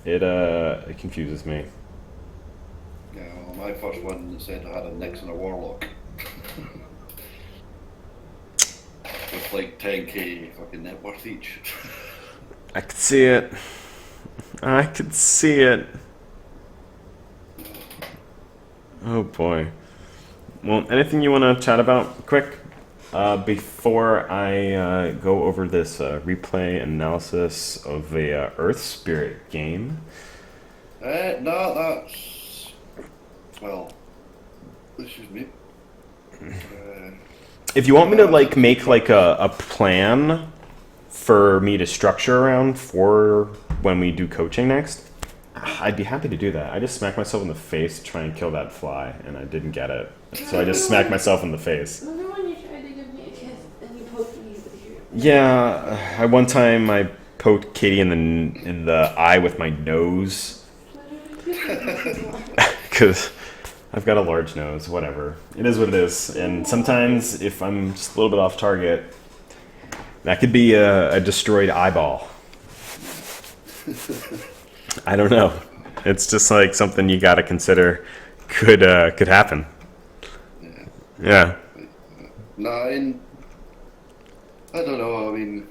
It confuses me. Yeah, well, my first one said I had a Nyx and a Warlock. With like 10k fucking net worth each. I could see it. I could see it. Oh boy. Well, anything you want to chat about quick before I go over this replay analysis of a Earth Spirit game? No, that's... Well, excuse me. If you want me to like make like a plan for me to structure around for when we do coaching next, I'd be happy to do that. I just smacked myself in the face to try and kill that fly, and I didn't get it. So I just smacked myself in the face. Remember when you tried to give me a kiss and you poked me with your... Yeah, one time I poked Katie in the eye with my nose. Because I've got a large nose, whatever. It is what it is. And sometimes if I'm just a little bit off target, that could be a destroyed eyeball. I don't know. It's just like something you got to consider could happen. Yeah. No, I don't know. I mean,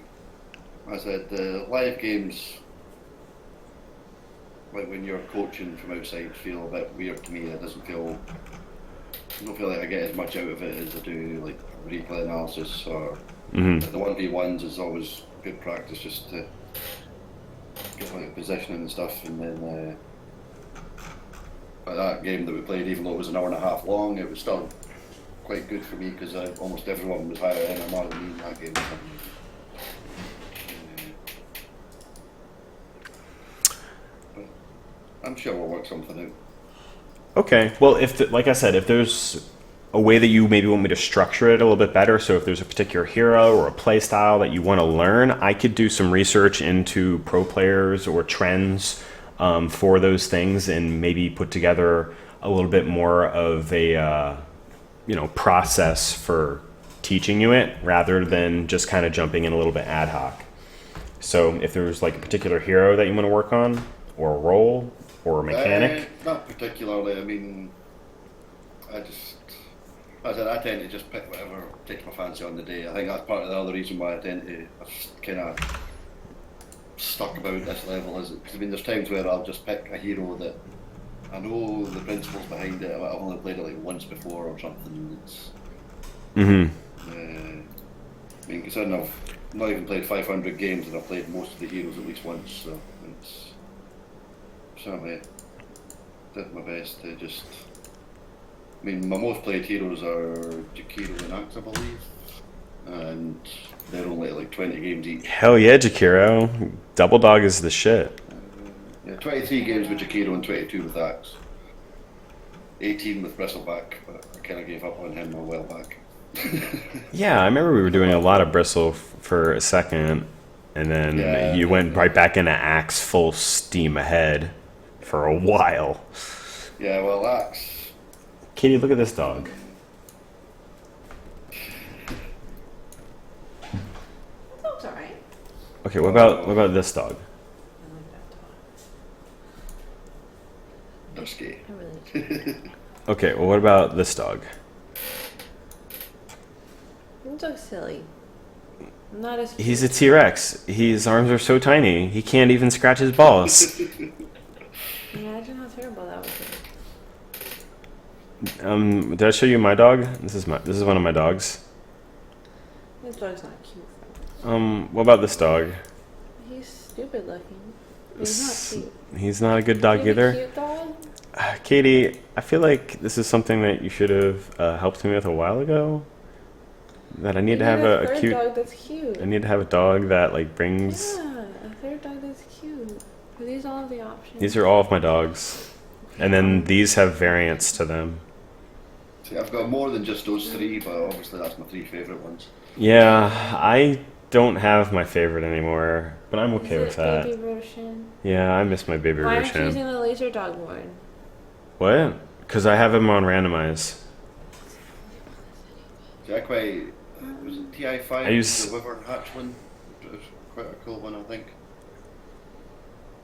as I said, the live games, like when you're coaching from outside, feel a bit weird to me. It doesn't feel. I don't feel like I get as much out of it as I do like replay analysis or the 1v1s is always good practice just to get like a position and stuff, and then like that game that we played, even though it was an hour and a half long, it was still quite good for me because almost everyone was higher NMR than me in that game. But I'm sure we'll work something out. Okay. Well, like I said, if there's a way that you maybe want me to structure it a little bit better, so if there's a particular hero or a play style that you want to learn, I could do some research into pro players or trends for those things and maybe put together a little bit more of a process for teaching you it rather than just kind of jumping in a little bit ad hoc. So if there's like a particular hero that you want to work on or a role or a mechanic? Not particularly. I mean, I tend to just pick whatever takes my fancy on the day. I think that's part of the other reason why I tend to kind of stuck about this level. Is because I mean, there's times where I'll just pick a hero that I know the principles behind it. I've only played it like once before or something. It's, I mean, considering I've not even played 500 games and I've played most of the heroes at least once, so it's certainly did my best to just. I mean, my most played heroes are Jakiro and Axe, I believe, and they're only like 20 games each. Hell yeah, Jakiro. Double Dog is the shit. Yeah, 23 games with Jakiro and 22 with Axe. 18 with Bristleback, but I kind of gave up on him a while back. Yeah, I remember we were doing a lot of Bristle for a second, and then you went right back into Axe full steam ahead for a while. Yeah, well, Axe. Katie, look at this dog. That dog's alright. Okay, what about this dog? I like that dog. Dusky. Okay, well, what about this dog? It's so silly. I'm not as. He's a T-Rex. His arms are so tiny. He can't even scratch his balls. Imagine how terrible that would be. Did I show you my dog? This is one of my dogs. This dog's not cute. What about this dog? He's stupid looking. He's not cute. He's not a good dog Maybe either. Cute dog? Katie, I feel like this is something that you should have helped me with a while ago. That I need to have a third cute. dog that's cute. I need to have a dog that like brings. Yeah, a third dog that's cute. Are these all of the options? These are all of my dogs, and then these have variants to them. See, I've got more than just those 3, but obviously that's my 3 favourite ones. Yeah, I don't have my favorite anymore, but I'm okay with Is it that. Baby Roshan? Yeah, I miss my baby Why aren't you Roshan. using the laser dog one? What? Because I have him on randomize. See, I quite... Was it TI5? I use- The Wyvern Hatch one? It was quite a cool one, I think.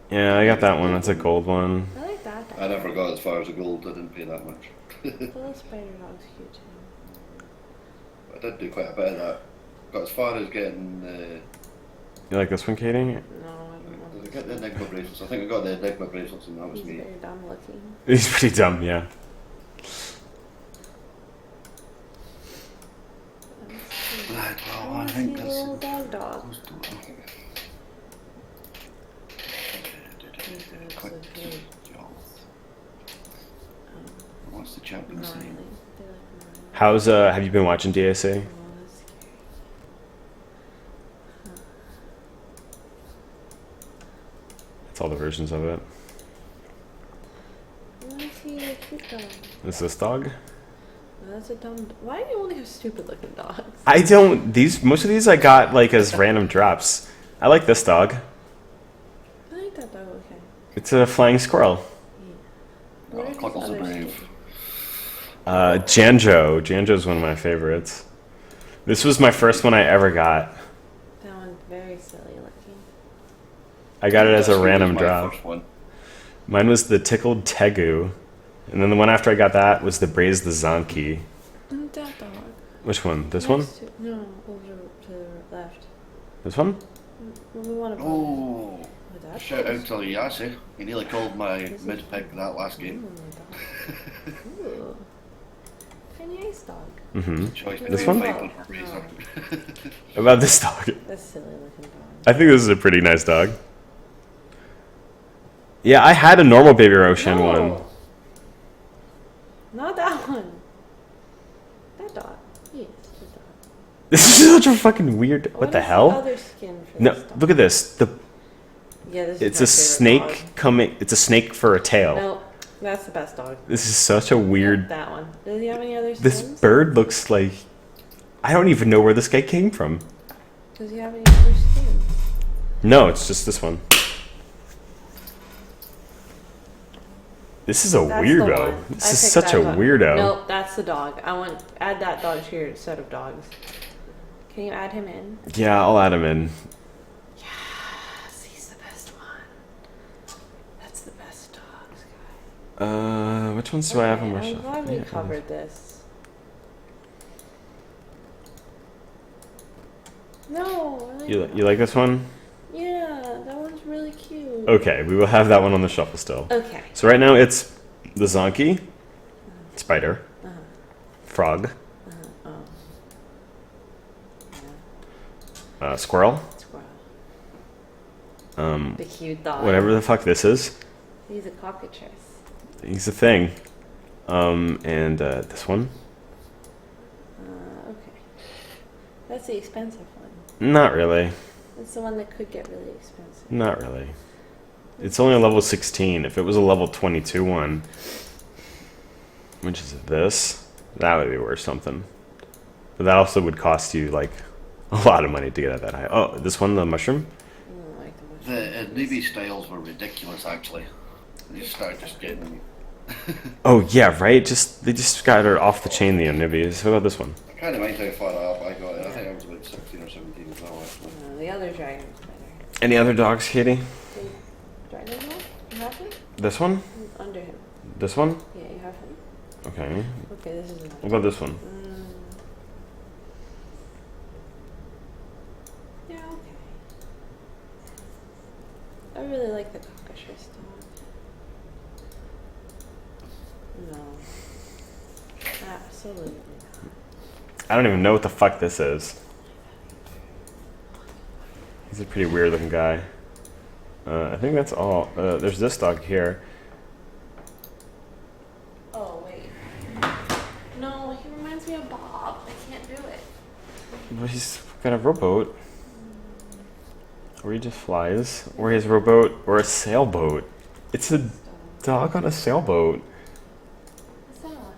Yeah, I got that one. That's a gold one. I like that dog. I never got as far as the gold, I didn't pay that much. The little spider dog's cute too. I did do quite a bit of that. Got as far as getting the... You like this one, Katie? No, I don't Did want I get the Enigma bracelets? I think I got the Enigma bracelets and that was He's me. very dumb looking. He's pretty dumb, yeah. Right, well, I I think see the that's... little dog. Quick What's the champion's name? How's have you been watching DAC? That's all the versions of it. I see a cute dog. Is this dog? That's a dumb. Why do you only have stupid looking dogs? I don't. Most of these I got like as random drops. I like this dog. I like that dog. Okay. It's a flying squirrel. Oh, What are Cluckles these the others? Brave. Janjo. Janjo's one of my favorites. This was my first one I ever got. That one's very silly looking. I got it as a That's random my drop. first one. Mine was the tickled tegu, and then the one after I got that was the braised the zonki. That dog. Which one? This one? Next to- no, over to the left. This one? Well, we want to. Oh, that shout dog's- out to Yassi. He nearly called my mid pick that last game. Ooh. Tiny ice dog. Mm-hmm. Choice This between one? Viper or Razor. About this dog. That's silly looking dog. I think this is a pretty nice dog. Yeah, I had a normal Baby Roshan No. one. Not that one. That dog. Yes, the dog. This is such a fucking weird. What the is hell? other skin for No, this dog? look at this. Yeah, this is It's my a favorite snake dog. coming. It's a snake for a tail. No, that's the best dog. This is such a weird. That one. Does he have any other skins? This bird looks like. I don't even know where this guy came from. Does he have any other skins? No, it's just this one. This is a That's the weirdo. one. This I is picked such that a dog. weirdo. Nope, that's the dog. I want add that dog to your set of dogs. Can you add him in? Yeah, I'll add him in. Yes, he's the best one. That's the best dogs, guy. Which ones do I have on my I'm shelf? glad we Yeah. covered this. No, I like You like this one? yeah, that one's really cute. Okay, we will have that one on the shelf still. Okay. So right now it's the Zonky, spider, frog, squirrel, Squirrel. The cute dog. whatever the fuck this is. He's a cockatrice. He's a thing. And this one. Okay. That's the expensive one. Not really. That's the one that could get really expensive. Not really. It's only a level 16. If it was a level 22 one, which is this, that would be worth something. But that also would cost you like a lot of money to get at that high. Oh, this one, the mushroom? I don't like the mushroom. The newbie styles were ridiculous, actually. They started just getting... Oh yeah, right. They just got her off the chain. The Onibias. What about this one? I can't mind how far up I got it. I think I was about 16 or 17 as well, actually. The other dragon's better. Any other dogs, Katie? Dragon dog? You have him? This one? Under him. This one? Yeah, you have him. Okay. Okay, this is another. What about this one? like the cockatrice dog. No. Absolutely not. I don't even know what the fuck this is. He's a pretty weird looking guy. I think that's all. There's this dog here. Oh, wait. No, he reminds me of Bob. I can't do it. But he's got a rowboat. Or he just flies. Or he has a rowboat or a sailboat. It's a dog on a sailboat. What's that one?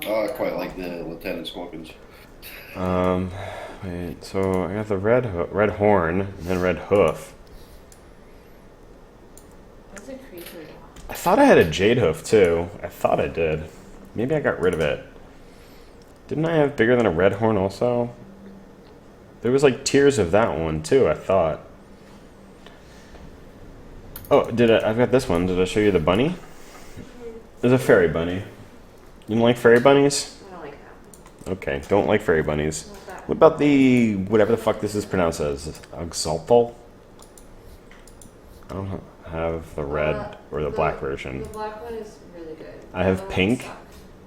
Oh, I quite like the Lieutenant Scorpions. Wait, so I got the red horn and then red hoof. That's a creature dog. I thought I had a jade hoof too. I thought I did. Maybe I got rid of it. Didn't I have bigger than a red horn also? There was like tiers of that one too, I thought. Oh, I've got this one. Did I show you the bunny? There's a fairy bunny. You don't like fairy bunnies? I don't like that. Okay, don't like fairy bunnies. What's that? What about the, whatever the fuck this is pronounced as? Exaltal? I don't have the red or the black version. The black one is really good. I have The other pink. ones suck.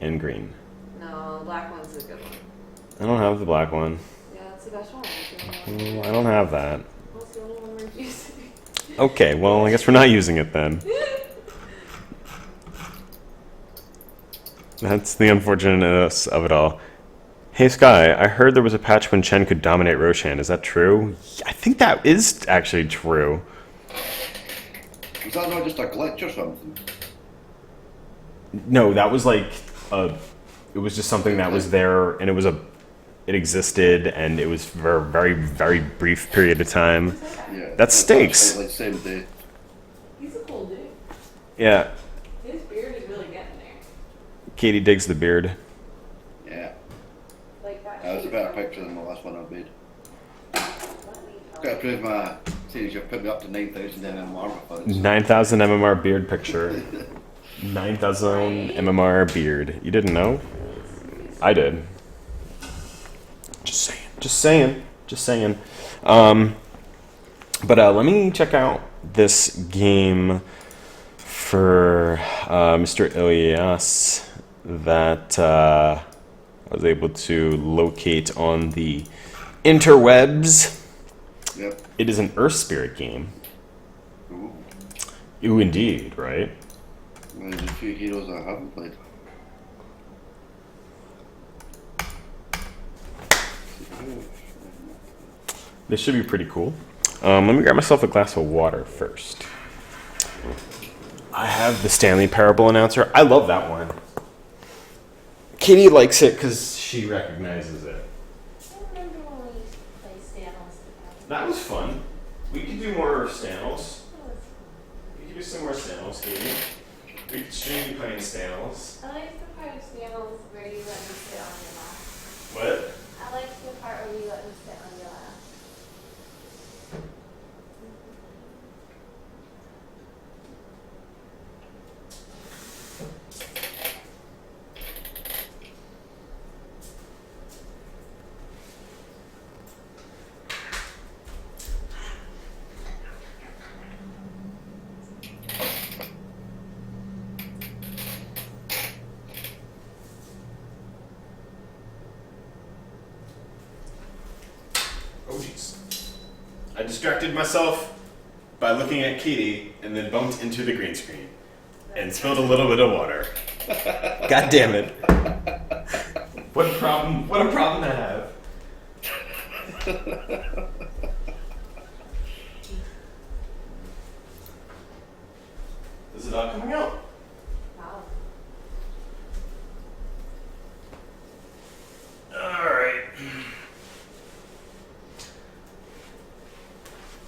And green. No, the black one's a good one. I don't have the black one. Yeah, that's the best one. That's the only one. I don't have that. That's the only one we're using. Okay, well, I guess we're not using it then. That's the unfortunateness of it all. Hey, Sky, I heard there was a patch when Chen could dominate Roshan. Is that true? I think that is actually true. Is that not just a glitch or something? No, that was like it was just something that was there, and it existed, and it was for a very, very brief period of time. Yeah. That's Stakes. Like same day. He's a cool dude. Yeah, His beard is really getting there. Katie digs the beard. Yeah. Like that. That was a better picture than the last one I made. Gotta prove my series you've put me up to 9,000 MMR with it. 9,000 MMR beard picture. 9,000 MMR beard. You didn't know? I did. Just saying. Just saying. Just saying. But let me check out this game for Mr. Ilyas that I was able to locate on the interwebs. Yep. It is an Earth Spirit game. Ooh. Ooh, indeed, right? There's a few heroes I haven't played. This should be pretty cool. Let me grab myself a glass of water first. I have the Stanley Parable Announcer. I love that one. Katie likes it because she recognizes it. I remember when we used to play Stanos together. That was fun. We could do more Stanos. We could do some more Stanos, Katie. We could stream you playing Stanos. I like the part of Stanos where you let me sit on your lap. What? I like the part where you let me sit on your lap. Oh, jeez. I distracted myself by looking at Katie and then bumped into the green screen and spilled a little bit of water. God damn it. What a problem to have. Is it all coming out? Wow. Alright.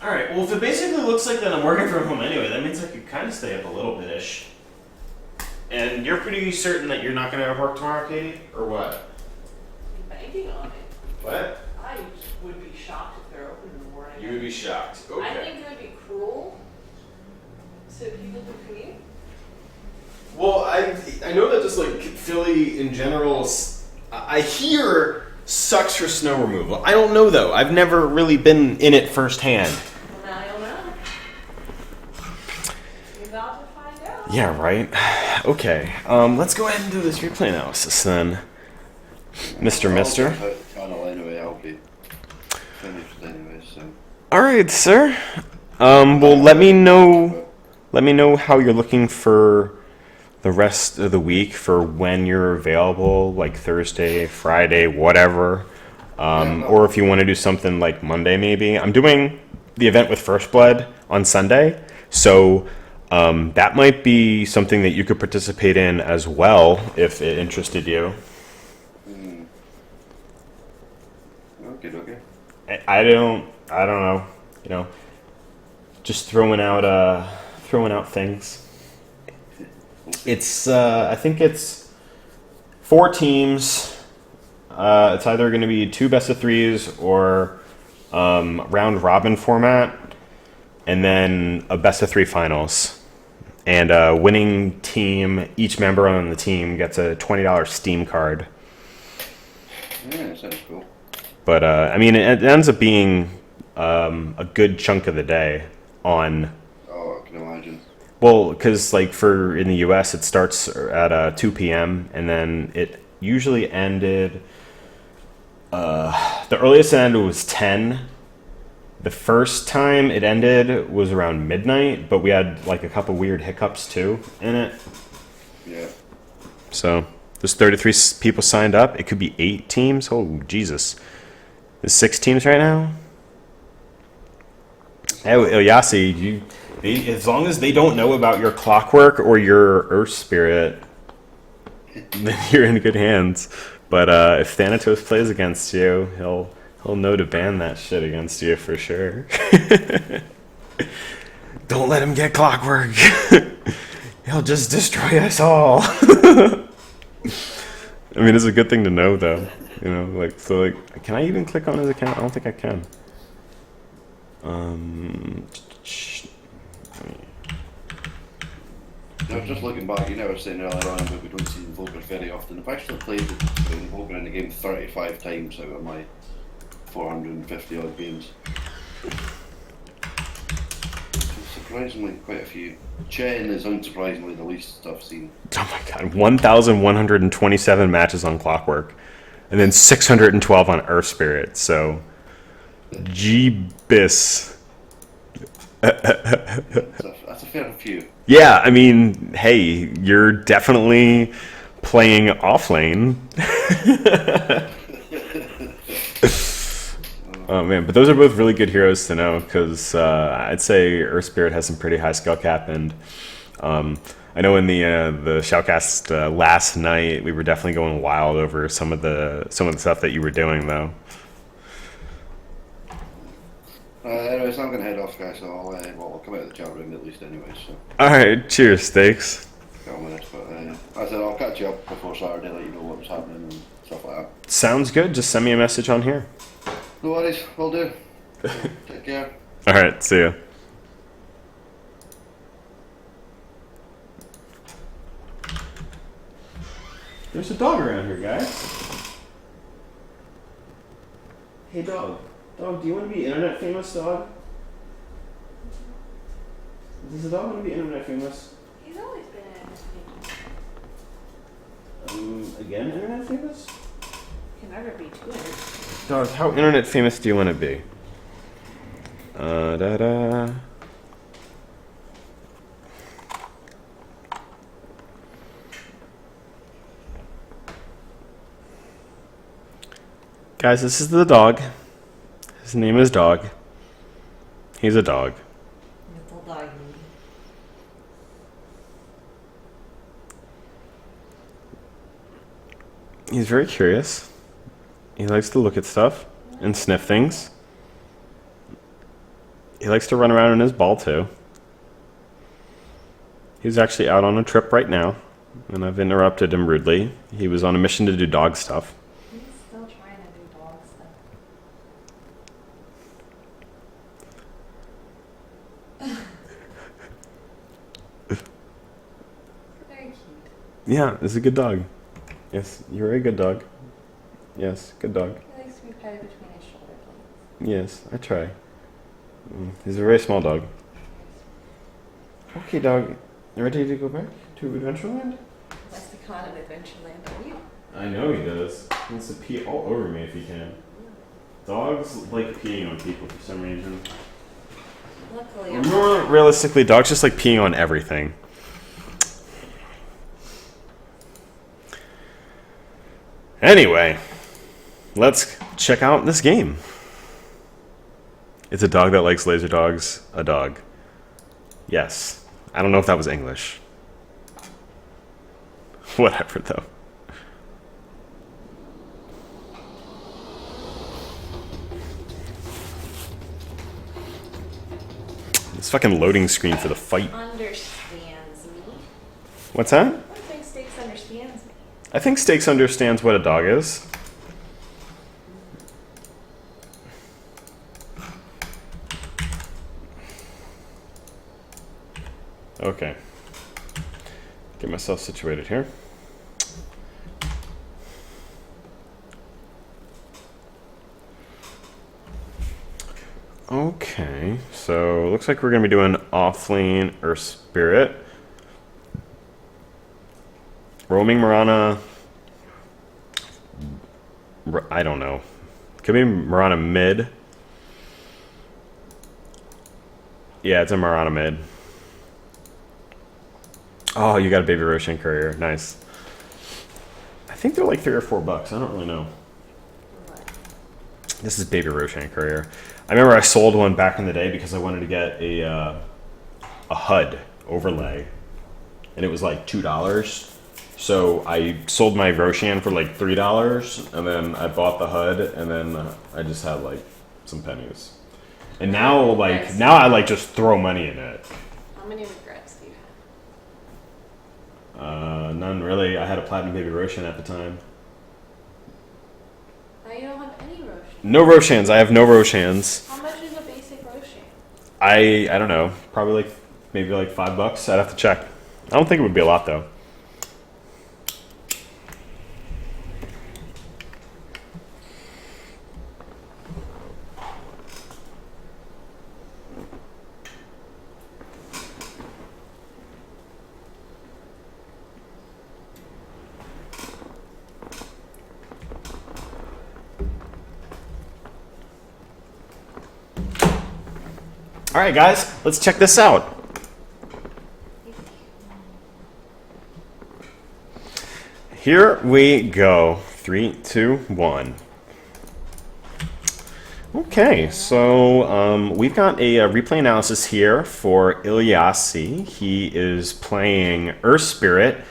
Alright, well if it basically looks like that I'm working from home anyway, that means I could kind of stay up a little bit-ish. And you're pretty certain that you're not going to work tomorrow, Katie? Or what? I'm banking on it. What? I would be shocked if they're open in the morning. You would be shocked. Okay. I think it would be cruel to people who commute. Well, I know that just like Philly in general, I hear sucks for snow removal. I don't know though. I've never really been in it firsthand. Well, now you'll know. Yeah, right. Okay. Let's go ahead and do this replay analysis then, Mr. Mister. I'll get out the channel anyway. I'll be finished anyway. So. All right, sir. Well, let me know. Let me know how you're looking for the rest of the week for when you're available, like Thursday, Friday, whatever. Or if you want to do something like Monday, maybe. I'm doing the event with First Blood on Sunday, so that might be something that you could participate in as well if it interested you. Okay. I don't know. You know, just throwing out things. It's I think it's 4 teams. It's either going to be 2 best of 3s or round robin format, and then a best of 3 finals. And winning team, each member on the team gets a $20 Steam card. Yeah, sounds cool. But I mean, it ends up being a good chunk of the day on. Oh, I can imagine. Well, because like for in the U.S. it starts at 2 p.m. and then it usually ended. The earliest it ended was 10. The first time it ended was around midnight, but we had like a couple weird hiccups too in it. Yeah. So there's 33 people signed up. It could be 8 teams. Oh Jesus, there's 6 teams right now. Hey, Yasi, as long as they don't know about your clockwork or your Earth Spirit, then you're in good hands. But if Thanatos plays against you, he'll know to ban that shit against you for sure. Don't let him get clockwork. He'll just destroy us all. I mean, it's a good thing to know, though. You know, like, so, like, can I even click on his account? I don't think I can. I was just looking back, you know, I was saying earlier on that we don't see Invokers very often. I've actually played the Invoker in the game 35 times out of my 450 odd games. Surprisingly, quite a few. Chen is unsurprisingly the least I've seen. Oh my god, 1,127 matches on Clockwork, and then 612 on Earth Spirit, so... Jeebus. That's a fair few. Yeah, I mean, hey, you're definitely playing offlane. Oh man, but those are both really good heroes to know, because I'd say Earth Spirit has some pretty high skill cap, and I know in the shoutcast last night we were definitely going wild over some of the stuff that you were doing, though. Anyways, I'm gonna head off, guys. So I'll come out of the chat room at least, anyway. So. All right, cheers, Steaks. Couple minutes, but I said I'll catch you up before Saturday, let you know what's happening and stuff like that. Sounds good. Just send me a message on here. No worries, will do. Take care. All right, see ya. There's a dog around here, guys. Hey, dog. Dog, do you want to be internet famous, dog? Does the dog want to be internet famous? He's always been internet. Again, internet famous? Can never be too internet. Dog, how internet famous do you want to be? Da-da. Guys, this is the dog. His name is Dog. He's a dog. Little doggy. He's very curious. He likes to look at stuff and sniff things. He likes to run around in his ball too. He's actually out on a trip right now, and I've interrupted him rudely. He was on a mission to do dog stuff. He's still trying to do dog stuff. Very cute. Yeah, it's a good dog. Yes, you're a good dog. Yes, good dog. He likes to be petted between his shoulder blades. Yes, I try. He's a very small dog. Okay, dog. You ready to go back to Adventureland? That's the con of Adventureland, are you? I know he does. He wants to pee all over me if he can. Dogs like peeing on people for some reason. Luckily, Well, more realistically, dogs just like peeing on everything. Anyway, let's check out this game. It's a dog that likes laser dogs. A dog. Yes. I don't know if that was English. Whatever, though. This fucking loading screen for the fight. understands me. What's that? I think Stakes understands me. I think Stakes understands what a dog is. Okay. Get myself situated here. Okay, so looks like we're gonna be doing offlane Earth Spirit. Roaming Marana. I don't know. Could be Marana mid. Yeah, it's a Marana mid. Oh, you got a Baby Roshan courier. Nice. I think they're like $3 or $4. I don't really know. This is Baby Roshan courier. I remember I sold one back in the day because I wanted to get a HUD overlay, and it was like $2. So I sold my Roshan for like $3, and then I bought the HUD, and then I just had like some pennies. And now, now I like just throw money in it. How many regrets do you have? None really. I had a Platinum Baby Roshan at the time. Now you don't have any Roshan. No Roshans. I have no Roshans. How much is a basic Roshan? I don't know. Probably like maybe like $5. I'd have to check. I don't think it would be a lot though. All right, guys, let's check this out. Here we go. 3, 2, 1. Okay, so we've got a replay analysis here for Ilyasi. He is playing Earth Spirit.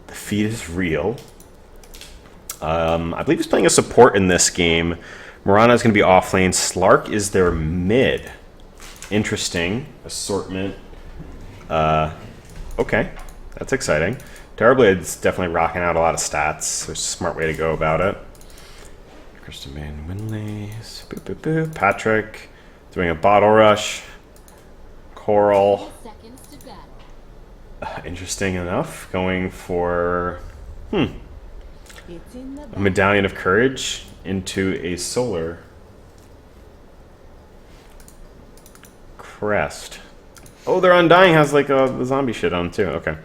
The feat is real. I believe he's playing a support in this game. Marana is going to be off lane. Slark is their mid. Interesting assortment. Okay, that's exciting. Terrorblade's definitely rocking out a lot of stats. So it's a smart way to go about it. Kristen Van Winley, boop, boop, boop. Patrick doing a bottle rush. Coral. Seconds to battle. Interesting enough, going for It's in the a Medallion of Courage into a Solar Crest. Oh, their Undying has like the zombie shit on too. Okay.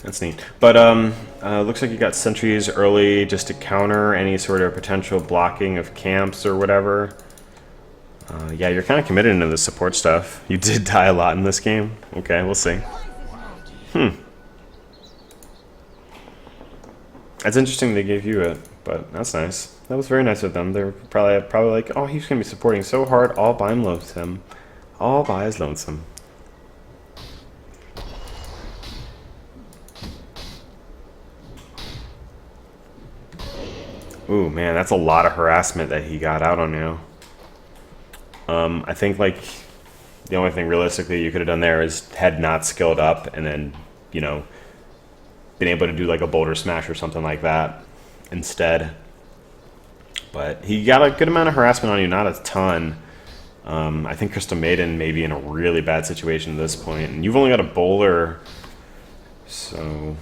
That's neat. But looks like you got sentries early just to counter any sort of potential blocking of camps or whatever. Yeah, you're kind of committed into the support stuff. You did die a lot in this game. Okay, we'll see. That's interesting they gave you it, but that's nice. That was very nice of them. They were probably like, oh, he's going to be supporting so hard all by his lonesome. All by his lonesome. Ooh, man, that's a lot of harassment that he got out on you. I think, like, the only thing realistically you could have done there is had not skilled up and then, you know, been able to do, like, a boulder smash or something like that instead. But he got a good amount of harassment on you, not a ton. I think Crystal Maiden may be in a really bad situation at this point. And you've only got a bowler, so,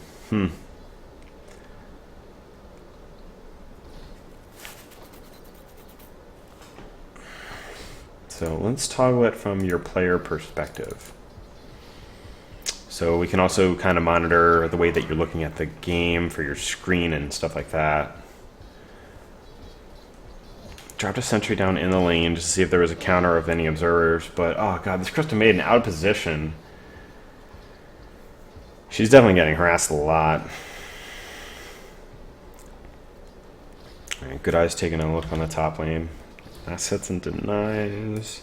So let's toggle it from your player perspective. So we can also kind of monitor the way that you're looking at the game for your screen and stuff like that. Dropped a sentry down in the lane just to see if there was a counter of any observers, but oh god, this Crystal Maiden out of position. She's definitely getting harassed a lot. Alright, Good Eye's taking a look on the top lane. Assets and denies.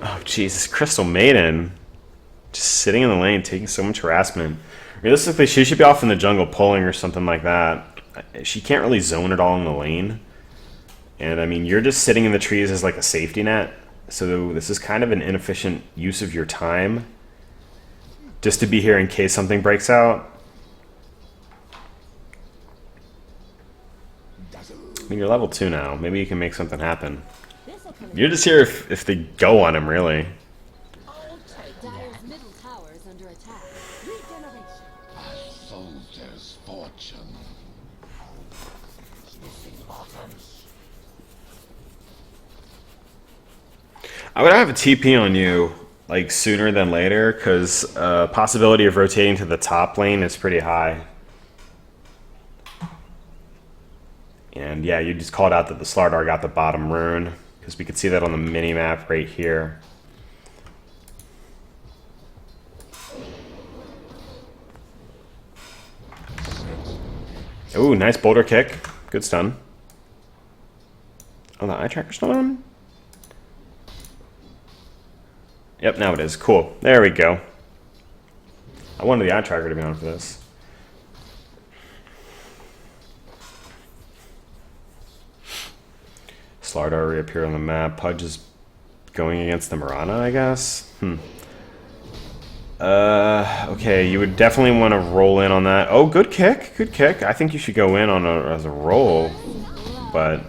Oh Jesus, Crystal Maiden. Just sitting in the lane, taking so much harassment. Realistically, she should be off in the jungle pulling or something like that. She can't really zone at all in the lane. And I mean, you're just sitting in the trees as like a safety net. So this is kind of an inefficient use of your time. Just to be here in case something breaks out. I mean, you're level 2 now. Maybe you can make something happen. You're just here if they go on him, really. Dire's middle tower is under attack. Regeneration. A soldier's fortune. I would have a TP on you like sooner than later, because possibility of rotating to the top lane is pretty high. And yeah, you just called out that the Slardar got the bottom rune, because we could see that on the mini-map right here. Ooh, nice boulder kick. Good stun. Oh, the eye tracker's not on? Yep, now it is. Cool. There we go. I wanted the eye tracker to be on for this. Slardar reappear on the map. Pudge is going against the Mirana, I guess. Okay, you would definitely want to roll in on that. Oh, good kick. Good kick. I think you should go in on as a roll. But,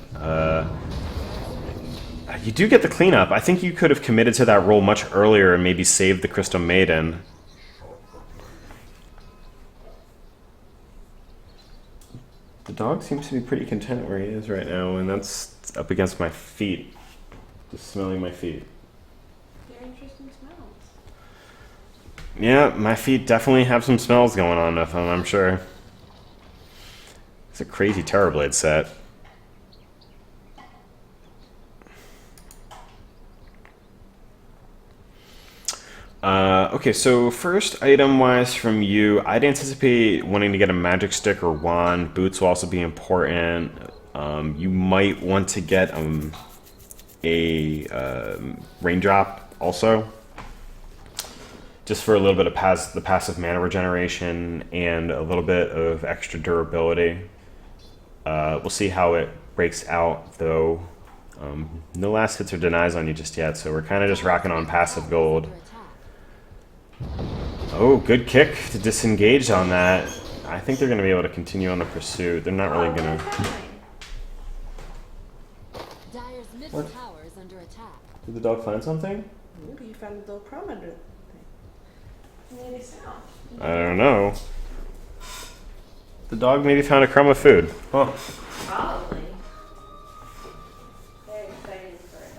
you do get the cleanup. I think you could have committed to that roll much earlier and maybe saved the Crystal Maiden. The dog seems to be pretty content where he is right now, and that's up against my feet. Just smelling my feet. They're interesting smells. Yeah, my feet definitely have some smells going on with them, I'm sure. It's a crazy Terrorblade set. Okay, so first item-wise from you, I'd anticipate wanting to get a magic stick or wand. Boots will also be important. You might want to get a raindrop also, just for a little bit of the passive mana regeneration and a little bit of extra durability. We'll see how it breaks out, though. No last hits or denies on you just yet, so we're kind of just rocking on passive gold. Oh, good kick to disengage on that. I think they're going to be able to continue on the pursuit. They're not really going to... Dire's middle tower is under attack. Did the dog find something? Maybe you found a little crumb under the thing. Made a sound. I don't know. The dog maybe found a crumb of food. Huh. Probably. Very exciting for a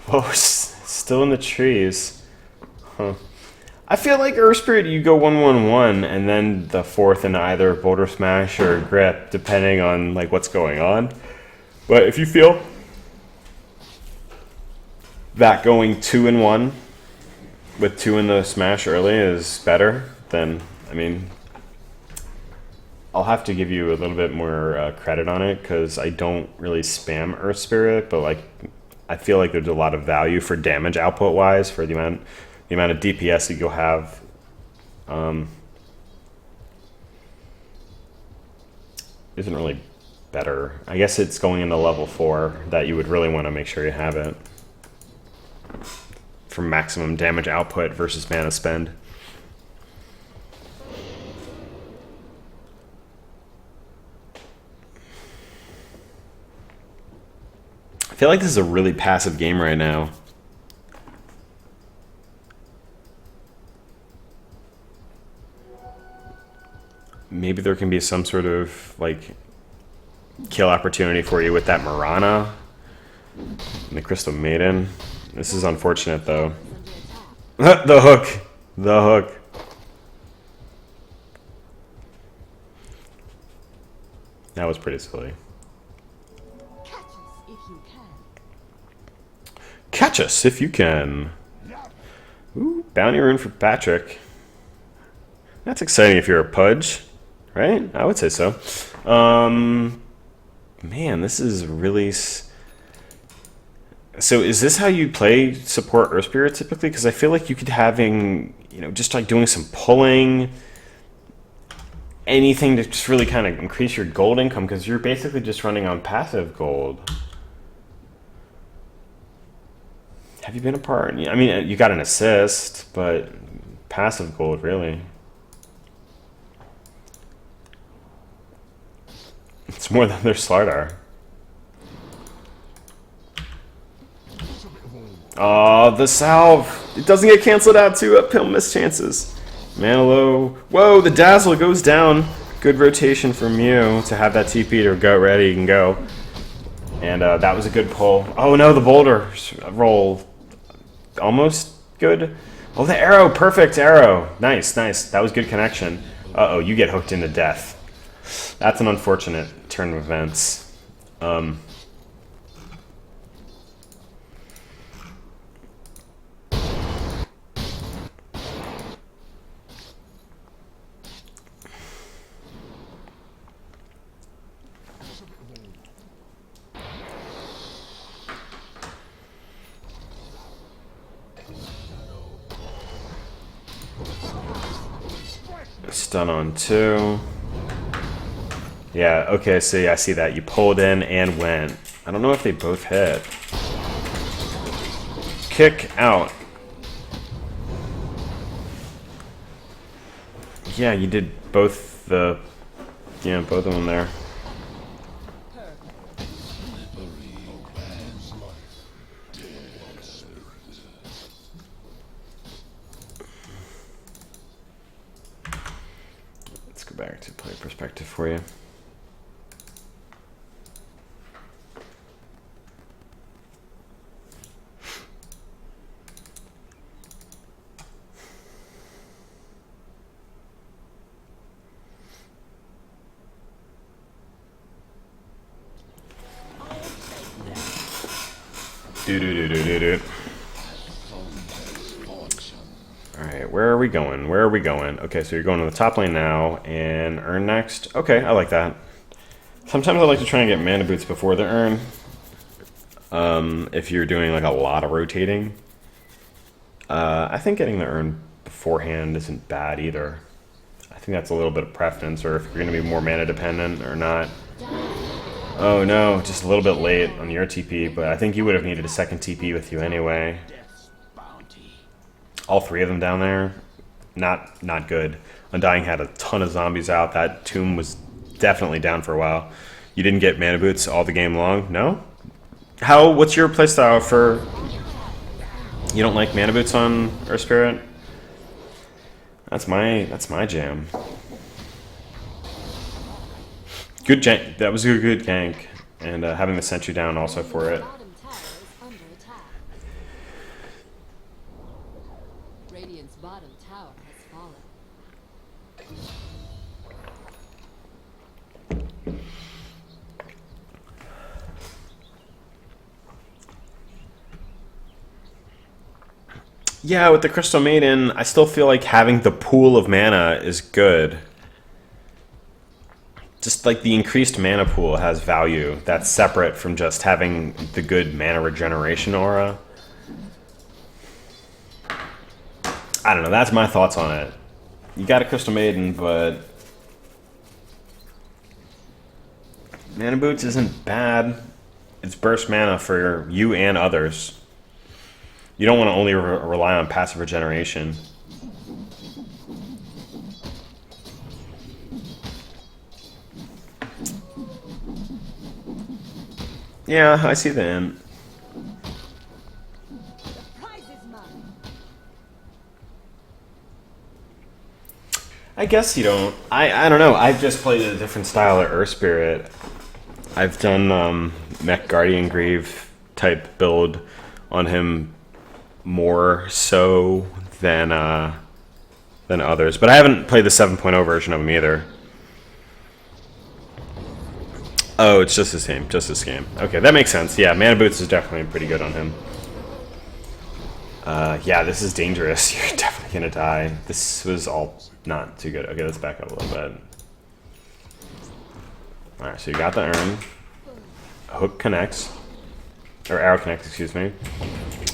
dog. Oh, still in the trees. Huh. I feel like Earth Spirit, you go 1-1-1, and then the fourth in either Boulder Smash or Grip, depending on like what's going on. But if you feel that going 2-1 with 2 in the Smash early is better, then I mean, I'll have to give you a little bit more credit on it, because I don't really spam Earth Spirit, but like I feel like there's a lot of value for damage output wise for the amount of DPS that you'll have. Isn't really better. I guess it's going into level 4 that you would really want to make sure you have it for maximum damage output versus mana spend. I feel like this is a really passive game right now. maybe there can be some sort of like kill opportunity for you with that Mirana and the Crystal Maiden. This is unfortunate though. The hook. The hook. That was pretty silly. Catch us if you can. Ooh, bounty rune for Patrick. That's exciting if you're a Pudge, right? I would say so. Man, this is really... So is this how you play support Earth Spirit typically? Because I feel like you could having, you know, just like doing some pulling, anything to just really kind of increase your gold income, because you're basically just running on passive gold. Have you been a part? I mean, you got an assist, but passive gold, really. It's more than their Slardar. Oh, the salve! It doesn't get canceled out too. Uphill missed chances. Manalo. Whoa, the dazzle goes down. Good rotation from you to have that TP to go ready. You can go. And that was a good pull. Oh no, the boulder roll. Almost good. Oh, the arrow. Perfect arrow. Nice, nice. That was good connection. Uh-oh, you get hooked into death. That's an unfortunate turn of events. Stun on 2. Yeah, okay, so yeah, I see that. You pulled in and went. I don't know if they both hit. Kick out. Yeah, you did both the... Yeah, both of them there. Let's go back to player perspective for you. Alright, where are we going? Where are we going? Okay, so you're going to the top lane now and earn next. Okay, I like that. Sometimes I like to try and get mana boots before the earn. If you're doing like a lot of rotating. I think getting the earn beforehand isn't bad either. I think that's a little bit of preference, or if you're going to be more mana dependent or not. Oh no, just a little bit late on your TP, but I think you would have needed a second TP with you anyway. All 3 of them down there, not good. Undying had a ton of zombies out. That tomb was definitely down for a while. You didn't get mana boots all the game long? No? What's your playstyle for... You don't like mana boots on Earth Spirit? That's my jam. Good jank. That was a good gank, and having the sentry down also for it. Radiant's bottom tower has fallen. Yeah, with the Crystal Maiden, I still feel like having the pool of mana is good. Just like the increased mana pool has value. That's separate from just having the good mana regeneration aura. I don't know, that's my thoughts on it. You got a Crystal Maiden, but... Mana Boots isn't bad. It's burst mana for you and others. You don't want to only rely on passive regeneration. Yeah, I see the end. I guess you don't. I don't know. I've just played a different style of Earth Spirit. I've done Mech Guardian Grieve type build on him more so than others, but I haven't played the 7.0 version of him either. Oh, it's just the same, just this game. Okay, that makes sense. Yeah, Mana Boots is definitely pretty good on him. Yeah, this is dangerous. You're definitely gonna die. This was all not too good. Okay, let's back up a little bit. Alright, so you got the urn. Hook connects. Or arrow connects, excuse me.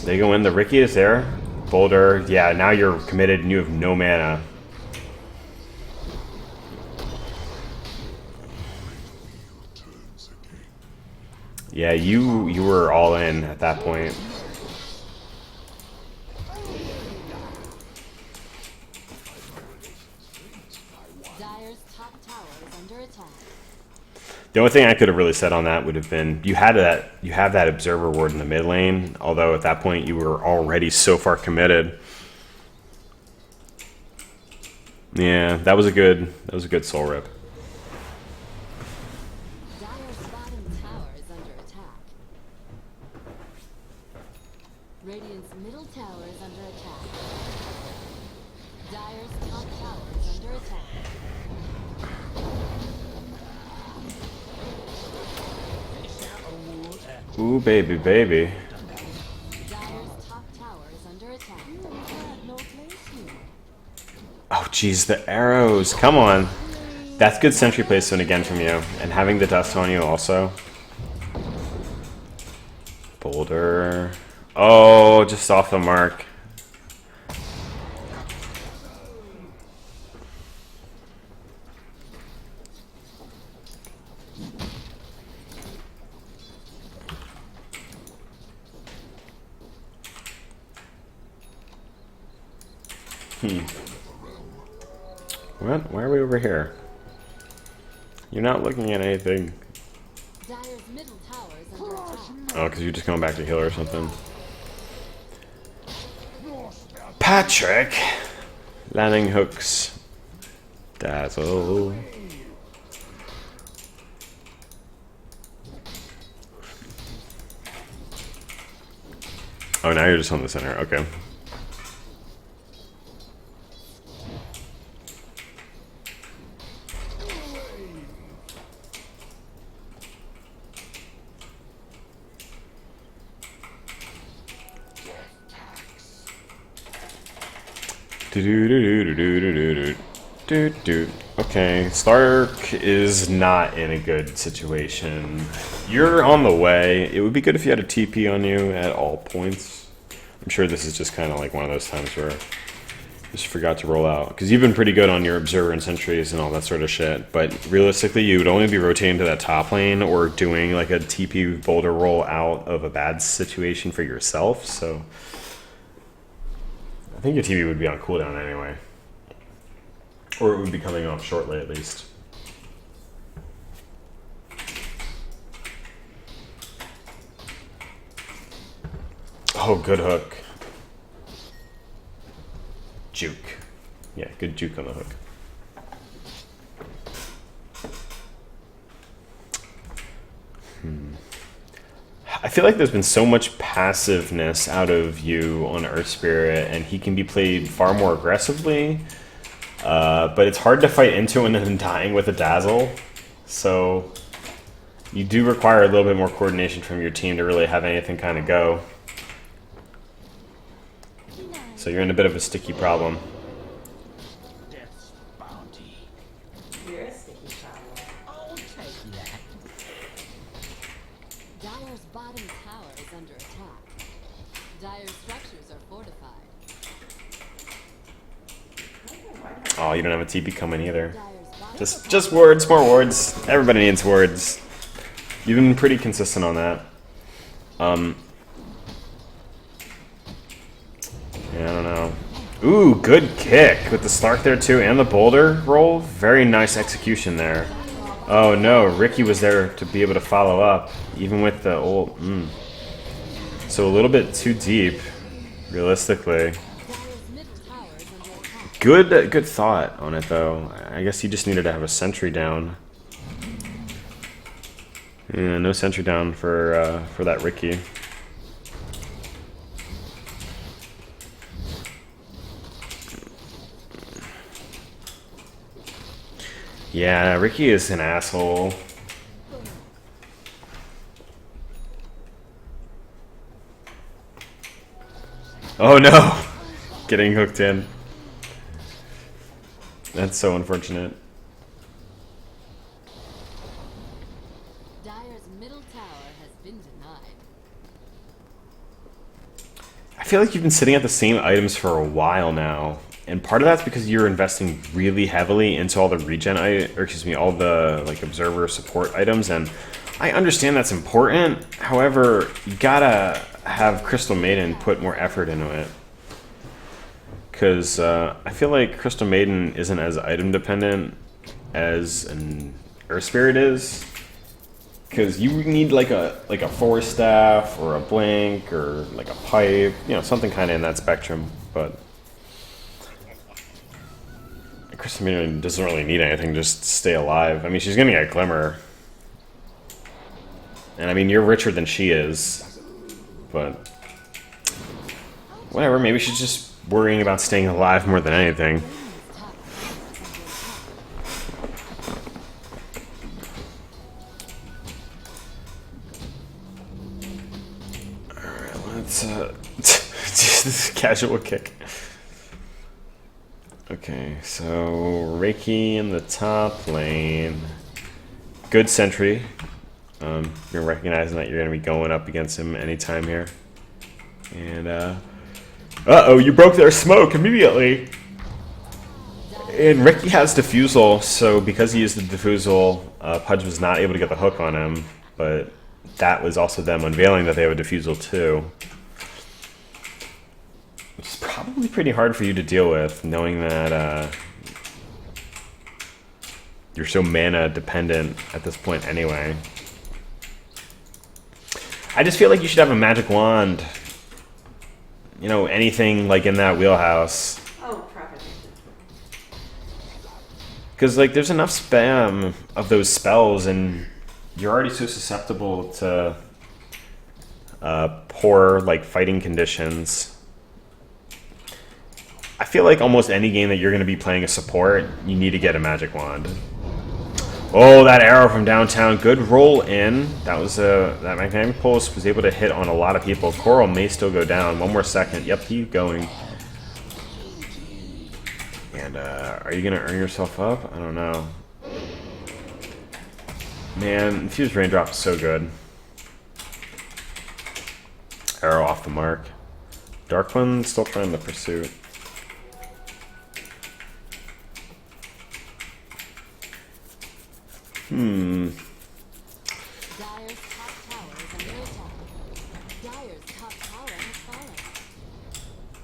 They go in, the Ricky is there. Boulder, yeah, now you're committed and you have no mana. Yeah, you were all in at that point. Dire's top tower is under attack. The only thing I could have really said on that would have been you have that observer ward in the mid lane, although at that point you were already so far committed. Yeah, that was a good soul rip. Dire's bottom tower is under attack. Radiant's middle tower is under attack. Dire's top tower is under attack. Ooh, baby, baby. Dire's top tower is under attack. No place here. Oh, jeez, the arrows. Come on. That's good sentry placement again from you. And having the dust on you also. Boulder. Oh, just off the mark. What? Why are we over here? You're not looking at anything. Dire's middle tower is under attack. Oh, because you're just going back to heal or something. Patrick! Landing hooks. Dazzle. Oh, now you're just on the center. Okay. Okay, Stark is not in a good situation. You're on the way. It would be good if you had a TP on you at all points. I'm sure this is just kind of like one of those times where you just forgot to roll out. Because you've been pretty good on your Observer and Sentries and all that sort of shit. But realistically, you would only be rotating to that top lane or doing like a TP boulder roll out of a bad situation for yourself. So I think your TV would be on cooldown anyway. Or it would be coming off shortly at least. Oh, good hook. Juke. Yeah, good juke on the hook. I feel like there's been so much passiveness out of you on Earth Spirit, and he can be played far more aggressively. But it's hard to fight into and then dying with a dazzle. So you do require a little bit more coordination from your team to really have anything kind of go. So you're in a bit of a sticky problem. Death's bounty. You're a sticky problem. I'll take that. Dire's bottom tower is under attack. Dire's structures are fortified. Oh, you don't have a TP coming either. Dire's bottom Just wards, more wards. Everybody needs wards. You've been pretty consistent on that. Yeah, I don't know. Ooh, good kick with the Slark there too, and the boulder roll. Very nice execution there. Oh no, Ricky was there to be able to follow up, even with the ult. So a little bit too deep, realistically. Dire's middle tower is under attack. Good thought on it though. I guess you just needed to have a sentry down. Yeah, no sentry down for that Ricky. Yeah, Ricky is an asshole. Oh no! Getting hooked in. That's so unfortunate. Dyer's middle tower has been denied. I feel like you've been sitting at the same items for a while now. And part of that's because you're investing really heavily into all the regen, all the like observer support items, and I understand that's important. However, you gotta have Crystal Maiden put more effort into it, because I feel like Crystal Maiden isn't as item dependent as an Earth Spirit is. Because you need like a Force Staff or a Blink or like a Pipe, you know, something kind of in that spectrum, but. Crystal Maiden doesn't really need anything, just to stay alive. I mean, she's gonna get Glimmer. And I mean, you're richer than she is. But... whatever, maybe she's just worrying about staying alive more than anything. Alright, let's, just casual kick. Okay, so Reiki in the top lane. Good sentry. You're recognizing that you're going to be going up against him anytime here. And, uh-oh, you broke their smoke immediately! And Ricky has Diffusal, so because he used the Diffusal, Pudge was not able to get the hook on him, but that was also them unveiling that they have a Diffusal too. It's probably pretty hard for you to deal with, knowing that you're so mana dependent at this point anyway. I just feel like you should have a magic wand. You know, anything like in that wheelhouse. Oh, crap. Because, like, there's enough spam of those spells, and you're already so susceptible to poor, like, fighting conditions. I feel like almost any game that you're going to be playing a support, you need to get a magic wand. Oh, that arrow from downtown. Good roll in. That was that magnetic pulse was able to hit on a lot of people. Coral may still go down. One more second. Yep, keep going. And are you going to earn yourself up? I don't know. Man, Infused Raindrop is so good. Arrow off the mark. Dark One still trying the pursuit. Dyer's top tower is under attack. Dyer's top tower has fallen.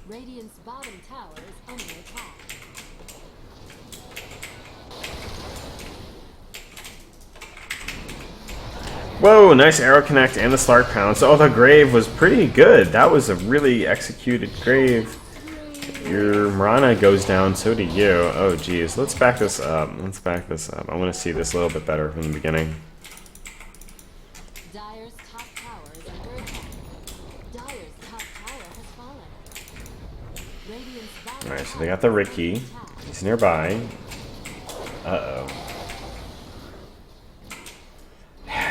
Radiant's bottom tower is under attack. Whoa, nice arrow connect and the Slark Pounce. Oh, the Grave was pretty good. That was a really executed Grave. Your Mirana goes down, so do you. Oh, geez. Let's back this up. Let's back this up. I want to see this a little bit better from the beginning. Dyer's top tower is under attack. Dyer's top tower has fallen. Radiant's bottom Alright, so they got the Ricky. He's nearby. Uh-oh.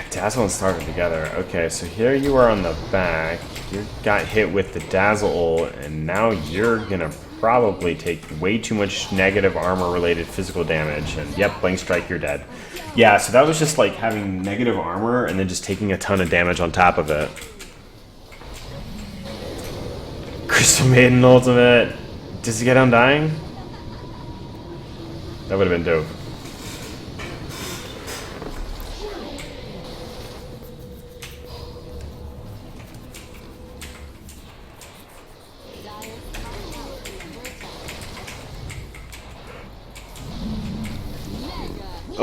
Dazzle and Starve together. Okay, so here you are on the back. You got hit with the Dazzle ult, and now you're gonna probably take way too much negative armor-related physical damage. And yep, Blink Strike, you're dead. Yeah, so that was just like having negative armor and then just taking a ton of damage on top of it. Crystal Maiden ultimate. Does he get Undying? That would have been dope.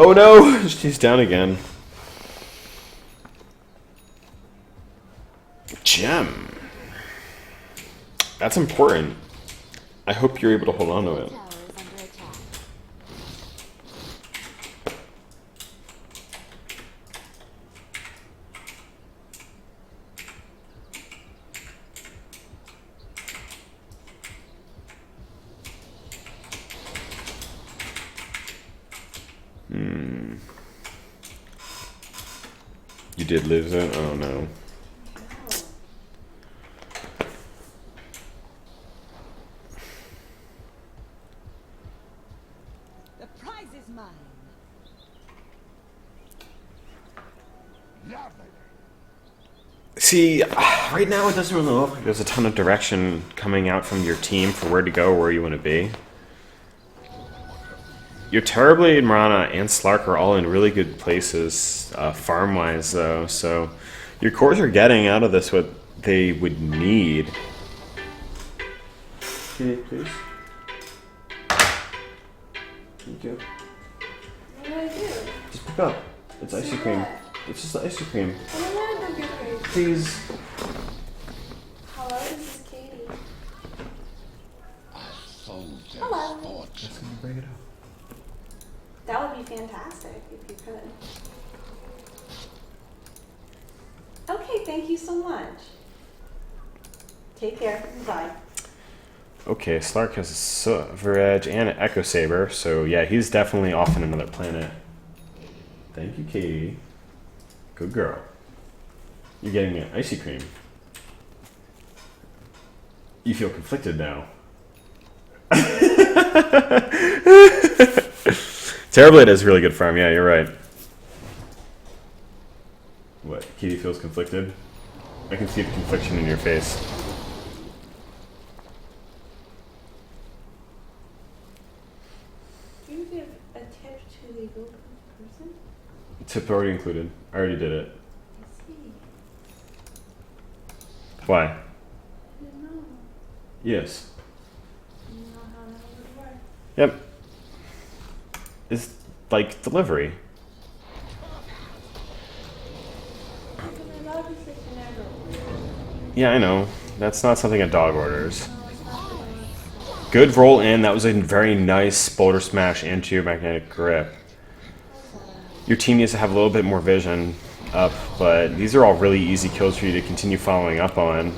Oh no! She's down again. Gem. That's important. I hope you're able to hold on to it. You did lose it? Oh no. The prize is mine. See, right now it doesn't really look like there's a ton of direction coming out from your team for where to go, where you want to be. Your Terrorblade, Marana, and Slark are all in really good places, farm-wise, though, so your cores are getting out of this what they would need. Okay, please. Thank you. What do I do? Just pick up. It's ice cream. It's just ice cream. I don't want to computer. Please. Hello, this is Katie. Hello. Just gonna bring it up. That would be fantastic if you could. Okay, thank you so much. Take care. Bye. Okay, Slark has a Silver Edge and an Echo Saber, so yeah, he's definitely off on another planet. Thank you, Katie. Good girl. You're getting an icy cream. You feel conflicted now. Terrorblade is really good farm, yeah, you're right. What, Katie feels conflicted? I can see the confliction in your face. Do you give a tip to the local person? Tip already included. I already did it. I see. Why? I didn't know. Yes. You know how that would work. Yep. It's like delivery. Because my dog is such an aggro. Yeah, I know. That's not something a dog orders. Good roll in. That was a very nice boulder smash into your magnetic grip. Your team needs to have a little bit more vision up, but these are all really easy kills for you to continue following up on.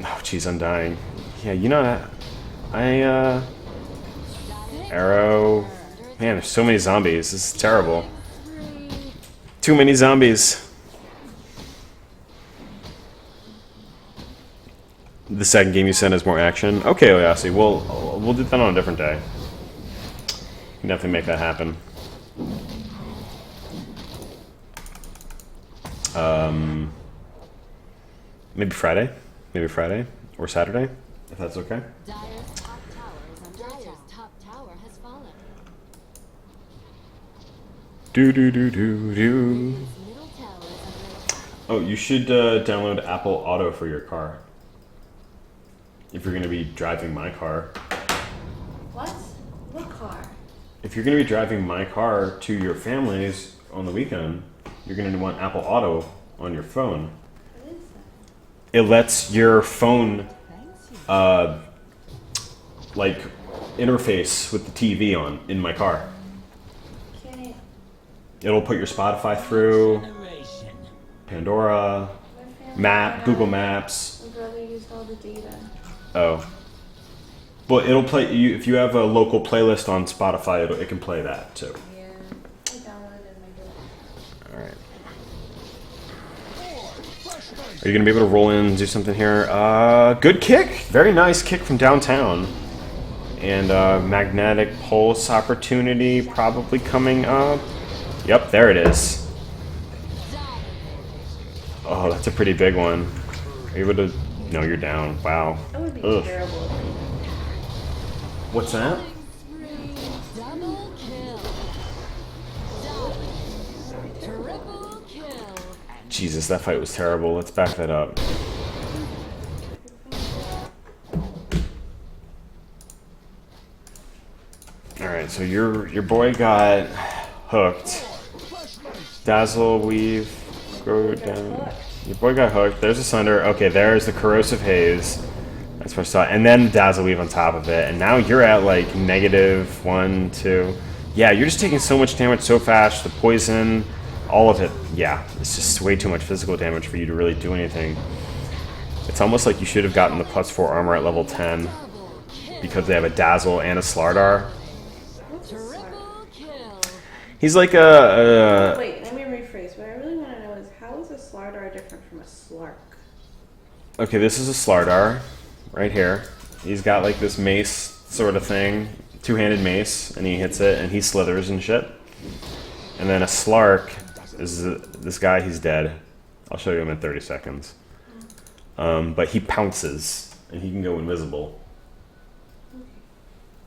Oh, jeez, I'm dying. Yeah, you know, Arrow. Man, there's so many zombies. This is terrible. Too many zombies. The second game you sent has more action. Okay, Oyasi, we'll do that on a different day. You can definitely make that happen. Maybe Friday? Maybe Friday? Or Saturday? If that's okay. Dyer's top tower is under attack. Dyer's top tower has fallen. Do. Middle tower is under attack. Oh, you should download Apple Auto for your car. If you're going to be driving my car. What? What car? If you're going to be driving my car to your family's on the weekend, you're going to want Apple Auto on your phone. What is that? It lets your phone, like, interface with the TV on in my car. Can it? It'll put your Spotify through, Generation. Pandora, My family Map, got Google it. Maps. My brother used all the data. Oh. Well, it'll play you if you have a local playlist on Spotify. It can play that too. Yeah. I downloaded it in my book. All right. Are you gonna be able to roll in and do something here? Good kick. Very nice kick from downtown. And magnetic pulse opportunity probably coming up. Yep, there it is. Oh, that's a pretty big one. Are you able to? No, you're down. Wow. That would be Ugh. terrible. What's that? Double kill. Triple kill. Jesus, that fight was terrible. Let's back that up. Alright, so your boy got hooked. Dazzle, weave, go down. Your boy got hooked. There's a Sunder. Okay, there's the Corrosive Haze. That's what I saw. And then Dazzle Weave on top of it. And now you're at like -1, 2. Yeah, you're just taking so much damage so fast. The poison, all of it. Yeah, it's just way too much physical damage for you to really do anything. It's almost like you should have gotten the +4 armor at level 10 because they have a Dazzle and a Slardar. Triple kill. He's like a Wait, let me rephrase different from a Slark? Okay, this is a Slardar, right here. He's got like this mace sort of thing, two-handed mace, and he hits it, and he slithers and shit. And then a Slark is this guy, he's dead. I'll show you him in 30 seconds. But he pounces, and he can go invisible.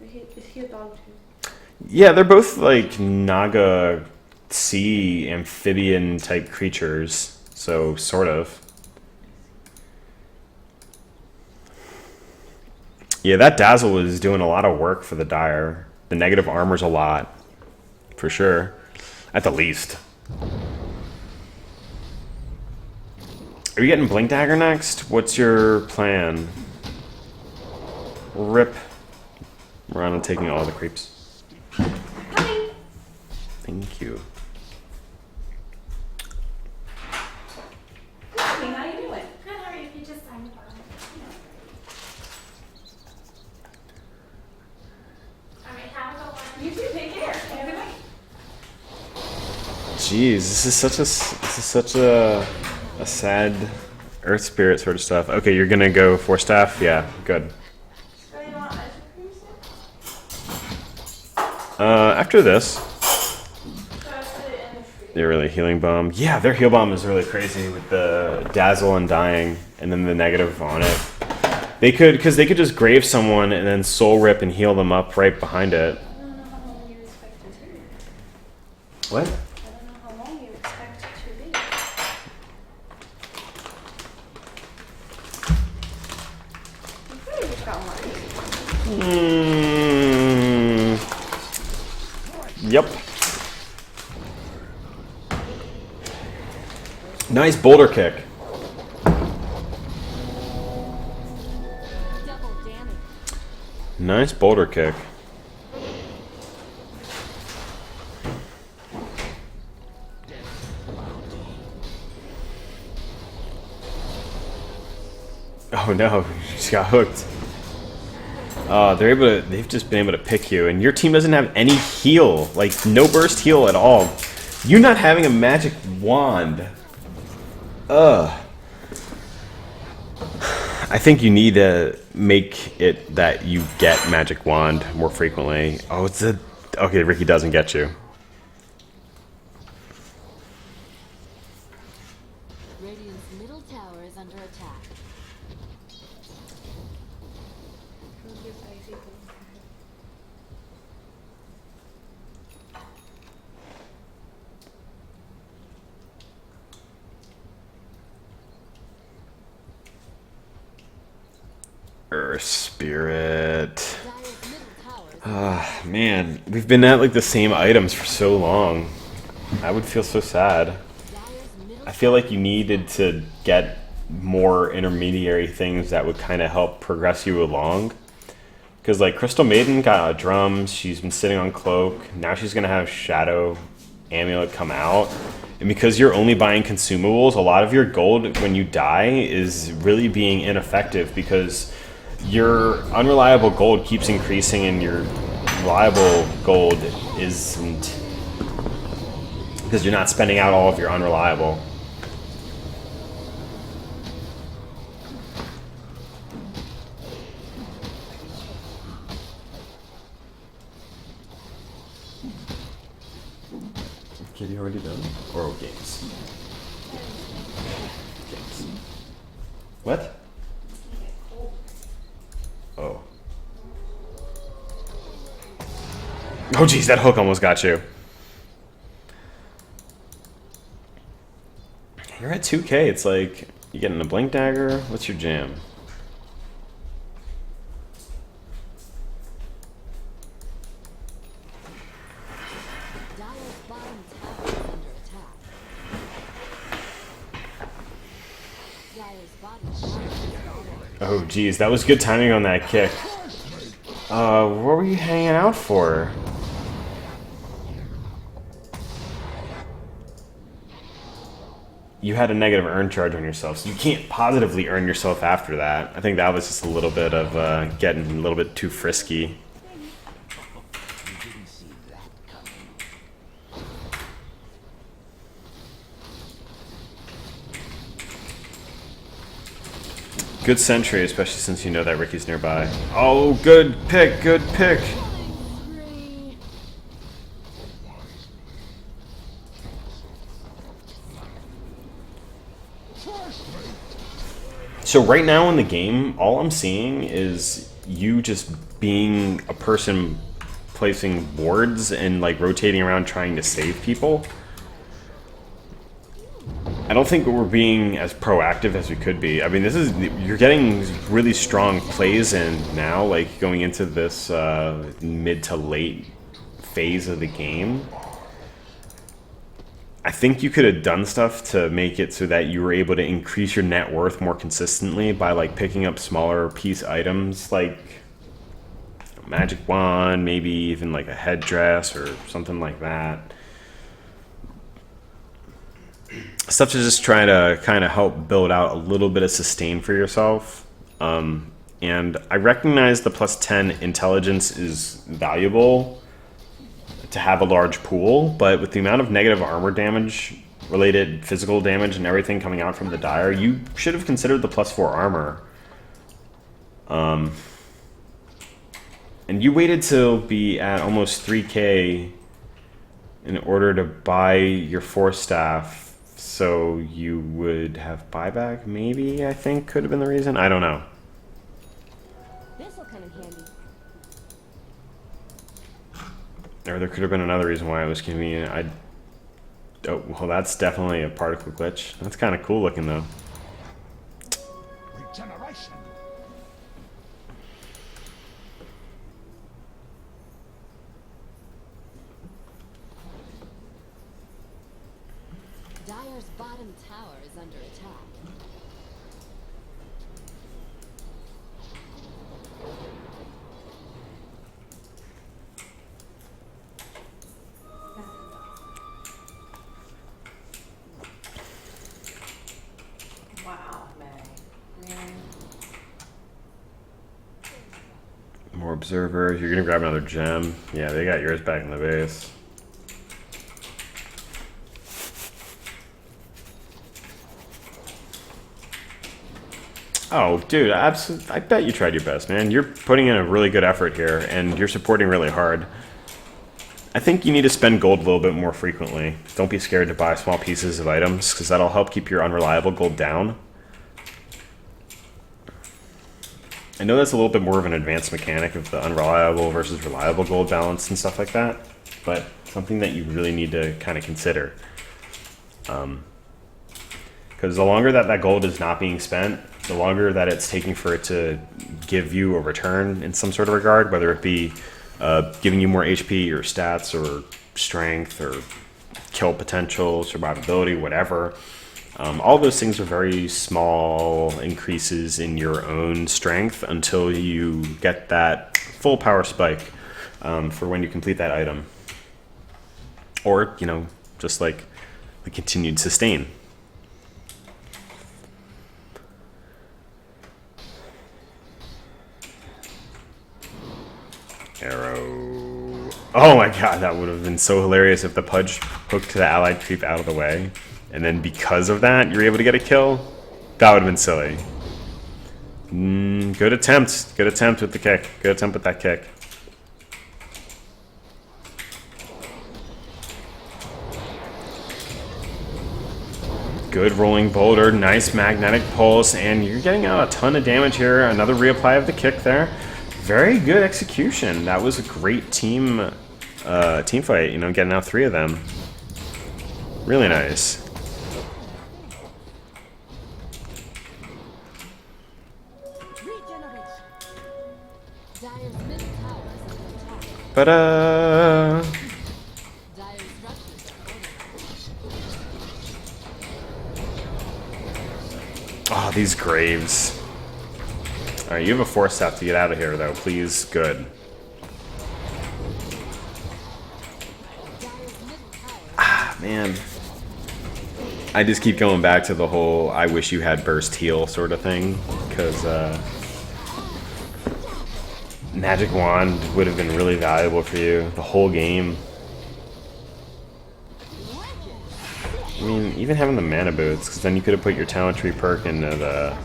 Okay. Is he a dog too? Yeah, they're both like Naga sea amphibian type creatures, so sort of. Yeah, that Dazzle is doing a lot of work for the Dire. The negative armor's a lot, for sure, at the least. Are you getting Blink Dagger next? What's your plan? Rip. We're on and taking all the creeps. Hi. Thank you. Hey, how you doing? Good, how are you? You just signed the bottom. Alright, have a good one. You too. Take care. Have a good night. Jeez, this is such a sad Earth Spirit sort of stuff. Okay, you're gonna go 4 staff? Yeah, good. So you want ice cream stick? After this, So I put it in the freezer. they're really healing bomb. Yeah, their heal bomb is really crazy with the Dazzle and dying, and then the negative on it. They could just grave someone and then soul rip and heal them up right behind it. I don't know how long you expect it to be. What? I don't know how long you expect it to be. You could have just got one. Yep. Nice boulder kick. Double damage. Nice boulder kick. Oh no, you just got hooked. They've just been able to pick you, and your team doesn't have any heal, like no burst heal at all. You not having a magic wand. Ugh. I think you need to make it that you get magic wand more frequently. Oh, okay, Ricky doesn't get you. Radiant's middle tower is under attack. Earth Spirit. Dire's middle tower is Ah, man, we've been at like the same items for so long. I would feel so sad. Dire's middle I feel like you needed to get more intermediary things that would kind of help progress you along. Because like Crystal Maiden got drums, she's been sitting on cloak, now she's gonna have Shadow Amulet come out. And because you're only buying consumables, a lot of your gold when you die is really being ineffective because your unreliable gold keeps increasing and your reliable gold isn't, because you're not spending out all of your unreliable. Kitty already done? Or games? Games. What? Oh. Oh jeez, that hook almost got you. You're at 2K, it's like, you getting a blink dagger? What's your jam? Dire's bottom tower is under attack. Dire's bottom tower is Oh geez, that was good timing on that kick. What were you hanging out for? You had a negative earn charge on yourself, so you can't positively earn yourself after that. I think that was just a little bit of getting a little bit too frisky. You didn't see that coming. Good sentry, especially since you know that Ricky's nearby. Oh, good pick, good pick. So right now in the game, all I'm seeing is you just being a person placing boards and like rotating around trying to save people. I don't think we're being as proactive as we could be. I mean, you're getting really strong plays in now, like going into this mid to late phase of the game. I think you could have done stuff to make it so that you were able to increase your net worth more consistently by like picking up smaller piece items like a magic wand, maybe even like a headdress or something like that. Stuff to just try to kind of help build out a little bit of sustain for yourself. And I recognize the plus 10 intelligence is valuable to have a large pool, but with the amount of negative armor damage, related physical damage, and everything coming out from the Dire, you should have considered the plus 4 armor. And you waited to be at almost 3k in order to buy your Force Staff, so you would have buyback, maybe, I think, could have been the reason. I don't know. This'll come in handy. Or there could have been another reason why it was convenient. Oh, well, that's definitely a particle glitch. That's kind of cool looking, though. Regeneration. Dire's bottom tower is under attack. Wow, May. Really? More observers. You're gonna grab another gem. Yeah, they got yours back in the base. Oh, dude, I bet you tried your best, man. You're putting in a really good effort here, and you're supporting really hard. I think you need to spend gold a little bit more frequently. Don't be scared to buy small pieces of items, because that'll help keep your unreliable gold down. I know that's a little bit more of an advanced mechanic of the unreliable versus reliable gold balance and stuff like that, but something that you really need to kind of consider. Because the longer that gold is not being spent, the longer that it's taking for it to give you a return in some sort of regard, whether it be giving you more HP or stats or strength or kill potential, survivability, whatever. All those things are very small increases in your own strength until you get that full power spike for when you complete that item. Or, you know, just like the continued sustain. Arrow. Oh my god, that would have been so hilarious if the Pudge hooked the allied creep out of the way. And then because of that, you're able to get a kill? That would have been silly. Good attempt. Good attempt with the kick. Good attempt with that kick. Good rolling boulder. Nice magnetic pulse. And you're getting out a ton of damage here. Another reapply of the kick there. Very good execution. That was a great team fight, you know, getting out 3 of them. Really nice. But oh, these graves. Alright, you have a Force Staff to get out of here, though. Please. Good. Ah, man. I just keep going back to the whole I wish you had burst heal sort of thing, because Magic Wand would have been really valuable for you the whole game. I mean, even having the mana boots, because then you could have put your talent tree perk into the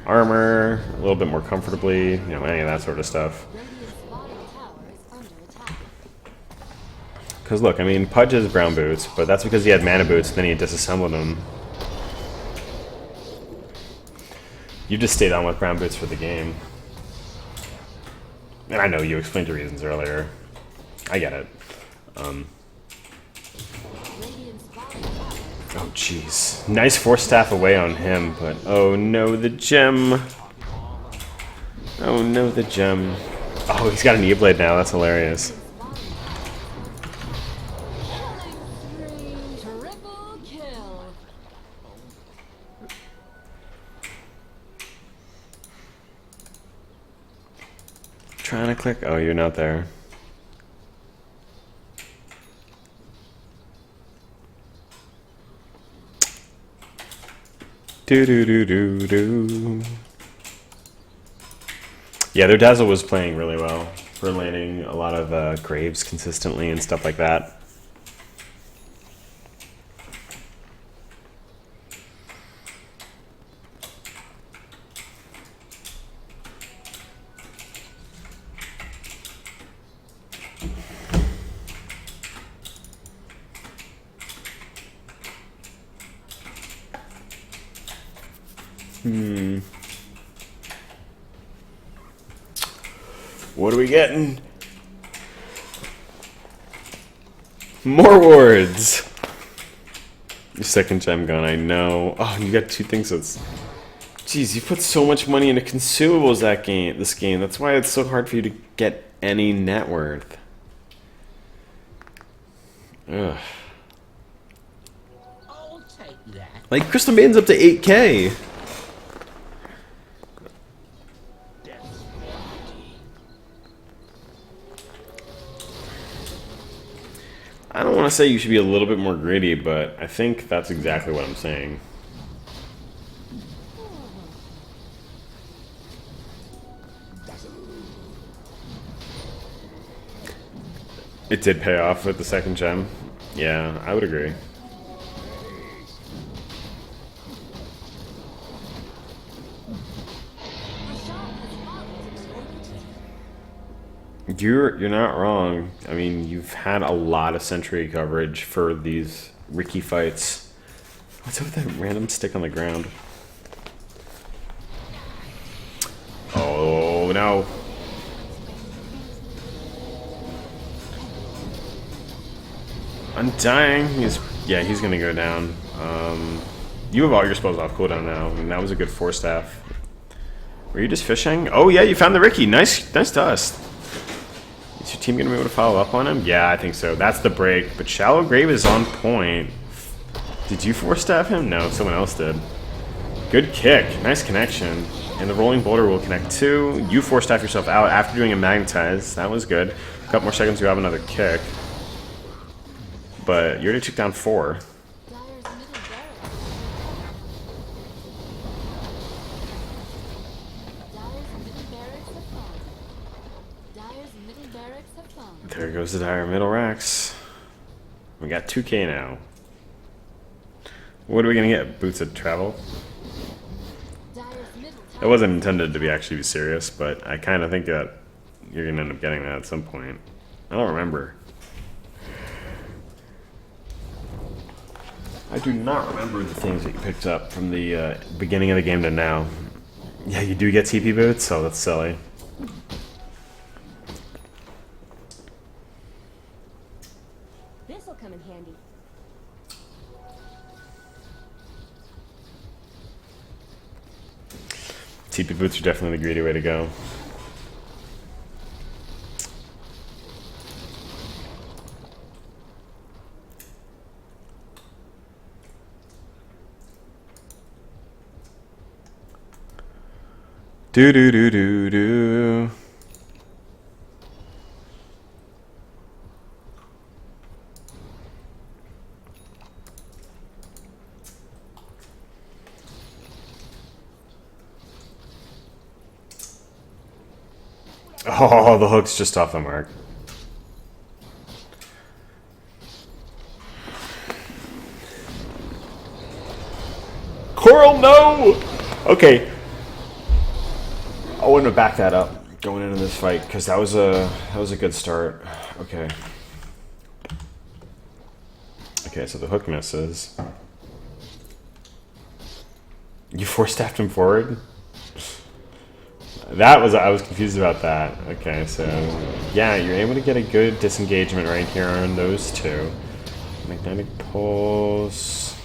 armor a little bit more comfortably, you know, any of that sort of stuff. Radiant's bottom tower is under attack. Because look, I mean, Pudge has brown boots, but that's because he had mana boots, and then he disassembled them. You just stayed on with brown boots for the game. And I know you explained your reasons earlier. I get it. Radiant's bottom tower is Oh, jeez. Nice Force Staff away on him, but oh no, the gem. Oh no, the gem. Oh, he's got an E-Blade now. That's hilarious. killing spree. Triple kill. Trying to click. Oh, you're not there. Do do do do do. Yeah, their Dazzle was playing really well for laning a lot of graves consistently and stuff like that. What are we getting? More wards! Your second gem gun, I know. Oh, you got two things that's... Jeez, you put so much money into consumables this game. That's why it's so hard for you to get any net worth. Ugh. I'll take that. Like, Crystal Maiden's up to 8K! Death's bounty. I don't want to say you should be a little bit more greedy, but I think that's exactly what I'm saying. It did pay off with the second gem. Yeah, I would agree. You're not wrong. I mean, you've had a lot of Sentry coverage for these Ricky fights. What's up with that random stick on the ground? Oh no. I'm dying. He's gonna go down. You have all your spells off cooldown now, and that was a good Force Staff. Were you just fishing? Oh yeah, you found the Ricky. Nice dust. Is your team gonna be able to follow up on him? Yeah, I think so. That's the break. But Shallow Grave is on point. Did you Force Staff him? No, someone else did. Good kick. Nice connection. And the Rolling Boulder will connect too. You Force Staff yourself out after doing a Magnetize. That was good. A couple more seconds, you have another kick. But you already took down 4. There goes the Dire middle racks. We got 2K now. What are we gonna get? Boots of Travel? It wasn't intended to be actually serious, but I kind of think that you're gonna end up getting that at some point. I don't remember. I do not remember the things that you picked up from the beginning of the game to now. Yeah, you do get TP boots? Oh, that's silly. This'll come in handy. TP boots are definitely the greedy way to go. Do do do do do. Oh, the hook's just off the mark. Coral, no! Okay. I want to back that up going into this fight because that was a good start. Okay. Okay, so the hook misses. You four-staffed him forward? I was confused about that. Okay, so yeah, you're able to get a good disengagement right here on those two. Magnetic pulse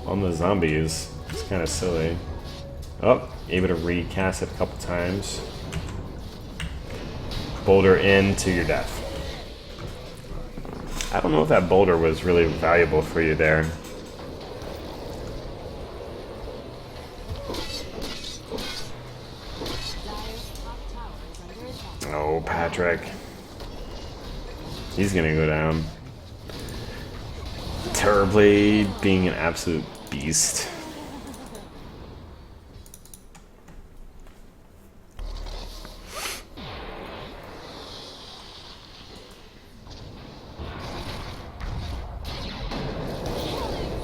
on the zombies. It's kind of silly. Oh, able to recast it a couple times. Boulder into your death. I don't know if that boulder was really valuable for you there. Oh, Patrick. He's gonna go down. Terribly being an absolute beast.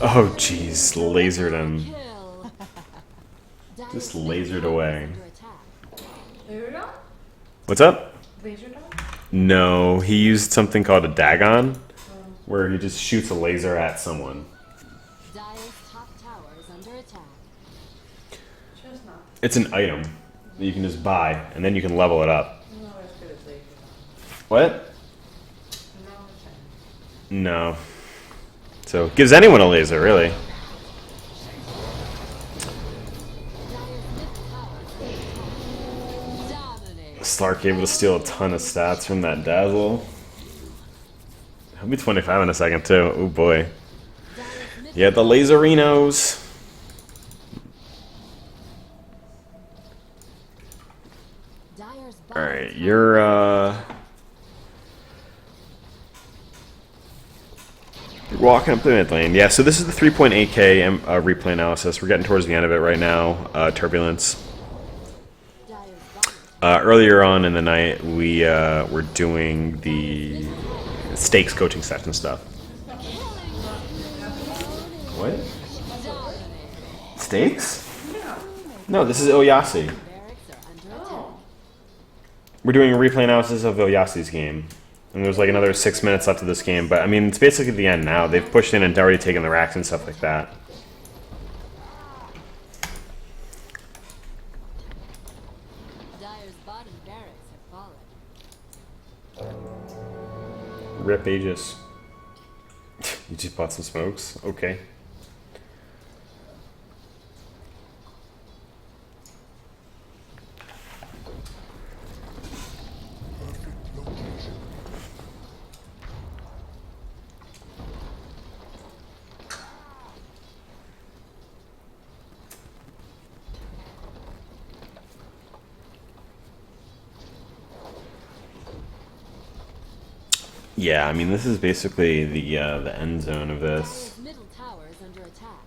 Oh, jeez. Lasered him. Just lasered away. Laser dog? What's up? Laser dog? No, he used something called a Dagon, where he just shoots a laser at someone. Dire's top tower is under attack. Just not. It's an item that you can just buy, and then you can level it up. Not as good as laser dog. What? No. No. So, it gives anyone a laser, really. Slark able to steal a ton of stats from that Dazzle. He'll be 25 in a second, too. Oh boy. Yeah, the Laserinos. Alright, you're walking up the mid lane. Yeah, so this is the 3.8k replay analysis. We're getting towards the end of it right now. Turbulence. Earlier on in the night, we were doing the stakes coaching session stuff. What? Stakes? No, this is Oyasi. We're doing a replay analysis of Oyasi's game. And there's like another 6 minutes left of this game, but I mean, it's basically the end now. They've pushed in and already taken the racks and stuff like that. Dire's bottom barracks have fallen. Rip Aegis. You just bought some smokes? Okay. Yeah, I mean, this is basically the end zone of this. Dire's middle tower is under attack.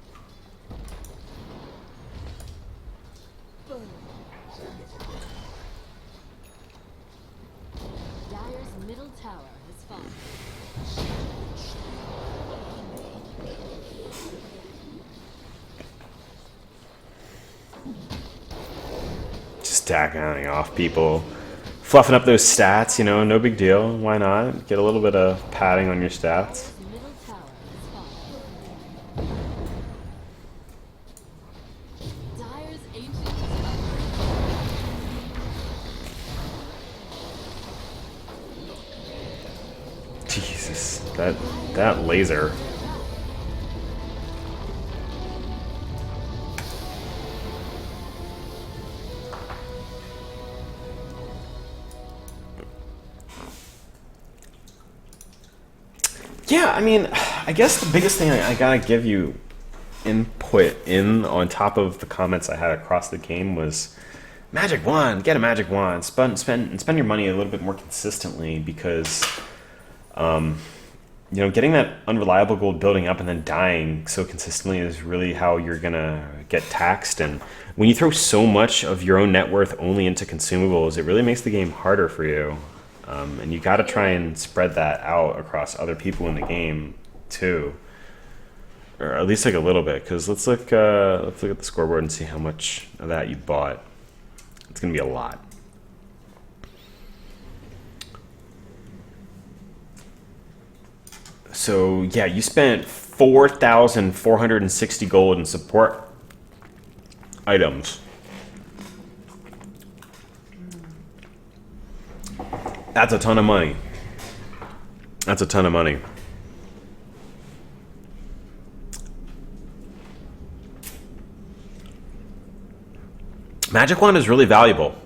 Dire's middle tower has fallen. Just stacking off people. Fluffing up those stats, you know, no big deal. Why not? Get a little bit of padding on your stats. Dire's middle tower has fallen. Dire's ancient Jesus, that laser. Yeah, I mean, I guess the biggest thing I gotta give you input in on top of the comments I had across the game was magic wand. Get a magic wand. Spend your money a little bit more consistently because, you know, getting that unreliable gold building up and then dying so consistently is really how you're gonna get taxed. And when you throw so much of your own net worth only into consumables, it really makes the game harder for you. And you got to try and spread that out across other people in the game too, or at least like a little bit. Because let's look at the scoreboard and see how much of that you bought. It's going to be a lot. So, yeah, you spent 4,460 gold in support items. That's a ton of money. That's a ton of money. Magic Wand is really valuable.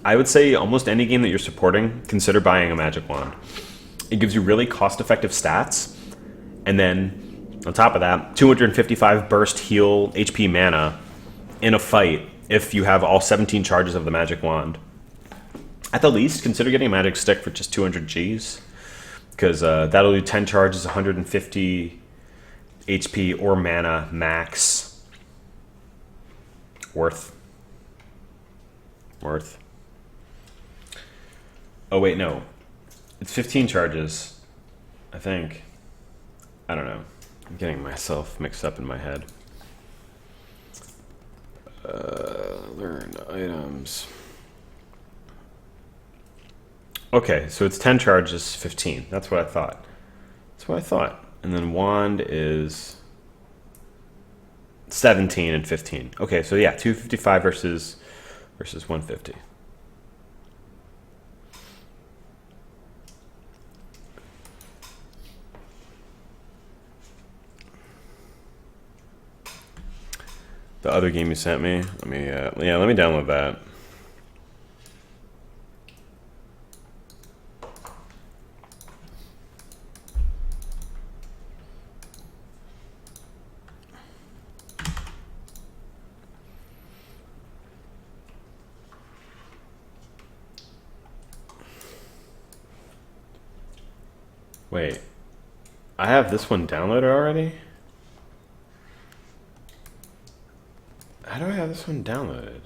I would say almost any game that you're supporting, consider buying a Magic Wand. It gives you really cost-effective stats, and then on top of that, 255 burst heal HP mana in a fight if you have all 17 charges of the Magic Wand. At the least, consider getting a Magic Stick for just 200 Gs, because that'll do 10 charges, 150 HP or mana max. Worth. Oh wait, no. It's 15 charges, I think. I don't know. I'm getting myself mixed up in my head. Learn items. Okay, so it's 10 charges, 15. That's what I thought. And then wand is 17 and 15. Okay, so yeah, 255 versus 150. The other game you sent me. Let me download that. Wait, I have this one downloaded already? How do I have this one downloaded?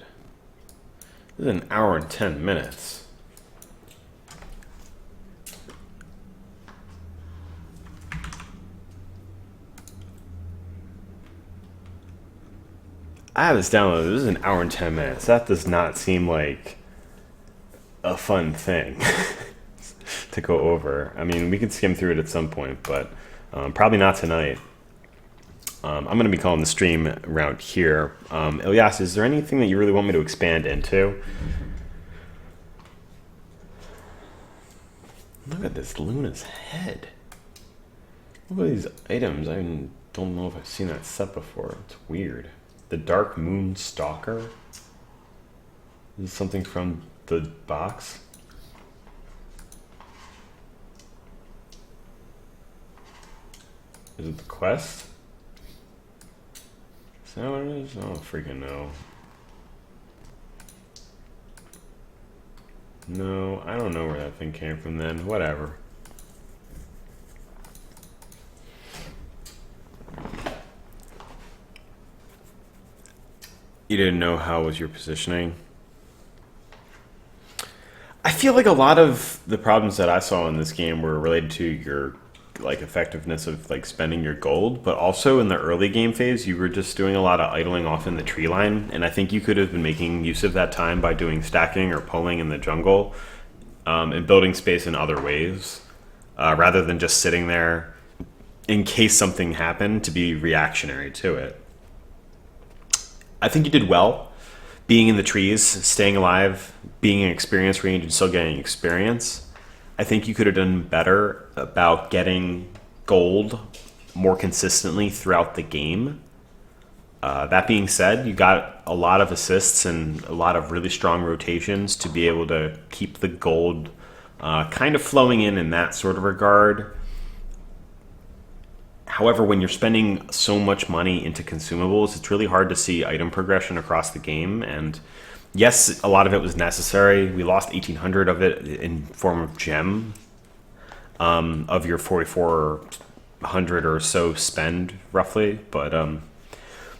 This is an hour and 10 minutes. I have this downloaded. This is an hour and 10 minutes. That does not seem like a fun thing to go over. I mean, we could skim through it at some point, but probably not tonight. I'm going to be calling the stream around here. Ilyas, is there anything that you really want me to expand into? Look at this Luna's head. Look at these items. I don't know if I've seen that set before. It's weird. The Dark Moon Stalker. This is something from the box. Is it the quest? Is that what it is? I don't freaking know. No, I don't know where that thing came from then. Whatever. You didn't know how was your positioning? I feel like a lot of the problems that I saw in this game were related to your effectiveness of spending your gold, but also in the early game phase you were just doing a lot of idling off in the tree line, and I think you could have been making use of that time by doing stacking or pulling in the jungle and building space in other ways rather than just sitting there in case something happened to be reactionary to it. I think you did well being in the trees, staying alive, being in experience range and still getting experience. I think you could have done better about getting gold more consistently throughout the game. That being said, you got a lot of assists and a lot of really strong rotations to be able to keep the gold kind of flowing in that sort of regard. However, when you're spending so much money into consumables, it's really hard to see item progression across the game. And yes, a lot of it was necessary. We lost 1,800 of it in form of gem of your 4,400 or so spend, roughly. But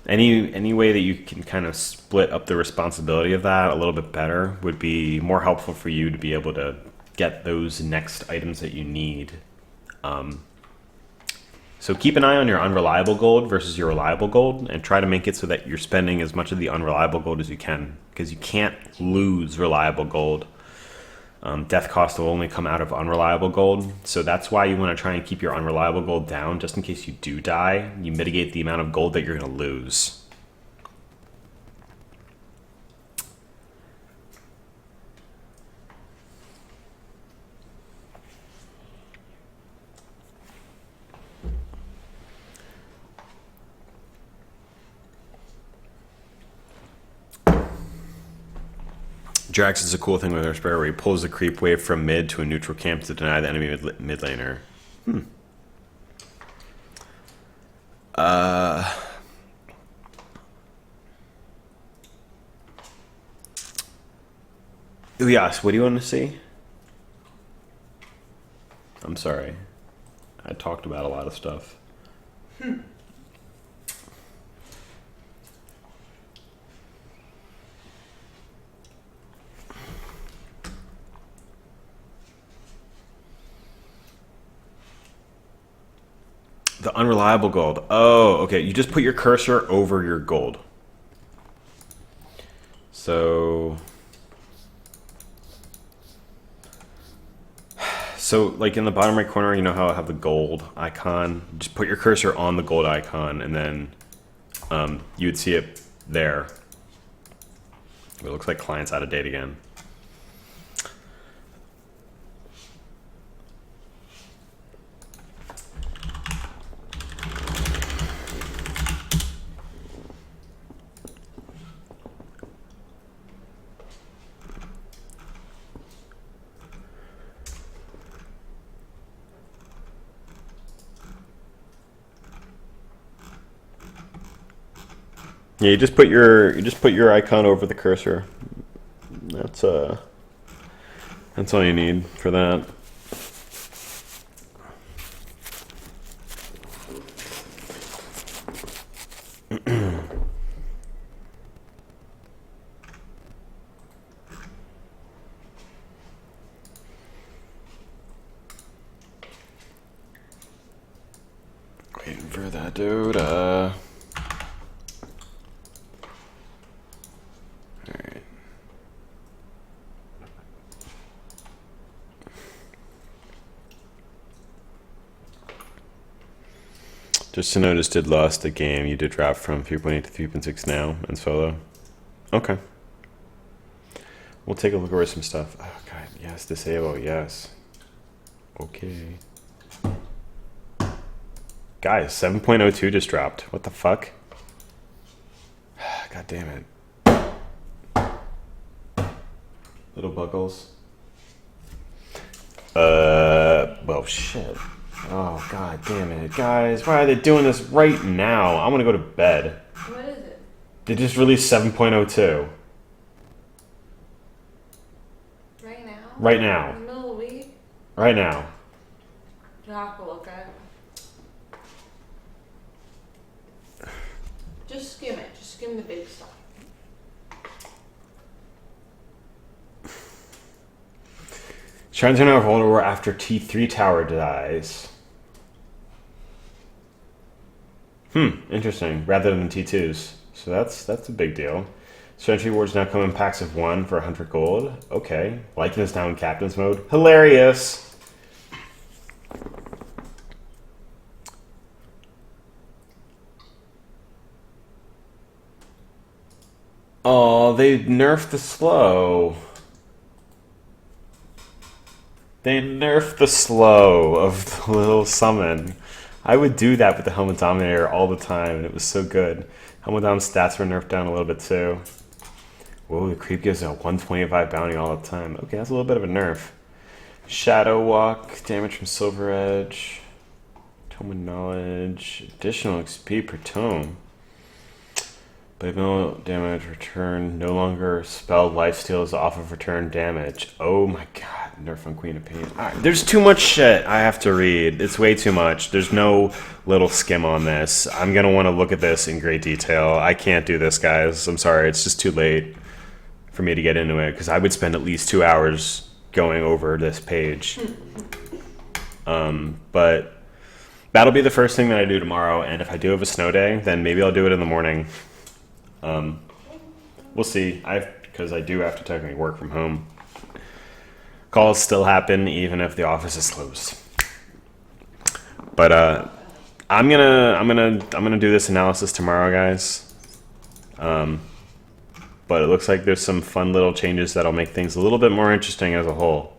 any way that you can kind of split up the responsibility of that a little bit better would be more helpful for you to be able to get those next items that you need So keep an eye on your unreliable gold versus your reliable gold, and try to make it so that you're spending as much of the unreliable gold as you can, because you can't lose reliable gold. Death cost will only come out of unreliable gold, so that's why you want to try and keep your unreliable gold down, just in case you do die. You mitigate the amount of gold that you're going to lose. Drax is a cool thing with her sprayer where he pulls the creep wave from mid to a neutral camp to deny the enemy mid laner. Yes, what do you want to see? I'm sorry. I talked about a lot of stuff. The unreliable gold. Oh, okay. You just put your cursor over your gold. So like in the bottom right corner, you know how I have the gold icon? Just put your cursor on the gold icon, and then you would see it there. It looks like client's out of date again. Yeah, you just put your icon over the cursor. That's all you need for that. Waiting for that dude. Just to notice, did lost the game. You did drop from 3.8 to 3.6 now in solo. Okay. We'll take a look over some stuff. Oh god, yes, disable, yes. Okay. Guys, 7.02 just dropped. What the fuck? God damn it. Little buggles. Well, shit. Oh, god damn it. Guys, why are they doing this right now? I want to go to bed. What is it? They just released 7.02. Right now? Right now. In the middle of the week? Right now. You have to look at it. Just skim it. Just skim the big stuff. Shrines are now vulnerable after T3 tower dies. Interesting. Rather than T2s. So that's a big deal. Sentry rewards now come in packs of 1 for 100 gold. Okay. Liking is now in captain's mode. Hilarious! Oh, they nerfed the slow. They nerfed the slow of the little summon. I would do that with the Helmet Dominator all the time, and it was so good. Helmet Dom stats were nerfed down a little bit too. Whoa, the creep gives a 125 bounty all the time. Okay, that's a little bit of a nerf. Shadow Walk, damage from Silver Edge. Tome of Knowledge, additional XP per tome. But no damage return, no longer spell lifesteal is off of return damage. Oh my god, nerf on Queen of Pain. Alright, there's too much shit I have to read. It's way too much. There's no little skim on this. I'm gonna want to look at this in great detail. I can't do this, guys. I'm sorry, it's just too late for me to get into it, because I would spend at least 2 hours going over this page. But That'll be the first thing that I do tomorrow, and if I do have a snow day, then maybe I'll do it in the morning. We'll see. Because I do have to technically work from home. Calls still happen even if the office is closed. But I'm gonna do this analysis tomorrow, guys. But it looks like there's some fun little changes that'll make things a little bit more interesting as a whole.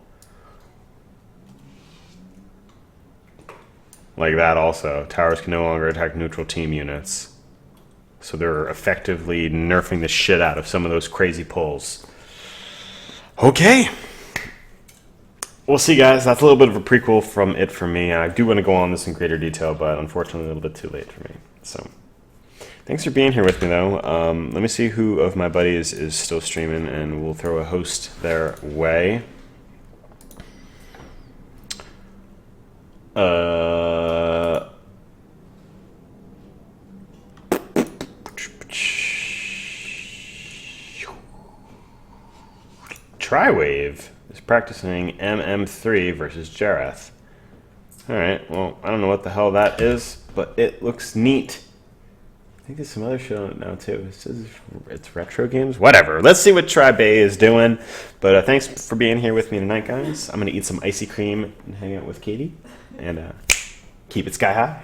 Like that also. Towers can no longer attack neutral team units. So they're effectively nerfing the shit out of some of those crazy pulls. Okay. We'll see, guys. That's a little bit of a prequel from it for me. I do want to go on this in greater detail, but unfortunately a little bit too late for me. So, thanks for being here with me, though. Let me see who of my buddies is still streaming, and we'll throw a host their way. Triwave is practicing MM3 versus Jareth. Alright, well, I don't know what the hell that is, but it looks neat. I think there's some other shit on it now, too. It says it's retro games? Whatever. Let's see what Tribe is doing. But thanks for being here with me tonight, guys. I'm going to eat some icy cream and hang out with Katie. And keep it sky high.